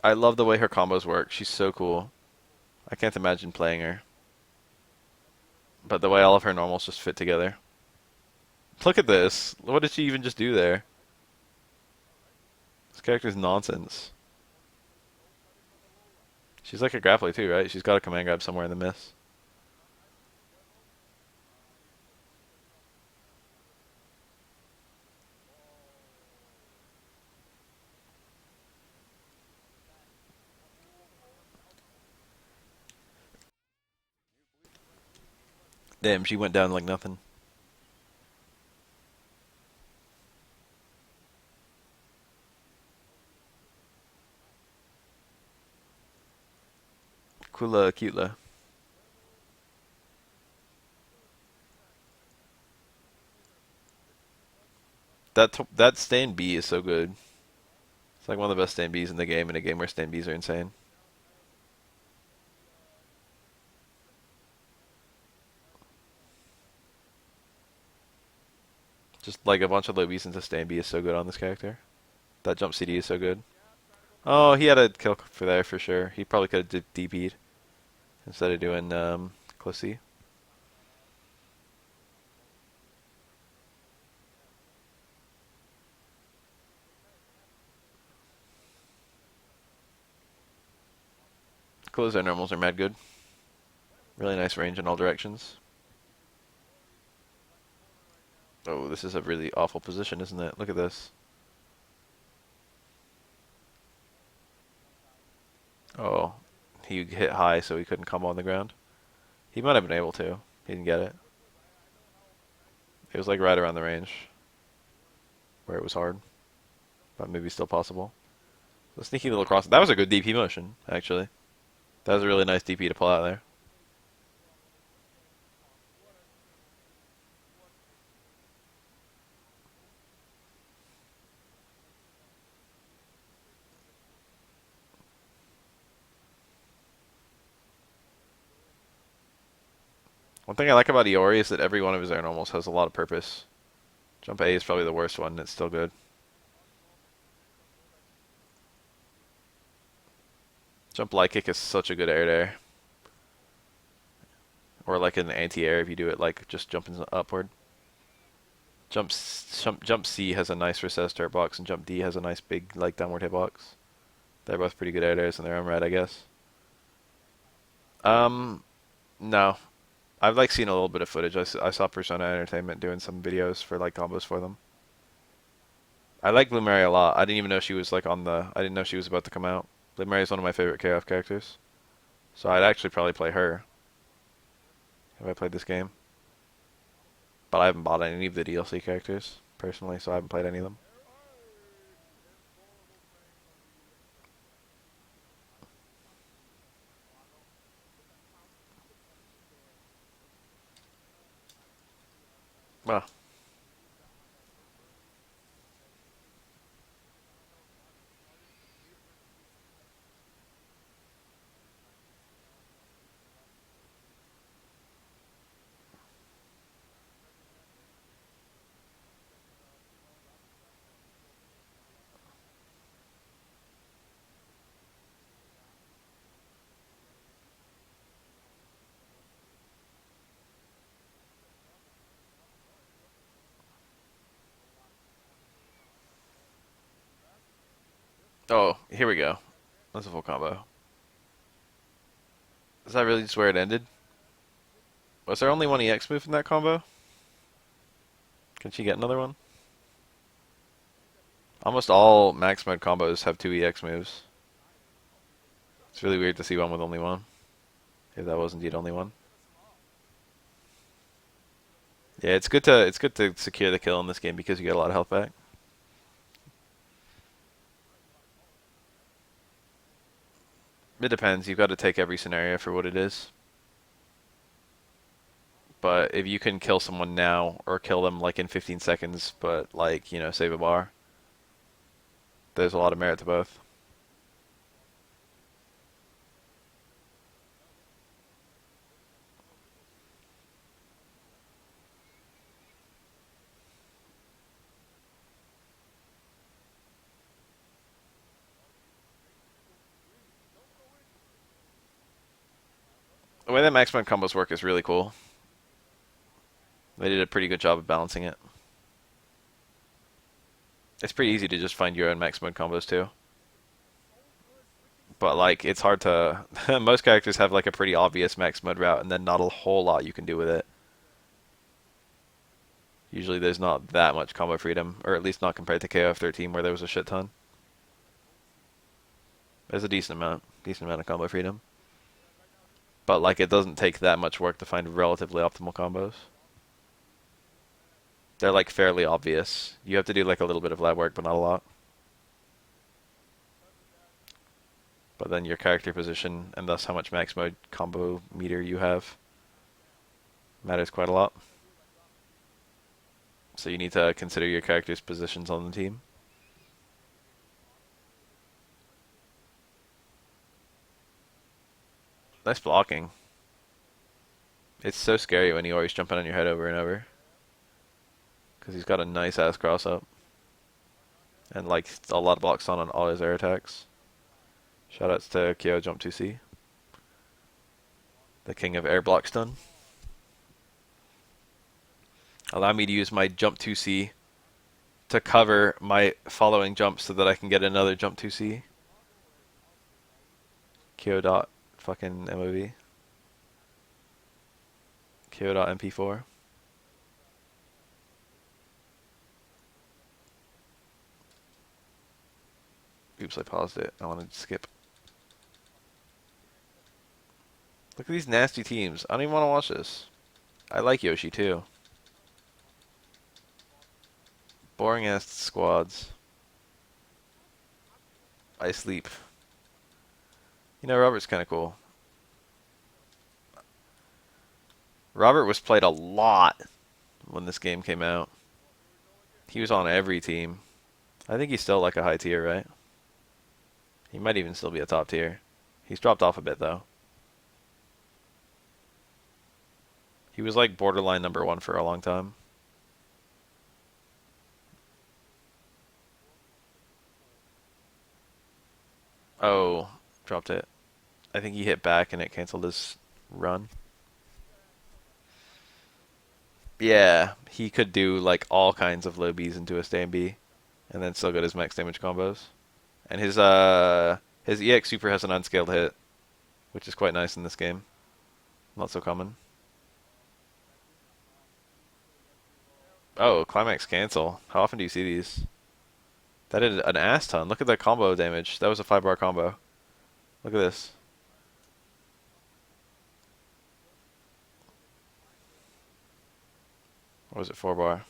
I love the way her combos work. She's so cool. I can't imagine playing her. But the way all of her normals just fit together. Look at this. What did she even just do there? This character's nonsense. She's like a grappler too, right? She's got a command grab somewhere in the miss. Damn, she went down like nothing. Kula Cutela. That stand B is so good. It's like one of the best stand Bs in the game, in a game where stand Bs are insane. Just like a bunch of low Bs into stand B is so good on this character. That jump CD is so good. Oh, he had a kill for there for sure. He probably could have DP'd instead of doing close C. Close air normals are mad good. Really nice range in all directions. Oh, this is a really awful position, isn't it? Look at this. Oh, he hit high, so he couldn't combo on the ground. He might have been able to. He didn't get it. It was like right around the range where it was hard, but maybe still possible. The sneaky little cross. That was a good DP motion, actually. That was a really nice DP to pull out there. One thing I like about Iori is that every one of his air normals has a lot of purpose. Jump A is probably the worst one, and it's still good. Jump light kick is such a good air to air. Or like an anti-air if you do it like just jumping upward. Jump C has a nice recessed hitbox, and jump D has a nice big like downward hitbox. They're both pretty good air airs in their own right, I guess. Um, no. I've like seen a little bit of footage. I saw Persona Entertainment doing some videos for like combos for them. I like Blue Mary a lot. I didn't even know she was like on the. I didn't know she was about to come out. Blue Mary is one of my favorite KOF characters, so I'd actually probably play her if I played this game. But I haven't bought any of the DLC characters personally, so I haven't played any of them. Well, oh, here we go. That's a full combo. Is that really just where it ended? Was there only one EX move in that combo? Can she get another one? Almost all max mode combos have two EX moves. It's really weird to see one with only one. If that was indeed only one. Yeah, it's good to secure the kill in this game because you get a lot of health back. It depends. You've got to take every scenario for what it is. But if you can kill someone now or kill them like in 15 seconds, but like, save a bar, there's a lot of merit to both. The way that maximum combos work is really cool. They did a pretty good job of balancing it. It's pretty easy to just find your own max mode combos too. But like, it's hard to. Most characters have like a pretty obvious max mode route, and then not a whole lot you can do with it. Usually, there's not that much combo freedom, or at least not compared to KOF13, where there was a shit ton. There's a decent amount of combo freedom. But like, it doesn't take that much work to find relatively optimal combos. They're like fairly obvious. You have to do like a little bit of lab work, but not a lot. But then your character position, and thus how much max mode combo meter you have, matters quite a lot. So you need to consider your character's positions on the team. Nice blocking. It's so scary when you always jumping on your head over and over. Because he's got a nice ass cross up. And like a lot of blocks on all his air attacks. Shoutouts to Kyo Jump 2C. The king of air block stun. Allow me to use my Jump 2C to cover my following jump so that I can get another Jump 2C. Kyo dot fucking MOV. Kyo dot MP4. Oops, I paused it. I wanted to skip. Look at these nasty teams. I don't even want to watch this. I like Yoshi too. Boring ass squads. I sleep. You know, Robert's kind of cool. Robert was played a lot when this game came out. He was on every team. I think he's still like a high tier, right? He might even still be a top tier. He's dropped off a bit though. He was like borderline #1 for a long time. Oh, dropped it. I think he hit back and it canceled his run. Yeah, he could do like all kinds of low Bs into a stay B, and then still get his max damage combos. And his EX super has an unscaled hit, which is quite nice in this game. Not so common. Oh, climax cancel. How often do you see these? That did an ass ton. Look at that combo damage. That was a 5-bar combo. Look at this. Or was it 4-bar?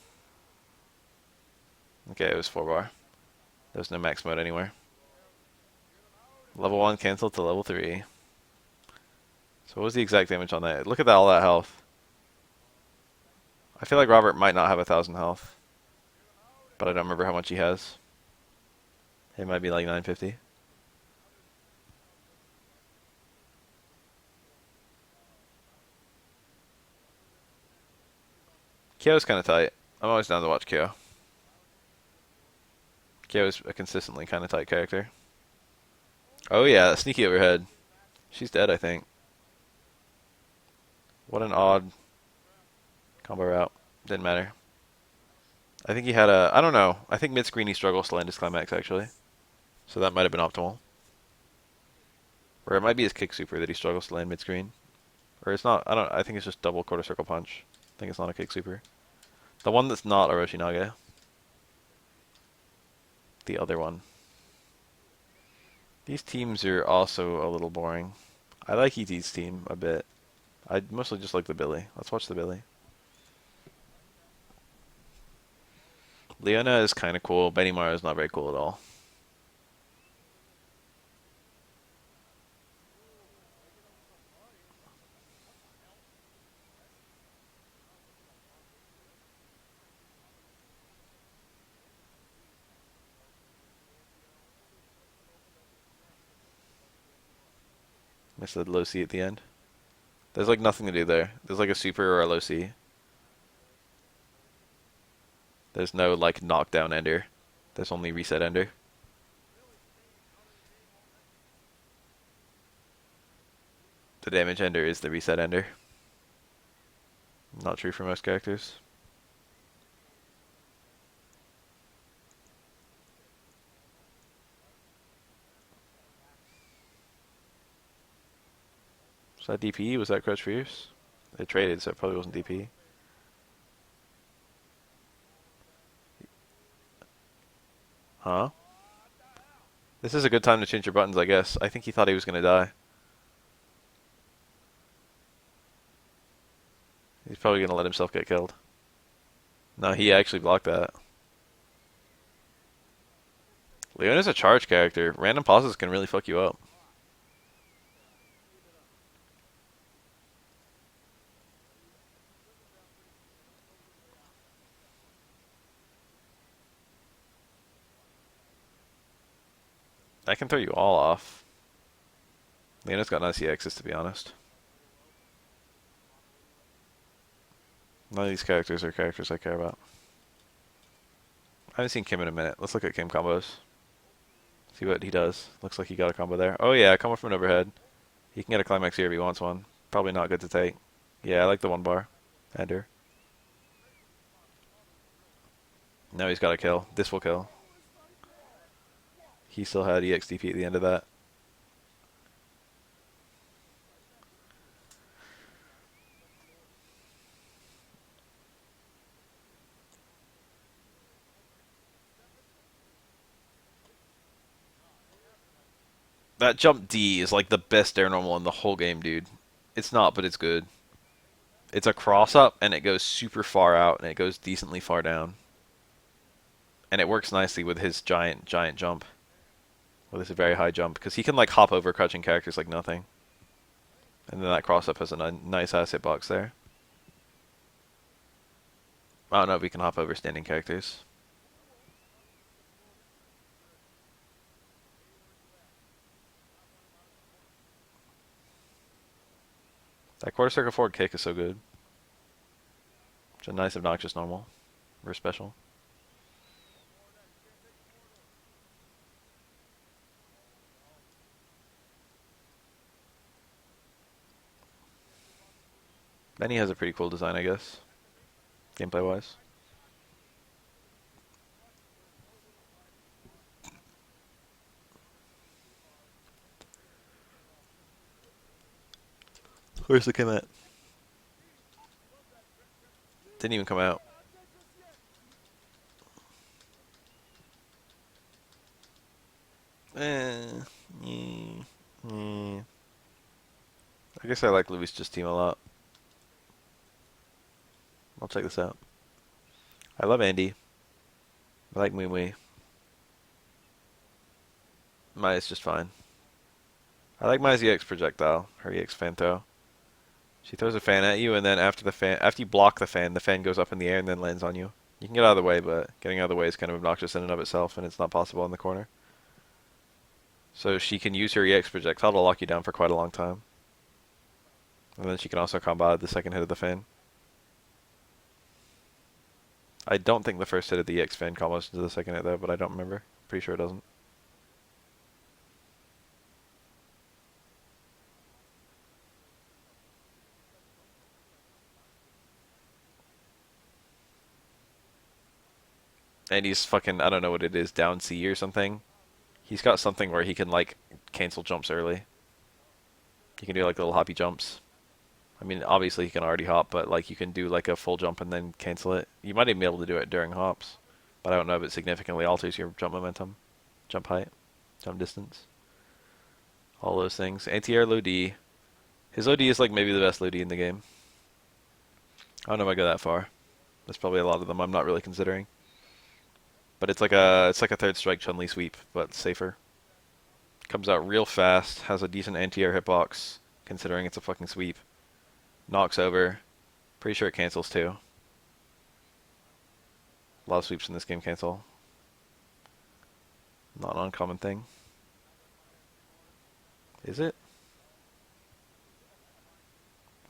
Okay, it was 4-bar. There's no max mode anywhere. Level 1 canceled to level 3. So what was the exact damage on that? Look at that, all that health. I feel like Robert might not have 1,000 health. But I don't remember how much he has. It might be like 950. Kyo's kind of tight. I'm always down to watch Kyo. Kyo is a consistently kind of tight character. Oh yeah, sneaky overhead. She's dead, I think. What an odd combo route. Didn't matter. I think he had a... I don't know. I think mid-screen he struggles to land his climax, actually. So that might have been optimal. Or it might be his kick super that he struggles to land mid-screen. Or it's not... I think it's just double quarter circle punch. I think it's not a kick super. The one that's not Orochi-Nage. The other one. These teams are also a little boring. I like ET's team a bit. I mostly just like the Billy. Let's watch the Billy. Leona is kind of cool. Benimaru is not very cool at all. Missed the low C at the end. There's like nothing to do there. There's like a super or a low C. There's no like knockdown ender. There's only reset ender. The damage ender is the reset ender. Not true for most characters. Was that DP? Was that Crouch Fierce? They traded, so it probably wasn't DP. Huh? This is a good time to change your buttons, I guess. I think he thought he was going to die. He's probably going to let himself get killed. No, he actually blocked that. Leon is a charge character. Random pauses can really fuck you up. I can throw you all off. Leona's got nice EXs, to be honest. None of these characters are characters I care about. I haven't seen Kim in a minute. Let's look at Kim combos. See what he does. Looks like he got a combo there. Oh yeah, combo from an overhead. He can get a climax here if he wants one. Probably not good to take. Yeah, I like the one bar. Ender. Now he's got a kill. This will kill. He still had EXDP at the end of that. That jump D is like the best air normal in the whole game, dude. It's not, but it's good. It's a cross up and it goes super far out and it goes decently far down. And it works nicely with his giant jump. With his very high jump. Because he can like hop over crouching characters like nothing. And then that cross up has a nice ass hitbox there. I don't know if he can hop over standing characters. That quarter circle forward kick is so good. It's a nice obnoxious normal. Or special. Benny has a pretty cool design, I guess. Gameplay wise. Where's the Kim at? Didn't even come out. I guess I like Louis' just team a lot. I'll check this out. I love Andy. I like Mui Mui. Maya's just fine. I like Maya's EX projectile, her EX fan throw. She throws a fan at you, and then after you block the fan goes up in the air and then lands on you. You can get out of the way, but getting out of the way is kind of obnoxious in and of itself, and it's not possible in the corner. So she can use her EX projectile to lock you down for quite a long time. And then she can also combo the second hit of the fan. I don't think the first hit of the EX fan combos into the second hit though, but I don't remember. Pretty sure it doesn't. And he's fucking, I don't know what it is, down C or something. He's got something where he can like cancel jumps early. He can do like little hoppy jumps. I mean, obviously he can already hop, but like you can do like a full jump and then cancel it. You might even be able to do it during hops, but I don't know if it significantly alters your jump momentum, jump height, jump distance, all those things. Anti-air low D. His low D is like maybe the best low D in the game. I don't know if I go that far. There's probably a lot of them I'm not really considering. But it's like a third strike Chun-Li sweep, but safer. Comes out real fast, has a decent anti-air hitbox, considering it's a fucking sweep. Knocks over. Pretty sure it cancels too. A lot of sweeps in this game cancel. Not an uncommon thing. Is it?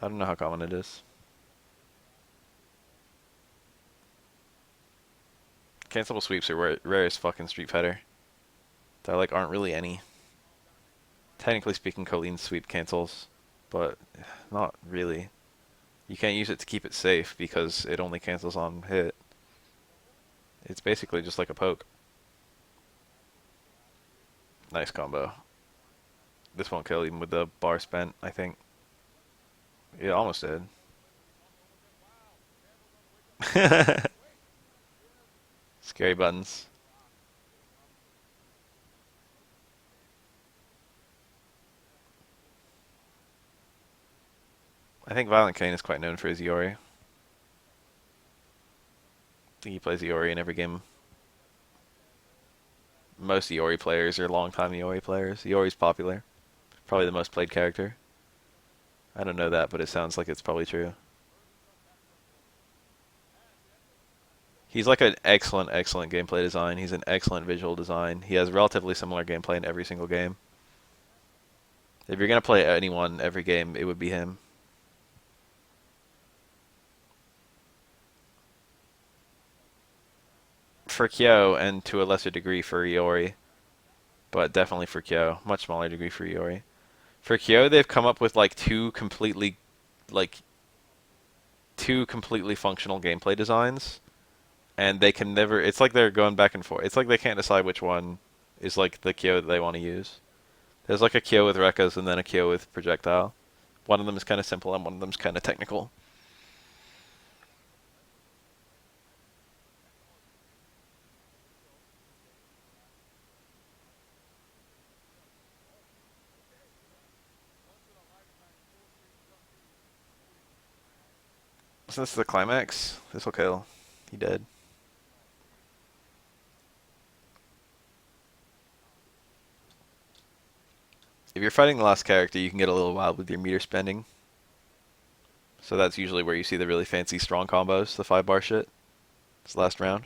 I don't know how common it is. Cancelable sweeps are rare as fucking Street Fighter. There like aren't really any. Technically speaking, Colin's sweep cancels, but not really. You can't use it to keep it safe because it only cancels on hit. It's basically just like a poke. Nice combo. This won't kill even with the bar spent, I think. It almost did. Scary buttons. I think Violent Kane is quite known for his Iori. I think he plays Iori in every game. Most Iori players are long-time Iori players. Iori's popular. Probably the most played character. I don't know that, but it sounds like it's probably true. He's like an excellent, excellent gameplay design. He's an excellent visual design. He has relatively similar gameplay in every single game. If you're going to play anyone every game, it would be him. For Kyo, and to a lesser degree for Iori, but definitely for Kyo. Much smaller degree for Iori. For Kyo, they've come up with like two completely functional gameplay designs, and they can never. It's like they're going back and forth. It's like they can't decide which one is like the Kyo that they want to use. There's like a Kyo with Rekkas and then a Kyo with projectile. One of them is kind of simple and one of them is kind of technical. So this is the climax. This will kill. He dead. If you're fighting the last character, you can get a little wild with your meter spending. So that's usually where you see the really fancy strong combos, the 5-bar shit. It's last round.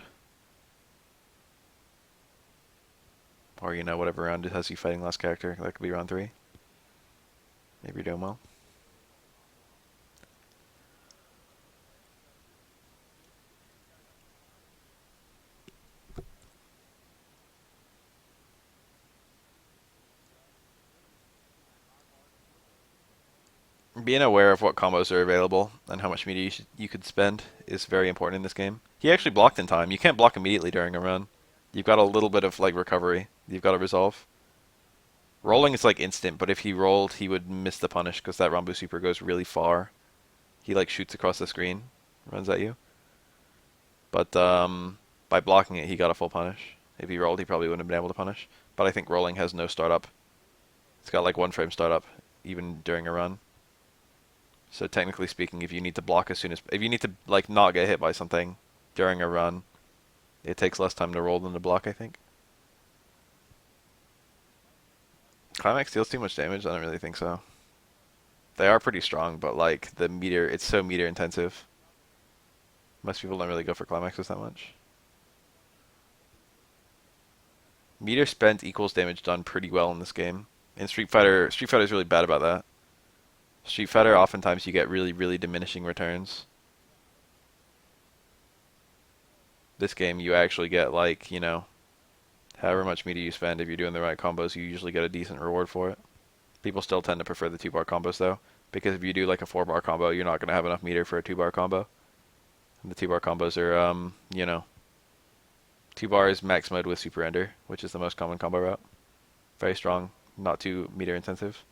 Or, you know, whatever round it has you fighting last character. That could be round 3. Maybe you're doing well. Being aware of what combos are available and how much meter you could spend is very important in this game. He actually blocked in time. You can't block immediately during a run. You've got a little bit of like recovery. You've got to resolve. Rolling is like instant, but if he rolled, he would miss the punish because that Rambu super goes really far. He like shoots across the screen, runs at you. But by blocking it, he got a full punish. If he rolled, he probably wouldn't have been able to punish. But I think rolling has no startup. It's got like 1 frame startup, even during a run. So technically speaking, if you need to block as soon as, if you need to like not get hit by something during a run, it takes less time to roll than to block, I think. Climax deals too much damage? I don't really think so. They are pretty strong, but like the meter, it's so meter intensive. Most people don't really go for climaxes that much. Meter spent equals damage done pretty well in this game. In Street Fighter is really bad about that. Street Fighter, oftentimes you get really, really diminishing returns. This game, you actually get like, you know, however much meter you spend, if you're doing the right combos, you usually get a decent reward for it. People still tend to prefer the 2-bar combos though, because if you do like a 4-bar combo, you're not going to have enough meter for a 2-bar combo. And the 2-bar combos are, you know, 2 bars max mode with super ender, which is the most common combo route. Very strong, not too meter intensive.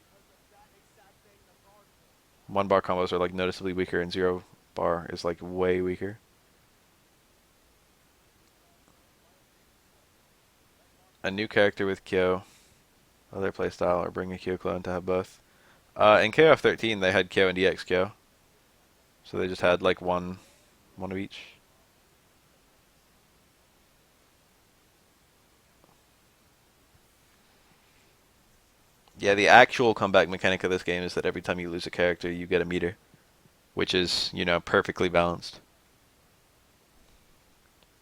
1-bar combos are like noticeably weaker, and 0-bar is like way weaker. A new character with Kyo, other playstyle, or bring a Kyo clone to have both. In KF13, they had Kyo and DX Kyo, so they just had like one of each. Yeah, the actual comeback mechanic of this game is that every time you lose a character, you get a meter, which is, you know, perfectly balanced.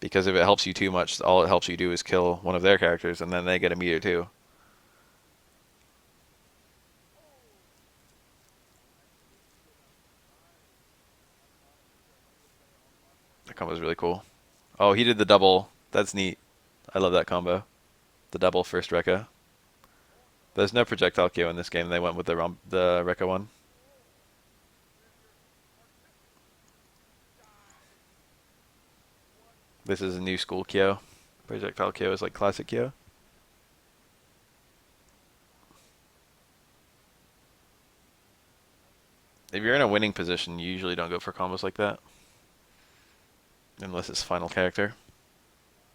Because if it helps you too much, all it helps you do is kill one of their characters, and then they get a meter too. That combo is really cool. Oh, he did the double. That's neat. I love that combo. The double first Rekka. There's no projectile Kyo in this game. They went with the Rekka one. This is a new school Kyo. Projectile Kyo is like classic Kyo. If you're in a winning position, you usually don't go for combos like that. Unless it's final character.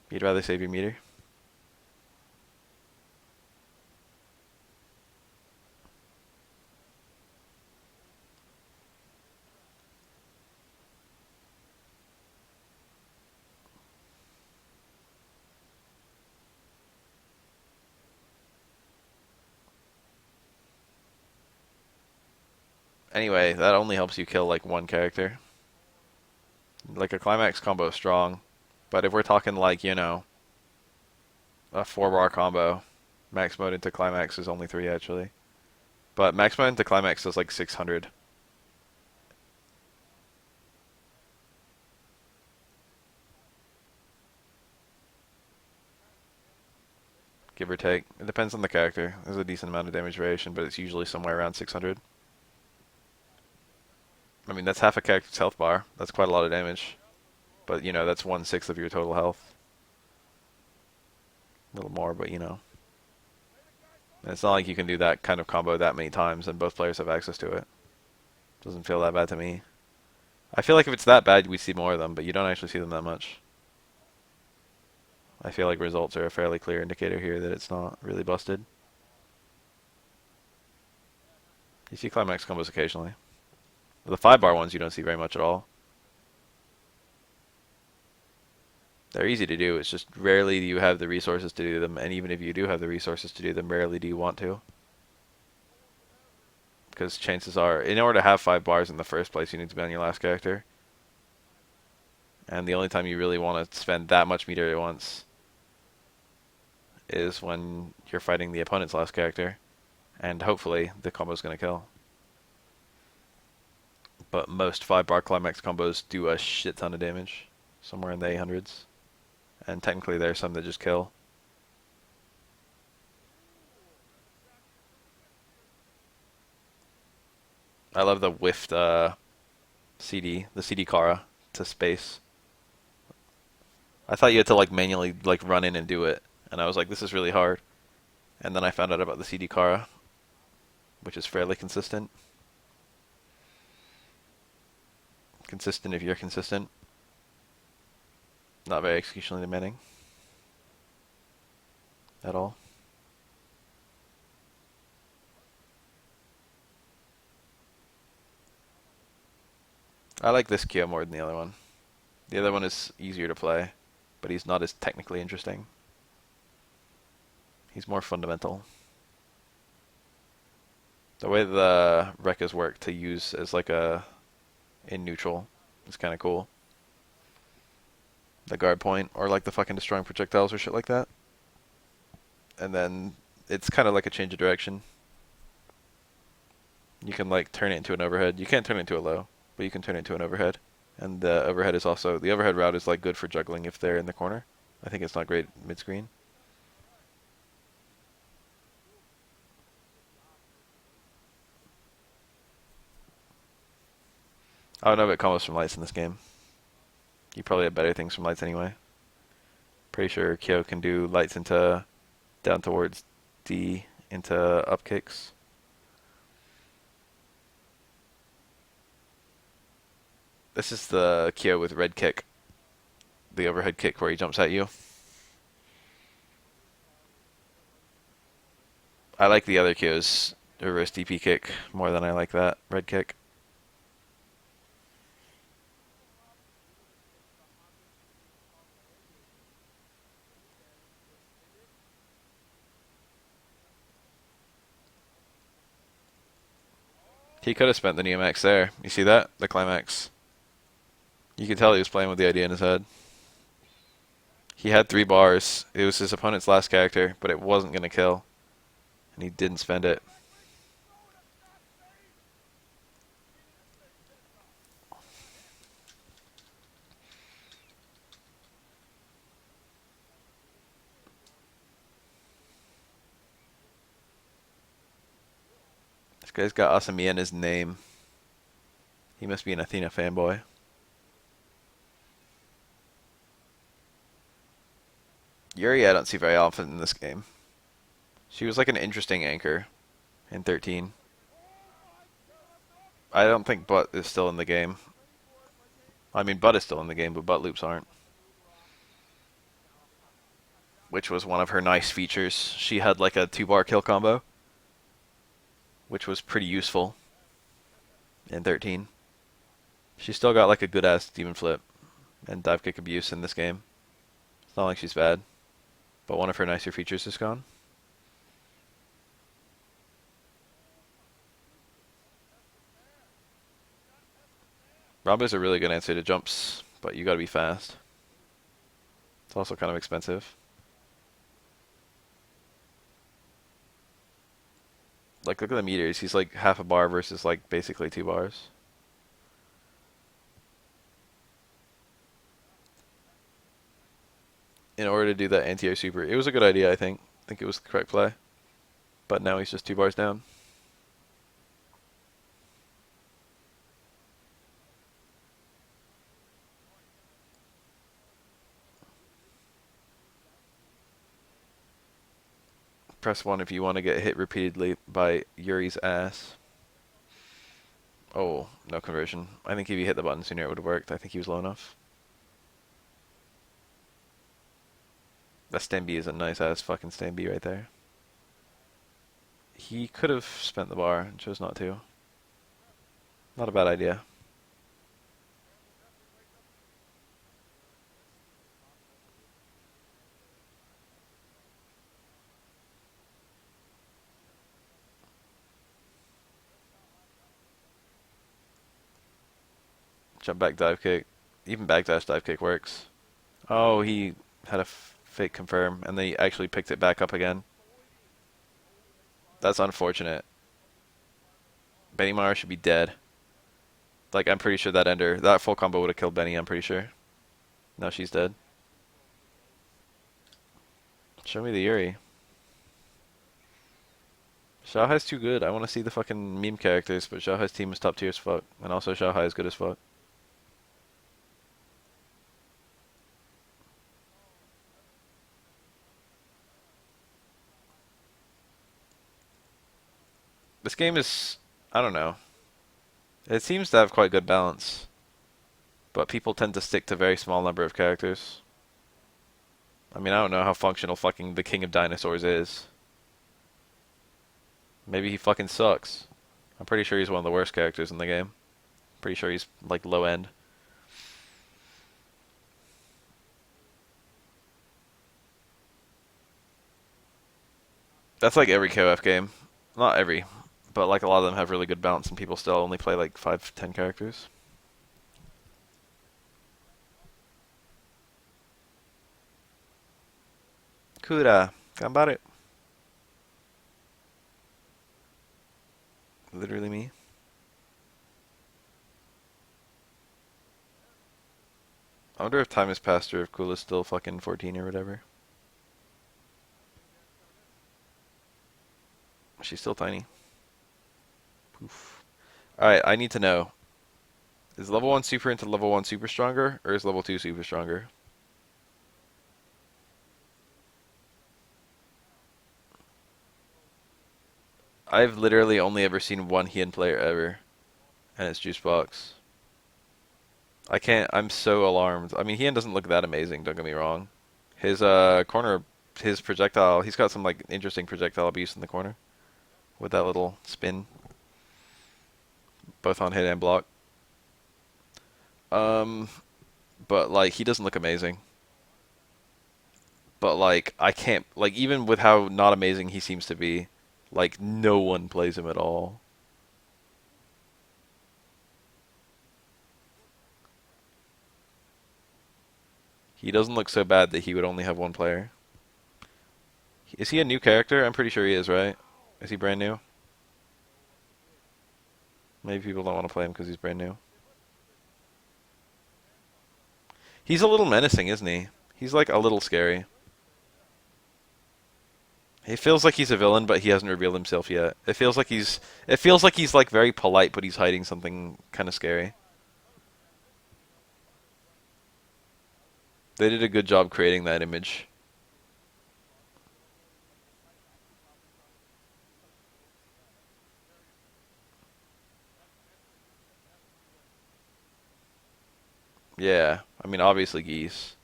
You'd rather save your meter. Anyway, that only helps you kill like one character. Like a climax combo is strong, but if we're talking like, you know, a 4-bar combo, max mode into climax is only 3 actually. But max mode into climax does like 600. Give or take. It depends on the character. There's a decent amount of damage variation, but it's usually somewhere around 600. I mean, that's half a character's health bar. That's quite a lot of damage. But, you know, that's 1/6 of your total health. A little more, but, you know. And it's not like you can do that kind of combo that many times and both players have access to it. Doesn't feel that bad to me. I feel like if it's that bad, we see more of them, but you don't actually see them that much. I feel like results are a fairly clear indicator here that it's not really busted. You see climax combos occasionally. The 5-bar ones you don't see very much at all. They're easy to do, it's just rarely do you have the resources to do them, and even if you do have the resources to do them, rarely do you want to. Because chances are, in order to have 5 bars in the first place, you need to be on your last character. And the only time you really want to spend that much meter at once is when you're fighting the opponent's last character. And hopefully, the combo's going to kill. But most 5-bar climax combos do a shit ton of damage. Somewhere in the 800s. And technically there are some that just kill. I love the whiffed CD, the CD Kara to space. I thought you had to like manually like run in and do it, and I was like, this is really hard. And then I found out about the CD Kara, which is fairly consistent. Consistent if you're consistent. Not very executionally demanding. At all. I like this Kyo more than the other one. The other one is easier to play, but he's not as technically interesting. He's more fundamental. The way the Rekkas work to use as like a in neutral is kind of cool. The guard point, or like the fucking destroying projectiles or shit like that. And then it's kind of like a change of direction. You can like turn it into an overhead. You can't turn it into a low, but you can turn it into an overhead. And the overhead is also, the overhead route is like good for juggling if they're in the corner. I think it's not great mid-screen. I don't know about combos from lights in this game. You probably have better things from lights anyway. Pretty sure Kyo can do lights into down towards D into up kicks. This is the Kyo with red kick. The overhead kick where he jumps at you. I like the other Kyo's reverse DP kick more than I like that red kick. He could have spent the Neomax there. You see that? The climax. You could tell he was playing with the idea in his head. He had 3 bars. It was his opponent's last character, but it wasn't going to kill. And he didn't spend it. This guy's got Asamiya in his name. He must be an Athena fanboy. Yuri I don't see very often in this game. She was like an interesting anchor in 13. I don't think butt is still in the game. I mean, butt is still in the game, but butt loops aren't. Which was one of her nice features. She had like a 2-bar kill combo, which was pretty useful in 13. She still got like a good ass demon flip and dive kick abuse in this game. It's not like she's bad, but one of her nicer features is gone. Rambo's a really good answer to jumps, but you gotta be fast. It's also kind of expensive. Like, look at the meters. He's like half a bar versus like basically 2 bars. In order to do that anti-air super, it was a good idea, I think. I think it was the correct play. But now he's just 2 bars down. Press 1 if you want to get hit repeatedly by Yuri's ass. Oh, no conversion. I think if you hit the button sooner it would have worked. I think he was low enough. That stand B is a nice ass fucking stand B right there. He could have spent the bar and chose not to. Not a bad idea. Jump back dive kick. Even backdash dive kick works. Oh, he had a fake confirm and then he actually picked it back up again. That's unfortunate. Benny Mara should be dead. Like, I'm pretty sure that full combo would have killed Benny, I'm pretty sure. Now she's dead. Show me the Yuri. Xiaohai's too good. I want to see the fucking meme characters, but Xiaohai's team is top tier as fuck. And also Xiaohai is good as fuck. This game is, I don't know. It seems to have quite good balance. But people tend to stick to very small number of characters. I mean, I don't know how functional fucking the King of Dinosaurs is. Maybe he fucking sucks. I'm pretty sure he's one of the worst characters in the game. Pretty sure he's like low end. That's like every KOF game. Not every, but like a lot of them have really good balance and people still only play like 5, 10 characters. Kura, ganbare. Literally me. I wonder if time has passed or if Kula's still fucking 14 or whatever. She's still tiny. Poof. Alright, I need to know. Is level 1 super into level 1 super stronger, or is level 2 super stronger? I've literally only ever seen one Hien player ever, and it's Juicebox. I can't, I'm so alarmed. I mean, Hien doesn't look that amazing, don't get me wrong. His corner, his projectile, he's got some like interesting projectile abuse in the corner with that little spin, both on hit and block. Um, but like he doesn't look amazing. But like I can't like even with how not amazing he seems to be, like no one plays him at all. He doesn't look so bad that he would only have one player. Is he a new character? I'm pretty sure he is, right? Is he brand new? Maybe people don't want to play him because he's brand new. He's a little menacing, isn't he? He's like a little scary. He feels like he's a villain, but he hasn't revealed himself yet. It feels like he's like very polite, but he's hiding something kind of scary. They did a good job creating that image. Yeah, I mean, obviously geese.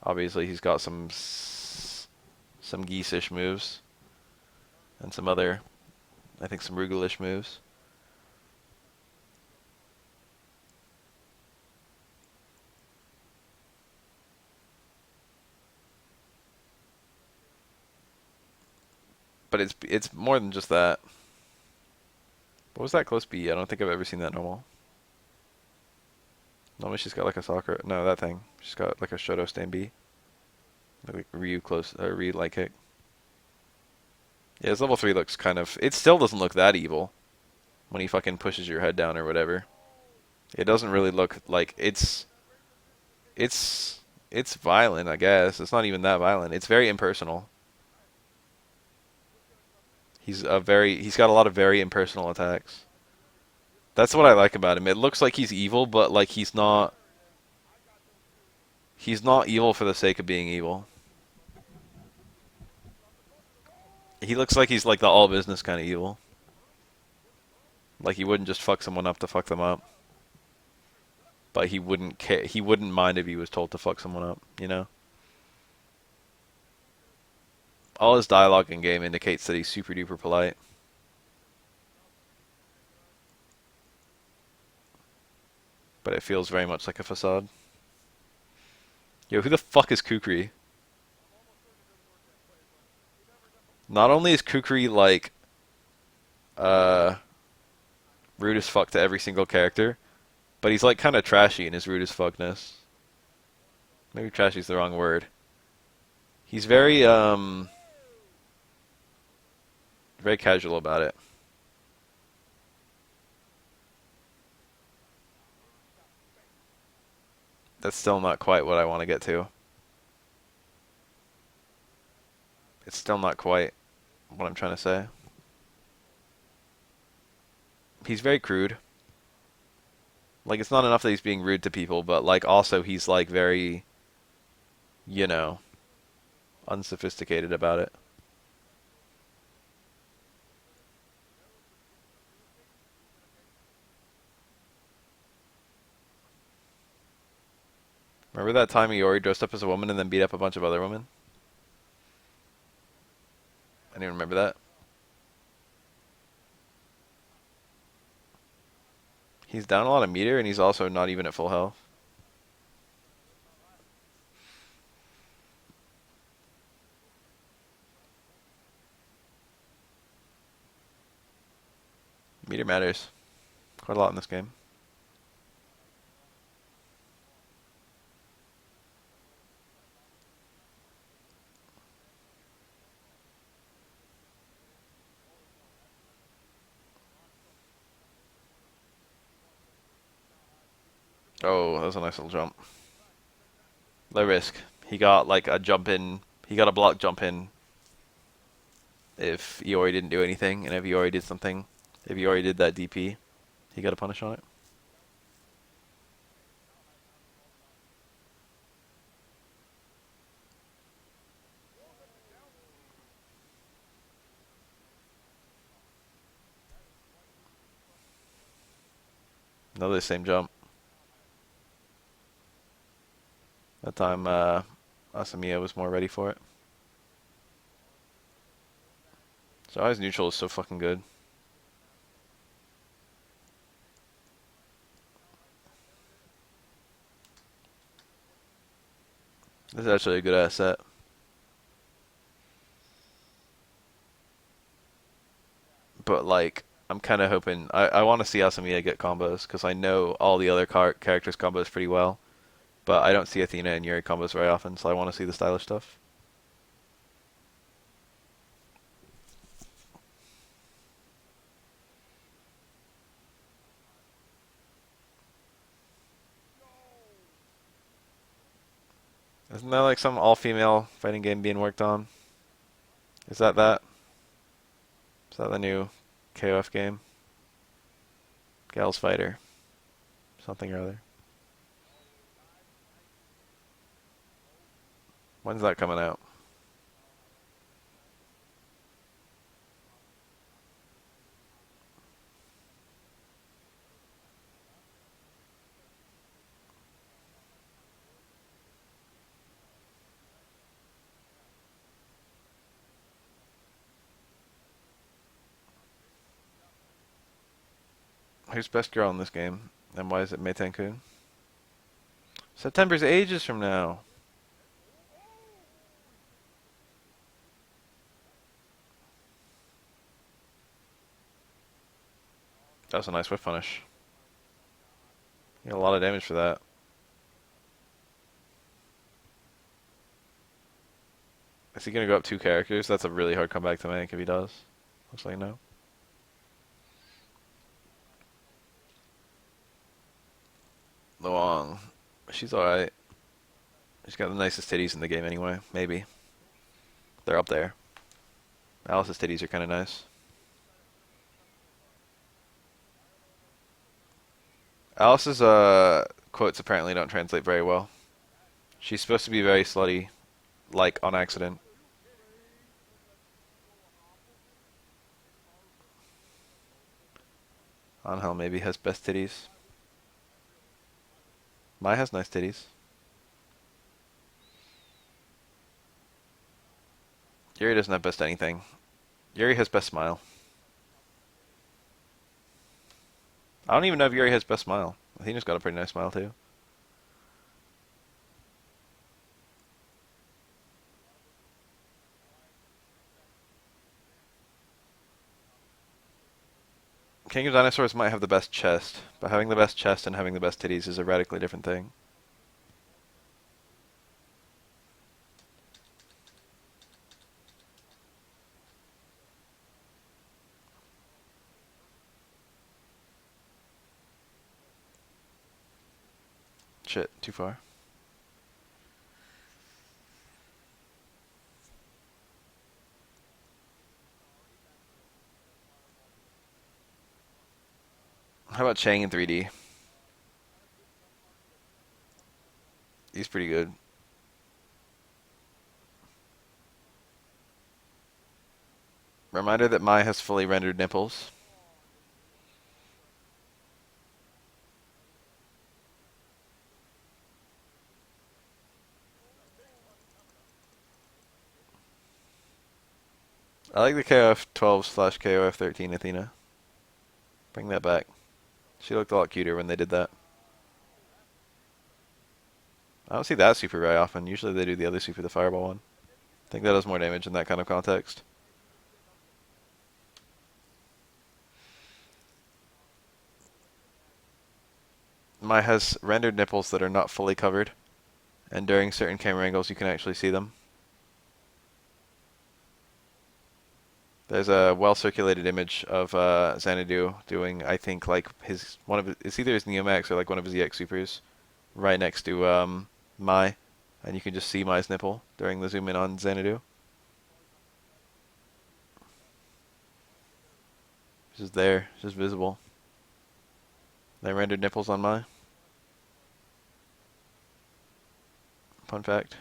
Obviously, he's got some geese-ish moves and some other, I think, some Rugal-ish moves. But it's more than just that. What was that close B? I don't think I've ever seen that normal. Normally she's got like a soccer. No, that thing. She's got like a Shoto stand B. Like Ryu close, Ryu light kick. Yeah, his level 3 looks kind of. It still doesn't look that evil when he fucking pushes your head down or whatever. It doesn't really look like it's it's violent, I guess. It's not even that violent. It's very impersonal. He's got a lot of very impersonal attacks. That's what I like about him. It looks like he's evil, but like he's not evil for the sake of being evil. He looks like he's like the all business kind of evil. Like he wouldn't just fuck someone up to fuck them up. But he wouldn't care. He wouldn't mind if he was told to fuck someone up, you know? All his dialogue in game indicates that he's super duper polite. But it feels very much like a facade. Yo, who the fuck is Kukri? Not only is Kukri like uh rude as fuck to every single character, but he's like kind of trashy in his rude as fuckness. Maybe trashy's the wrong word. He's very casual about it. That's still not quite what I want to get to. It's still not quite what I'm trying to say. He's very crude. Like it's not enough that he's being rude to people, but like also he's like very, you know, unsophisticated about it. Remember that time Iori dressed up as a woman and then beat up a bunch of other women? I didn't remember that. He's down a lot of meter and he's also not even at full health. Meter matters quite a lot in this game. Oh, that was a nice little jump. Low risk. He got like a jump in. He got a block jump in if Iori didn't do anything, and if Iori did something, if Iori did that DP, he got a punish on it. Another same jump. That time, Asamiya was more ready for it. So his neutral is so fucking good. This is actually a good ass set. But like, I'm kind of hoping I want to see Asamiya get combos because I know all the other characters combos pretty well, but I don't see Athena and Yuri combos very often, so I want to see the stylish stuff. Isn't that like some all-female fighting game being worked on? Is that that? Is that the new KOF game? Gals Fighter. Something or other. When's that coming out? Who's best girl in this game? And why is it Mei-Tan-kun? September's ages from now. That was a nice whiff punish. You got a lot of damage for that. Is he going to go up 2 characters? That's a really hard comeback to make if he does. Looks like no. Luong. She's alright. She's got the nicest titties in the game anyway. Maybe. They're up there. Alice's titties are kind of nice. Alice's quotes apparently don't translate very well. She's supposed to be very slutty, like on accident. Angel maybe has best titties. Mai has nice titties. Yuri doesn't have best anything. Yuri has best smile. I don't even know if Yuri has best smile. Athena's got a pretty nice smile too. King of Dinosaurs might have the best chest, but having the best chest and having the best titties is a radically different thing. Shit, too far. How about Chang in 3D? He's pretty good. Reminder that Mai has fully rendered nipples. I like the KOF12/KOF13 Athena. Bring that back. She looked a lot cuter when they did that. I don't see that super very often. Usually they do the other super, the fireball one. I think that does more damage in that kind of context. Mai has rendered nipples that are not fully covered, and during certain camera angles you can actually see them. There's a well-circulated image of Xanadu doing, I think, like it's either his Neomax or like one of his EX supers, right next to Mai, and you can just see Mai's nipple during the zoom in on Xanadu. It's just there, it's just visible. They rendered nipples on Mai. Fun fact.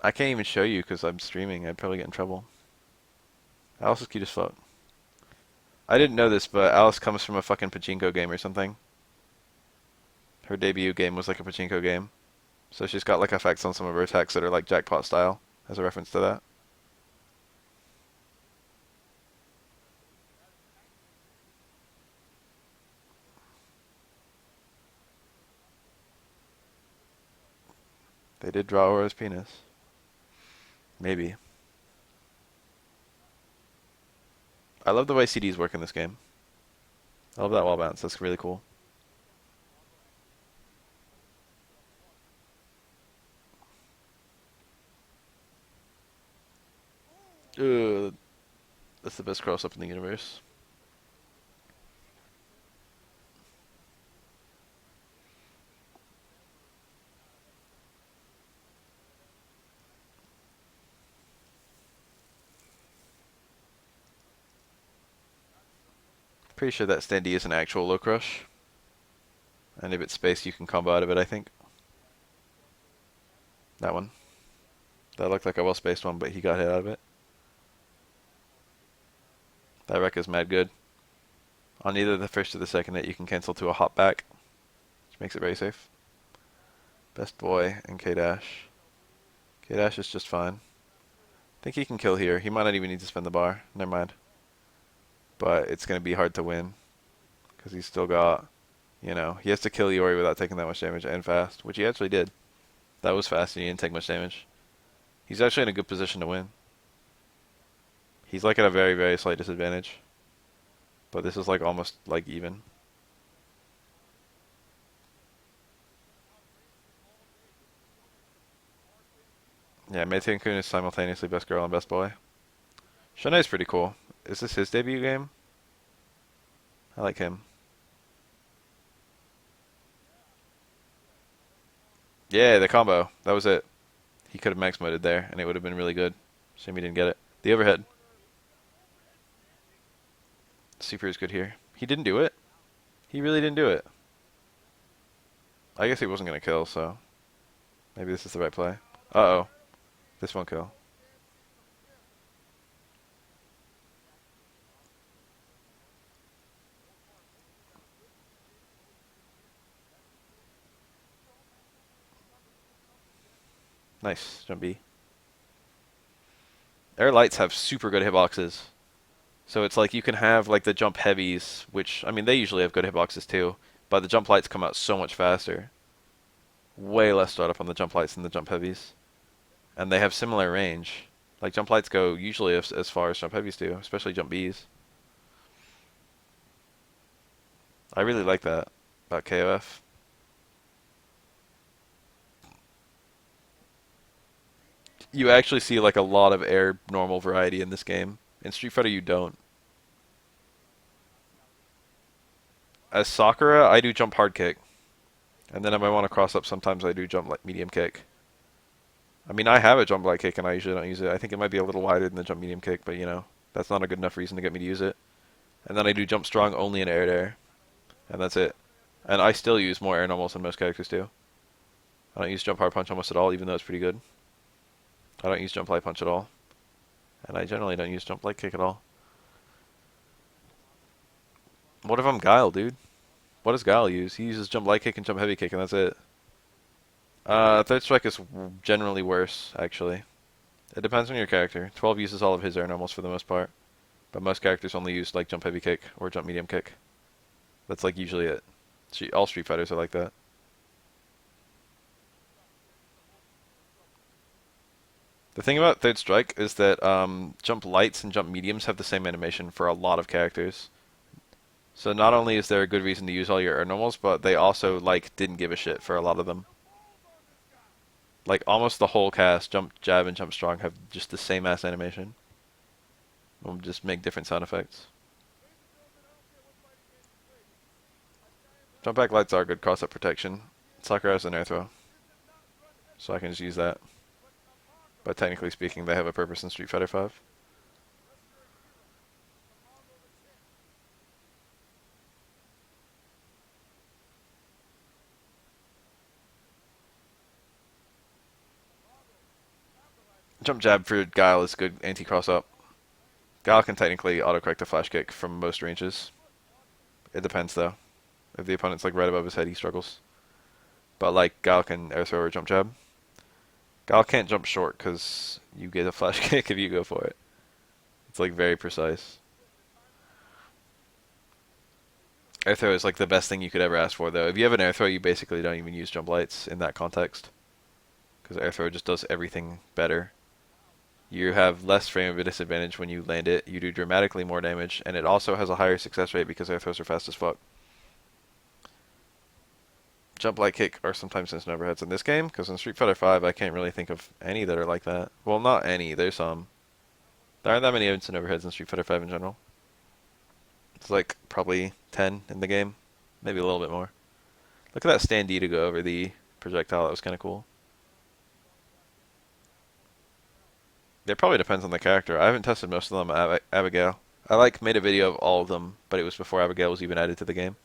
I can't even show you because I'm streaming. I'd probably get in trouble. Alice is cute as fuck. I didn't know this, but Alice comes from a fucking pachinko game or something. Her debut game was like a pachinko game. So she's got like effects on some of her attacks that are like jackpot style, as a reference to that. They did draw Aura's penis. Maybe. I love the way CDs work in this game. I love that wall bounce. That's really cool. Ugh, that's the best cross-up in the universe. Pretty sure that standee is an actual low crush. And if it's spaced, you can combo out of it, I think. That one. That looked like a well-spaced one, but he got hit out of it. That wreck is mad good. On either the first or the second hit, you can cancel to a hop back, which makes it very safe. Best boy and K-Dash. K-Dash is just fine. I think he can kill here. He might not even need to spend the bar. Never mind. but it's going to be hard to win because he's still got, he has to kill Iori without taking that much damage and fast, which he actually did. That was fast and he didn't take much damage. He's actually in a good position to win. He's like at a very, very slight disadvantage. But this is like almost like even. Yeah, Meitei Kun is simultaneously best girl and best boy. Shunai's pretty cool. Is this his debut game? I like him. Yeah, the combo. That was it. He could have max moded there, and it would have been really good. Shame he didn't get it. The overhead. Super is good here. He didn't do it. He really didn't do it. I guess he wasn't going to kill, so maybe this is the right play. Uh-oh. This won't kill. Nice. Jump B. Air lights have super good hitboxes. So it's like you can have like the jump heavies, which, I mean, they usually have good hitboxes too, but the jump lights come out so much faster. Way less startup on the jump lights than the jump heavies. And they have similar range. Like jump lights go usually as far as jump heavies do, especially jump Bs. I really like that about KOF. You actually see like a lot of air normal variety in this game. In Street Fighter you don't. As Sakura, I do jump hard kick. And then if I want to cross up, sometimes I do jump like medium kick. I mean, I have a jump light kick and I usually don't use it. I think it might be a little wider than the jump medium kick, but that's not a good enough reason to get me to use it. And then I do jump strong only in air to air. And that's it. And I still use more air normals than most characters do. I don't use jump hard punch almost at all, even though it's pretty good. I don't use jump light punch at all. And I generally don't use jump light kick at all. What if I'm Guile, dude? What does Guile use? He uses jump light kick and jump heavy kick, and that's it. Third strike is generally worse, actually. It depends on your character. 12 uses all of his air normals for the most part. But most characters only use like jump heavy kick or jump medium kick. That's like usually it. All Street Fighters are like that. The thing about third strike is that jump lights and jump mediums have the same animation for a lot of characters. So not only is there a good reason to use all your air normals, but they also like didn't give a shit for a lot of them. Like almost the whole cast, jump jab and jump strong, have just the same ass animation. We'll just make different sound effects. Jump back lights are good cross-up protection. Sakura has an air throw, so I can just use that. But technically speaking, they have a purpose in Street Fighter V. Jump jab for Guile is good anti-cross up. Guile can technically autocorrect a flash kick from most ranges. It depends though. If the opponent's like right above his head, he struggles. But like Guile can air throw or jump jab. Guile can't jump short because you get a flash kick if you go for it. It's like very precise. Air throw is like the best thing you could ever ask for though. If you have an air throw, you basically don't even use jump lights in that context. Because air throw just does everything better. You have less frame of a disadvantage when you land it, you do dramatically more damage, and it also has a higher success rate because air throws are fast as fuck. Jump light kick are sometimes instant overheads in this game, because in Street Fighter V I can't really think of any that are like that. Well, not any, there's some. There aren't that many instant overheads in Street Fighter V in general. It's like probably 10 in the game, maybe a little bit more. Look at that standee to go over the projectile, that was kind of cool. It probably depends on the character. I haven't tested most of them. Abigail. I like made a video of all of them, but it was before Abigail was even added to the game.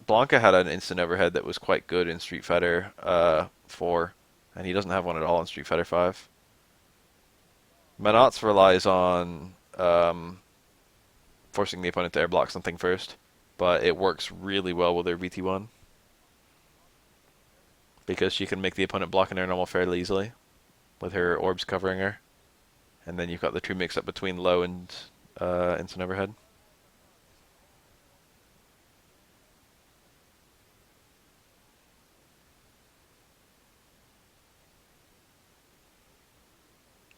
Blanca had an instant overhead that was quite good in Street Fighter 4, and he doesn't have one at all in Street Fighter 5. Manats relies on forcing the opponent to air block something first, but it works really well with her VT1. Because she can make the opponent block an air normal fairly easily. with her orbs covering her. And then you've got the true mix-up between low and instant overhead.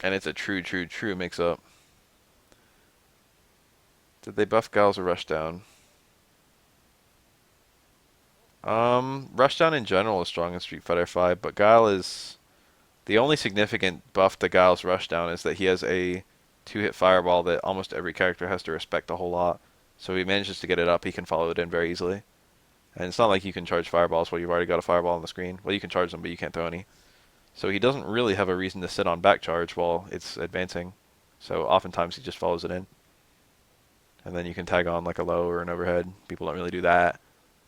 And it's a true mix-up. Did they buff Guile's or Rushdown? Rushdown in general is strong in Street Fighter V, but Guile is... The only significant buff to Guile's Rushdown is that he has a two-hit fireball that almost every character has to respect a whole lot. So if he manages to get it up, he can follow it in very easily. And it's not like you can charge fireballs while you've already got a fireball on the screen. Well, you can charge them, but you can't throw any. So he doesn't really have a reason to sit on back charge while it's advancing. So oftentimes he just follows it in. And then you can tag on like a low or an overhead. People don't really do that.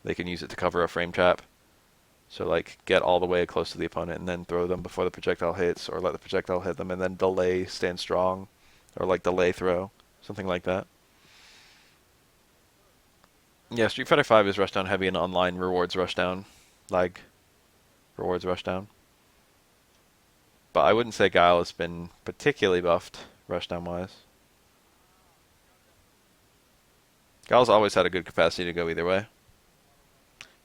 They can use it to cover a frame trap. So like get all the way close to the opponent and then throw them before the projectile hits, or let the projectile hit them and then delay stand strong, or like delay throw, something like that. Yeah, Street Fighter V is rushdown heavy and online rewards rushdown, lag rewards rushdown. But I wouldn't say Guile has been particularly buffed rushdown wise. Guile's always had a good capacity to go either way.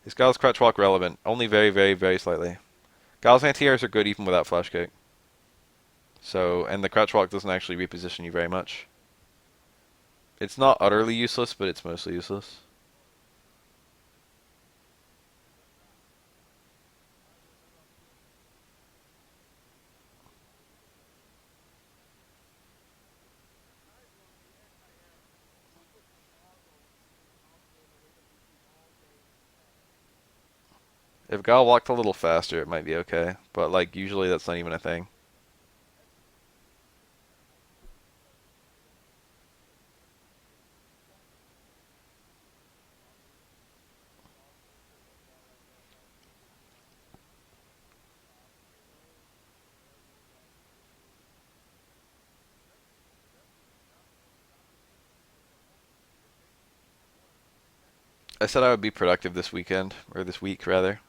Is Guile's crouch walk relevant? Only very slightly. Guile's anti-airs are good even without flash kick. So, and the crouch walk doesn't actually reposition you very much. It's not utterly useless, but it's mostly useless. If Guile walked a little faster, it might be okay. But, like, usually that's not even a thing. I said I would be productive this weekend, or this week, rather.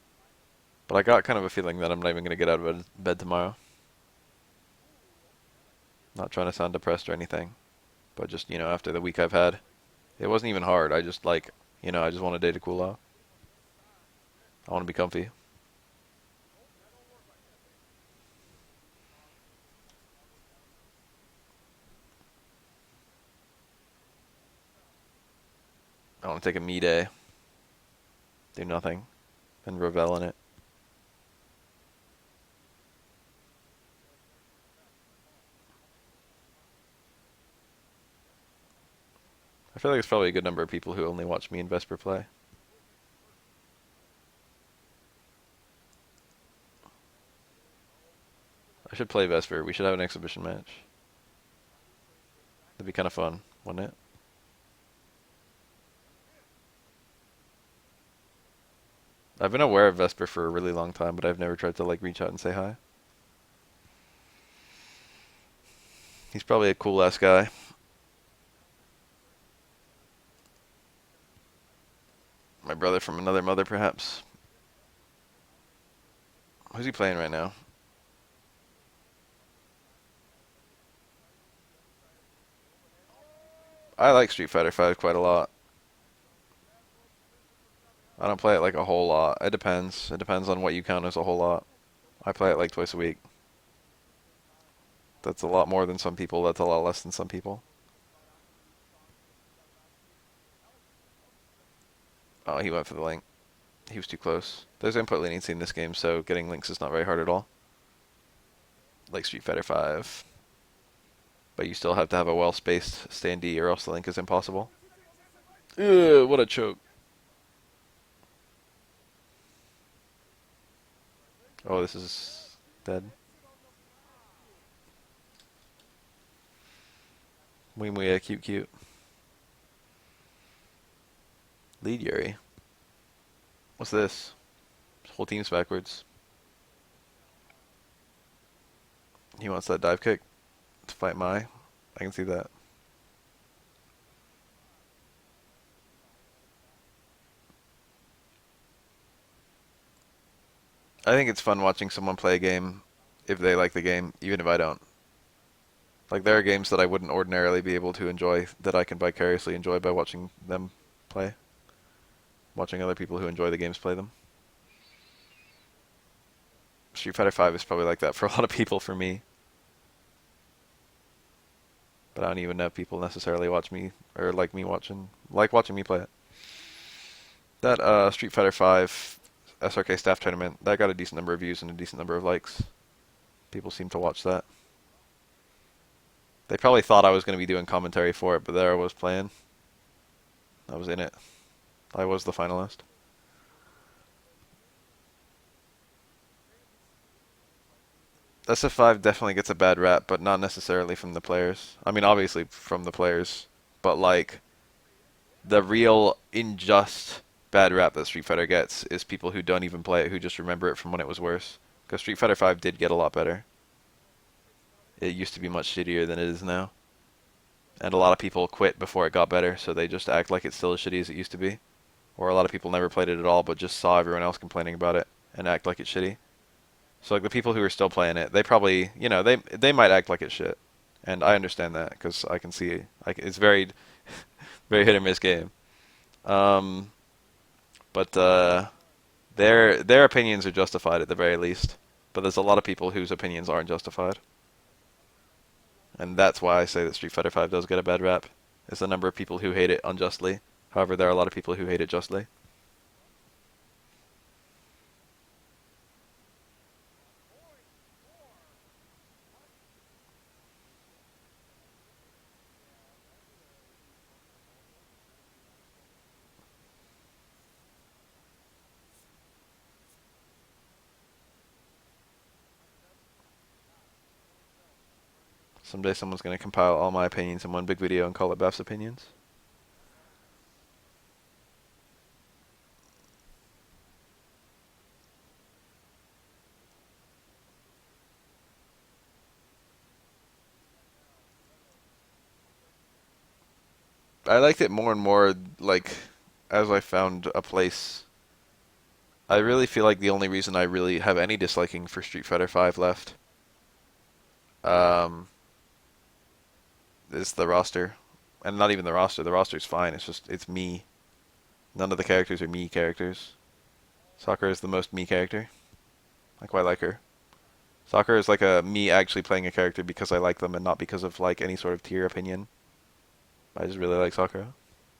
But I got kind of a feeling that I'm not even going to get out of bed tomorrow. Not trying to sound depressed or anything. But just, after the week I've had. It wasn't even hard. I just, I just want a day to cool off. I want to be comfy. I want to take a me day. Do nothing. And revel in it. I feel like there's probably a good number of people who only watch me and Vesper play. I should play Vesper. We should have an exhibition match. That'd be kind of fun, wouldn't it? I've been aware of Vesper for a really long time, but I've never tried to reach out and say hi. He's probably a cool ass guy. My brother from another mother, perhaps. Who's he playing right now? I like Street Fighter V quite a lot. I don't play it a whole lot. It depends. It depends on what you count as a whole lot. I play it twice a week. That's a lot more than some people. That's a lot less than some people. Oh, he went for the link. He was too close. There's input leniency in this game, so getting links is not very hard at all. Like Street Fighter V. But you still have to have a well-spaced standee or else the link is impossible. Ugh, what a choke. Oh, this is dead. Muy cute. Lead Yuri. What's this? Whole team's backwards. He wants that dive kick to fight Mai. I can see that. I think it's fun watching someone play a game if they like the game, even if I don't. Like there are games that I wouldn't ordinarily be able to enjoy that I can vicariously enjoy by watching them play, watching other people who enjoy the games play them. Street Fighter V is probably like that for a lot of people. For me, but I don't even know if people necessarily watch me or like watching me play it. That Street Fighter V SRK staff tournament that got a decent number of views and a decent number of likes. People seem to watch that. They probably thought I was going to be doing commentary for it, but there I was playing. I was in it. I was the finalist. SF5 definitely gets a bad rap, but not necessarily from the players. I mean, obviously from the players, but like the real unjust bad rap that Street Fighter gets is people who don't even play it, who just remember it from when it was worse. Because Street Fighter V did get a lot better. It used to be much shittier than it is now. And a lot of people quit before it got better, so they just act like it's still as shitty as it used to be. Or a lot of people never played it at all, but just saw everyone else complaining about it and act like it's shitty. So like the people who are still playing it, they probably, they might act like it's shit. And I understand that because I can see it's very very hit or miss game. Um, but their opinions are justified at the very least. But there's a lot of people whose opinions aren't justified. And that's why I say that Street Fighter V does get a bad rap. It's the number of people who hate it unjustly. However, there are a lot of people who hate it justly. Someday someone's going to compile all my opinions in one big video and call it Beth's opinions. I liked it more and more, like, as I found a place. I really feel like the only reason I really have any disliking for Street Fighter V left um, is the roster. And not even the roster. The roster's fine. It's me. None of the characters are me characters. Sakura is the most me character. I quite like her. Sakura is like a me actually playing a character because I like them and not because of like any sort of tier opinion. I just really like Sakura.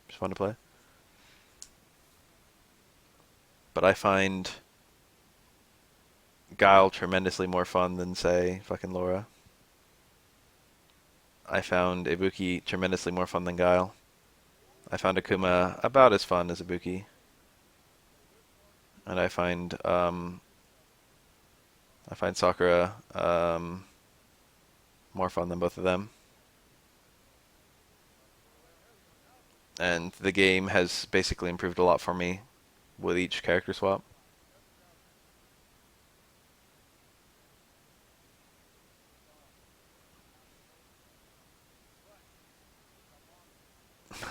She's fun to play. But I find Guile tremendously more fun than, say, fucking Laura. I found Ibuki tremendously more fun than Guile. I found Akuma about as fun as Ibuki. And I find Sakura more fun than both of them. And the game has basically improved a lot for me with each character swap.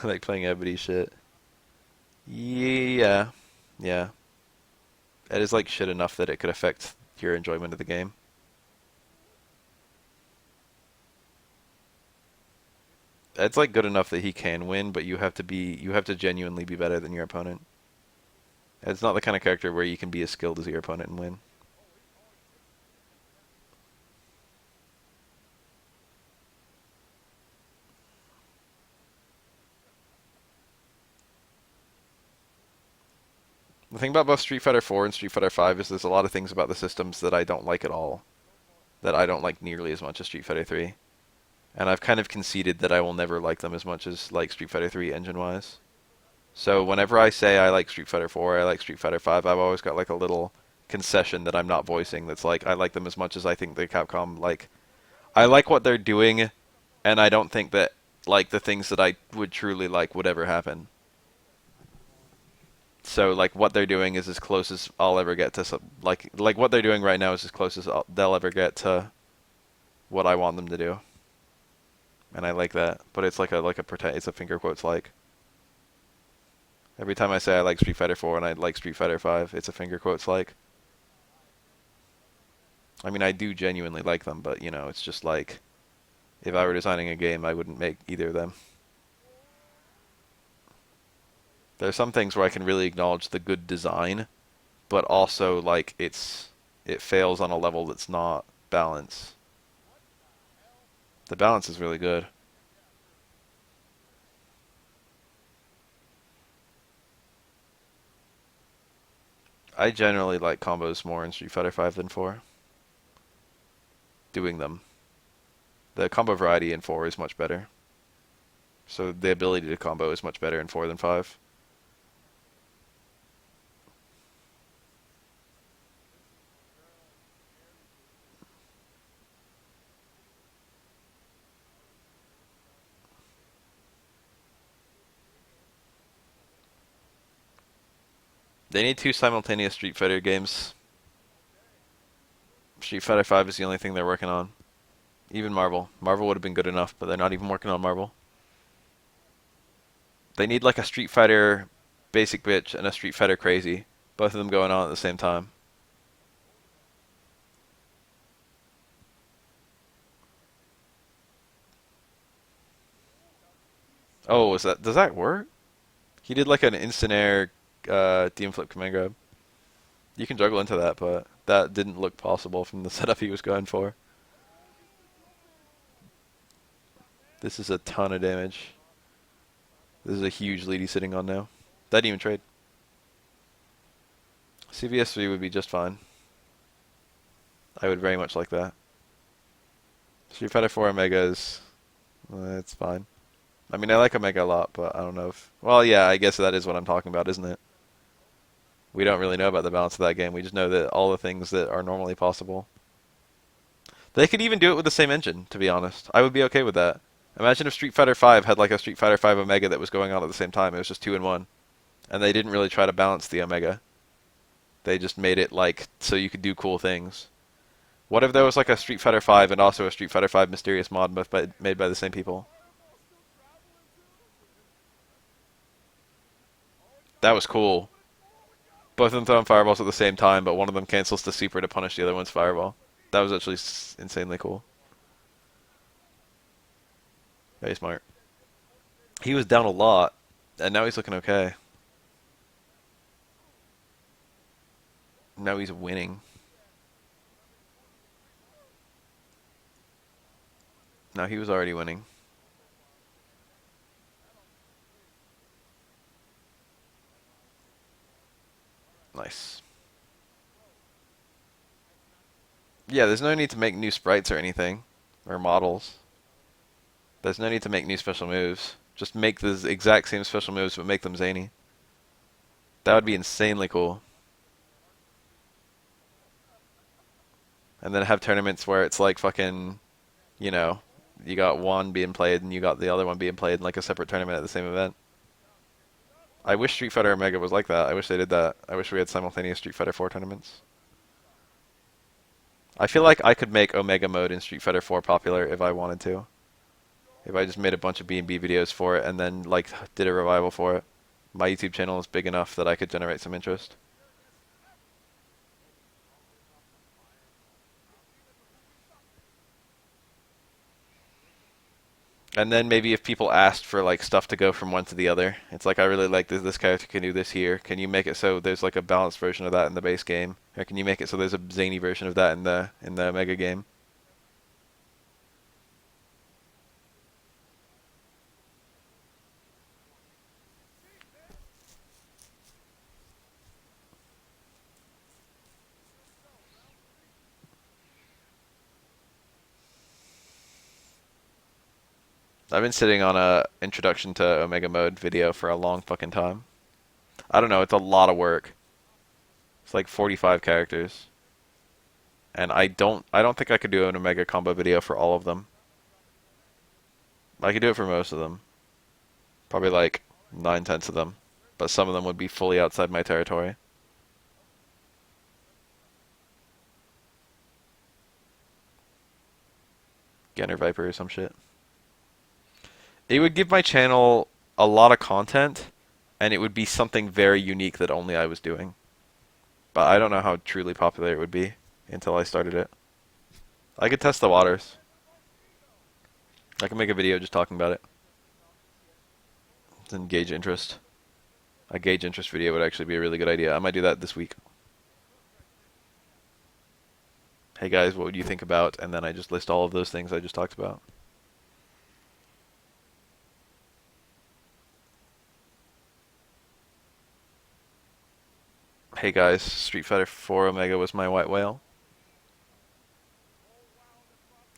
Like playing everybody's shit. Yeah, yeah. It is like shit enough that it could affect your enjoyment of the game. It's like good enough that he can win, but you have to genuinely be better than your opponent. It's not the kind of character where you can be as skilled as your opponent and win. The thing about both Street Fighter 4 and Street Fighter 5 is there's a lot of things about the systems that I don't like at all. That I don't like nearly as much as Street Fighter 3. And I've kind of conceded that I will never like them as much as like Street Fighter 3 engine-wise. So whenever I say I like Street Fighter 4, I like Street Fighter 5, I've always got like a little concession that I'm not voicing that's like I like them as much as I think the Capcom like I like what they're doing and I don't think that like the things that I would truly like would ever happen. So like what they're doing is as close as I'll ever get to like what they're doing right now is as close as they'll ever get to what I want them to do. And I like that, but it's like a pretend. It's a finger quotes like. Every time I say I like Street Fighter 4 and I like Street Fighter 5, it's a finger quotes like. I mean, I do genuinely like them, but you know, it's just like if I were designing a game, I wouldn't make either of them. There are some things where I can really acknowledge the good design, but also like it fails on a level that's not balance. The balance is really good. I generally like combos more in Street Fighter 5 than 4. Doing them. The combo variety in 4 is much better. So the ability to combo is much better in 4 than 5. They need 2 simultaneous Street Fighter games. Street Fighter 5 is the only thing they're working on. Even Marvel. Marvel would have been good enough, but they're not even working on Marvel. They need like a Street Fighter Basic Bitch and a Street Fighter Crazy. Both of them going on at the same time. Oh, does that work? He did like an instant air DM flip command grab. You can juggle into that, but that didn't look possible from the setup he was going for. This is a ton of damage. This is a huge lead he's sitting on now. That didn't even trade. CVS3 would be just fine. I would very much like that. Street Fighter 4 Omega is... it's fine. I mean, I like Omega a lot, but I don't know if... Well, yeah, I guess that is what I'm talking about, isn't it? We don't really know about the balance of that game. We just know that all the things that are normally possible. They could even do it with the same engine, to be honest. I would be okay with that. Imagine if Street Fighter 5 had like a Street Fighter 5 Omega that was going on at the same time. It was just 2 in 1. And they didn't really try to balance the Omega. They just made it like so you could do cool things. What if there was like a Street Fighter 5 and also a Street Fighter 5 Mysterious mod made by the same people? That was cool. Both of them throwing fireballs at the same time, but one of them cancels the super to punish the other one's fireball. That was actually insanely cool. Very smart. He was down a lot, and now he's looking okay. Now he's winning. No, he was already winning. Nice. Yeah, there's no need to make new sprites or anything. Or models. There's no need to make new special moves. Just make the exact same special moves, but make them zany. That would be insanely cool. And then have tournaments where it's like fucking, you know, you got one being played and you got the other one being played in like a separate tournament at the same event. I wish Street Fighter Omega was like that. I wish they did that. I wish we had simultaneous Street Fighter 4 tournaments. I feel like I could make Omega mode in Street Fighter 4 popular if I wanted to. If I just made a bunch of B&B videos for it and then like did a revival for it. My YouTube channel is big enough that I could generate some interest. And then maybe if people asked for like stuff to go from one to the other, it's like I really like this character can do this here. Can you make it so there's like a balanced version of that in the base game? Or can you make it so there's a zany version of that in the Mega game? I've been sitting on a introduction to Omega mode video for a long fucking time. I don't know, it's a lot of work. It's like 45 characters. And I don't think I could do an Omega combo video for all of them. I could do it for most of them. Probably like 9/10 of them. But some of them would be fully outside my territory. Ganner Viper or some shit. It would give my channel a lot of content, and it would be something very unique that only I was doing. But I don't know how truly popular it would be until I started it. I could test the waters. I can make a video just talking about it. And gauge interest. A gauge interest video would actually be a really good idea. I might do that this week. Hey guys, what would you think about? And then I just list all of those things I just talked about. Hey guys, Street Fighter 4 Omega was my white whale.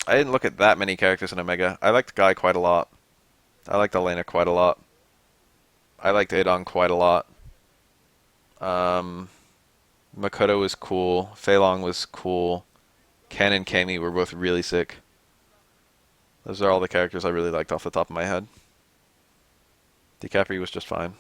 I didn't look at that many characters in Omega. I liked Guy quite a lot. I liked Elena quite a lot. I liked Adon quite a lot. Makoto was cool. Fei Long was cool. Ken and Kami were both really sick. Those are all the characters I really liked off the top of my head. DiCaprio was just fine.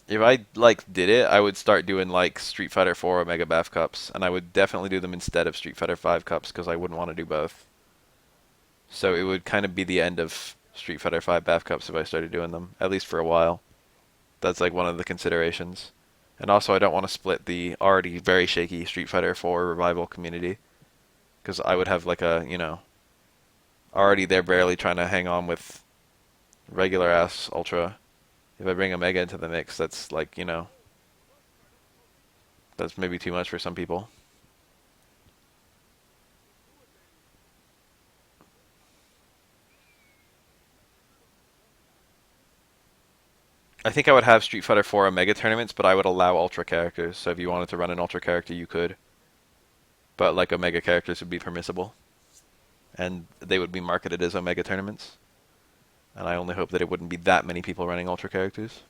If I like did it, I would start doing like Street Fighter 4 Omega Bath Cups, and I would definitely do them instead of Street Fighter 5 Cups because I wouldn't want to do both. So it would kind of be the end of Street Fighter 5 Bath Cups if I started doing them, at least for a while. That's like one of the considerations. And also, I don't want to split the already very shaky Street Fighter 4 revival community because I would have like a, already they're barely trying to hang on with regular ass Ultra. If I bring Omega into the mix, that's like, that's maybe too much for some people. I think I would have Street Fighter 4 Omega tournaments, but I would allow Ultra characters. So if you wanted to run an Ultra character, you could. But like Omega characters would be permissible. And they would be marketed as Omega tournaments. And I only hope that it wouldn't be that many people running Ultra characters.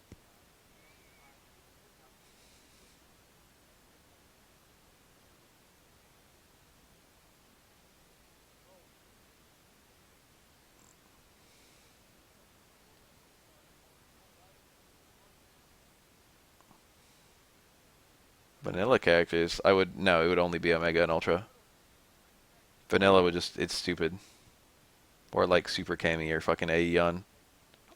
Vanilla characters, no, it would only be Omega and Ultra. Vanilla would just, it's stupid. Or like Super Kami or fucking Aeon.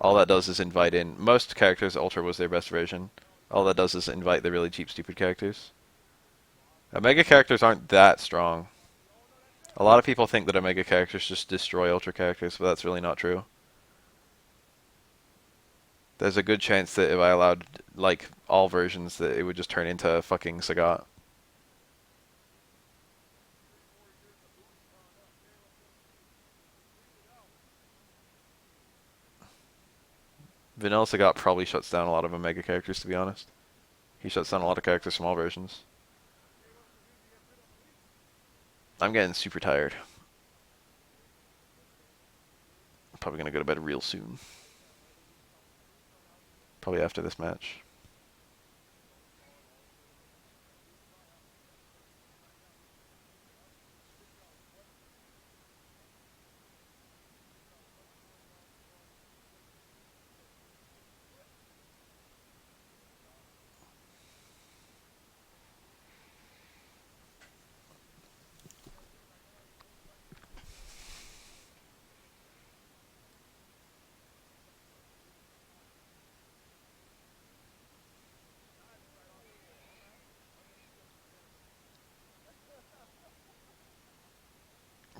All that does is invite in, most characters, Ultra was their best version. All that does is invite the really cheap, stupid characters. Omega characters aren't that strong. A lot of people think that Omega characters just destroy Ultra characters, but that's really not true. There's a good chance that if I allowed, like, all versions, that it would just turn into fucking Sagat. Vanilla Sagat probably shuts down a lot of Omega characters, to be honest. He shuts down a lot of characters from all versions. I'm getting super tired. I'm probably gonna go to bed real soon. Probably after this match.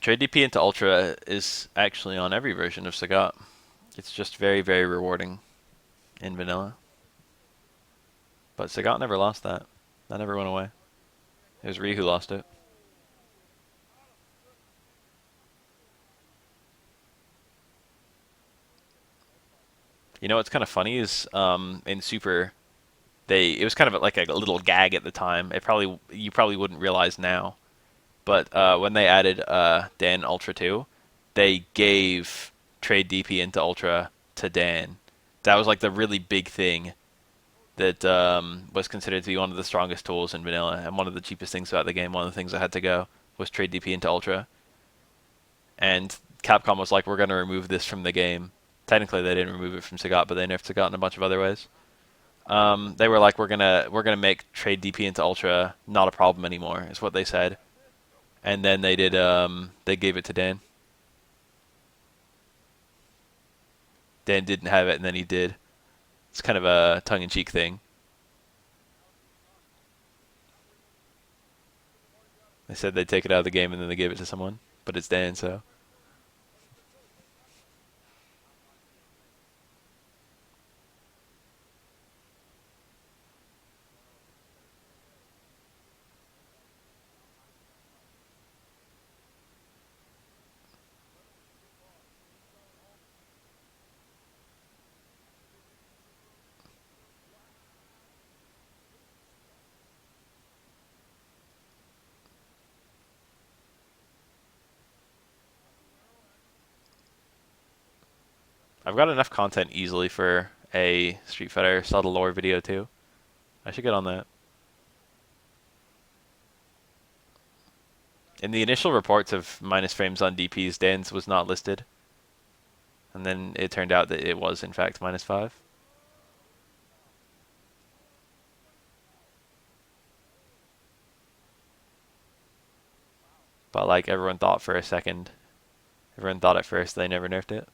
Trade DP into Ultra is actually on every version of Sagat. It's just very, very rewarding in vanilla. But Sagat never lost that. That never went away. It was Ryu who lost it. You know what's kind of funny is in Super, it was kind of like a little gag at the time. You probably wouldn't realize now, but when they added Dan Ultra 2, they gave trade DP into Ultra to Dan. That was like the really big thing that was considered to be one of the strongest tools in vanilla and one of the cheapest things about the game. One of the things that had to go was trade DP into Ultra. And Capcom was like, we're going to remove this from the game. Technically, they didn't remove it from Sagat, but they nerfed Sagat in a bunch of other ways. They were like, we're gonna make trade DP into Ultra not a problem anymore, is what they said. And then they did. They gave it to Dan. Dan didn't have it, and then he did. It's kind of a tongue-in-cheek thing. They said they'd take it out of the game, and then they gave it to someone. But it's Dan, so. I've got enough content easily for a Street Fighter Subtle Lore video, too. I should get on that. In the initial reports of minus frames on DPs, Dan's was not listed. And then it turned out that it was, in fact, -5. But, like, everyone thought for a second. Everyone thought at first they never nerfed it.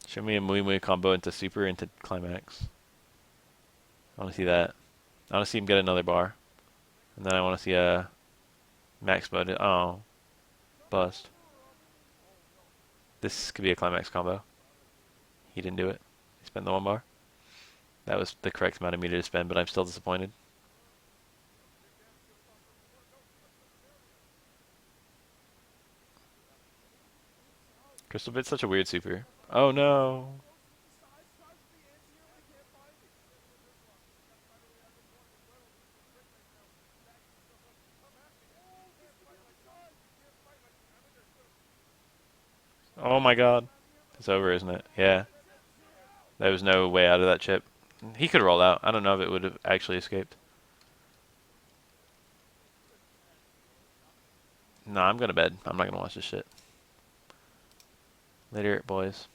Show me a Mui Mui combo into Super into Climax. I want to see that. I want to see him get another bar. And then I want to see a max mode. Oh. Bust. This could be a Climax combo. He didn't do it. He spent the 1 bar. That was the correct amount of meter to spend, but I'm still disappointed. Crystal Bit's such a weird super. Oh no. Oh my god. It's over, isn't it? Yeah. There was no way out of that chip. He could roll out. I don't know if it would have actually escaped. No, I'm going to bed. I'm not going to watch this shit. Later, boys.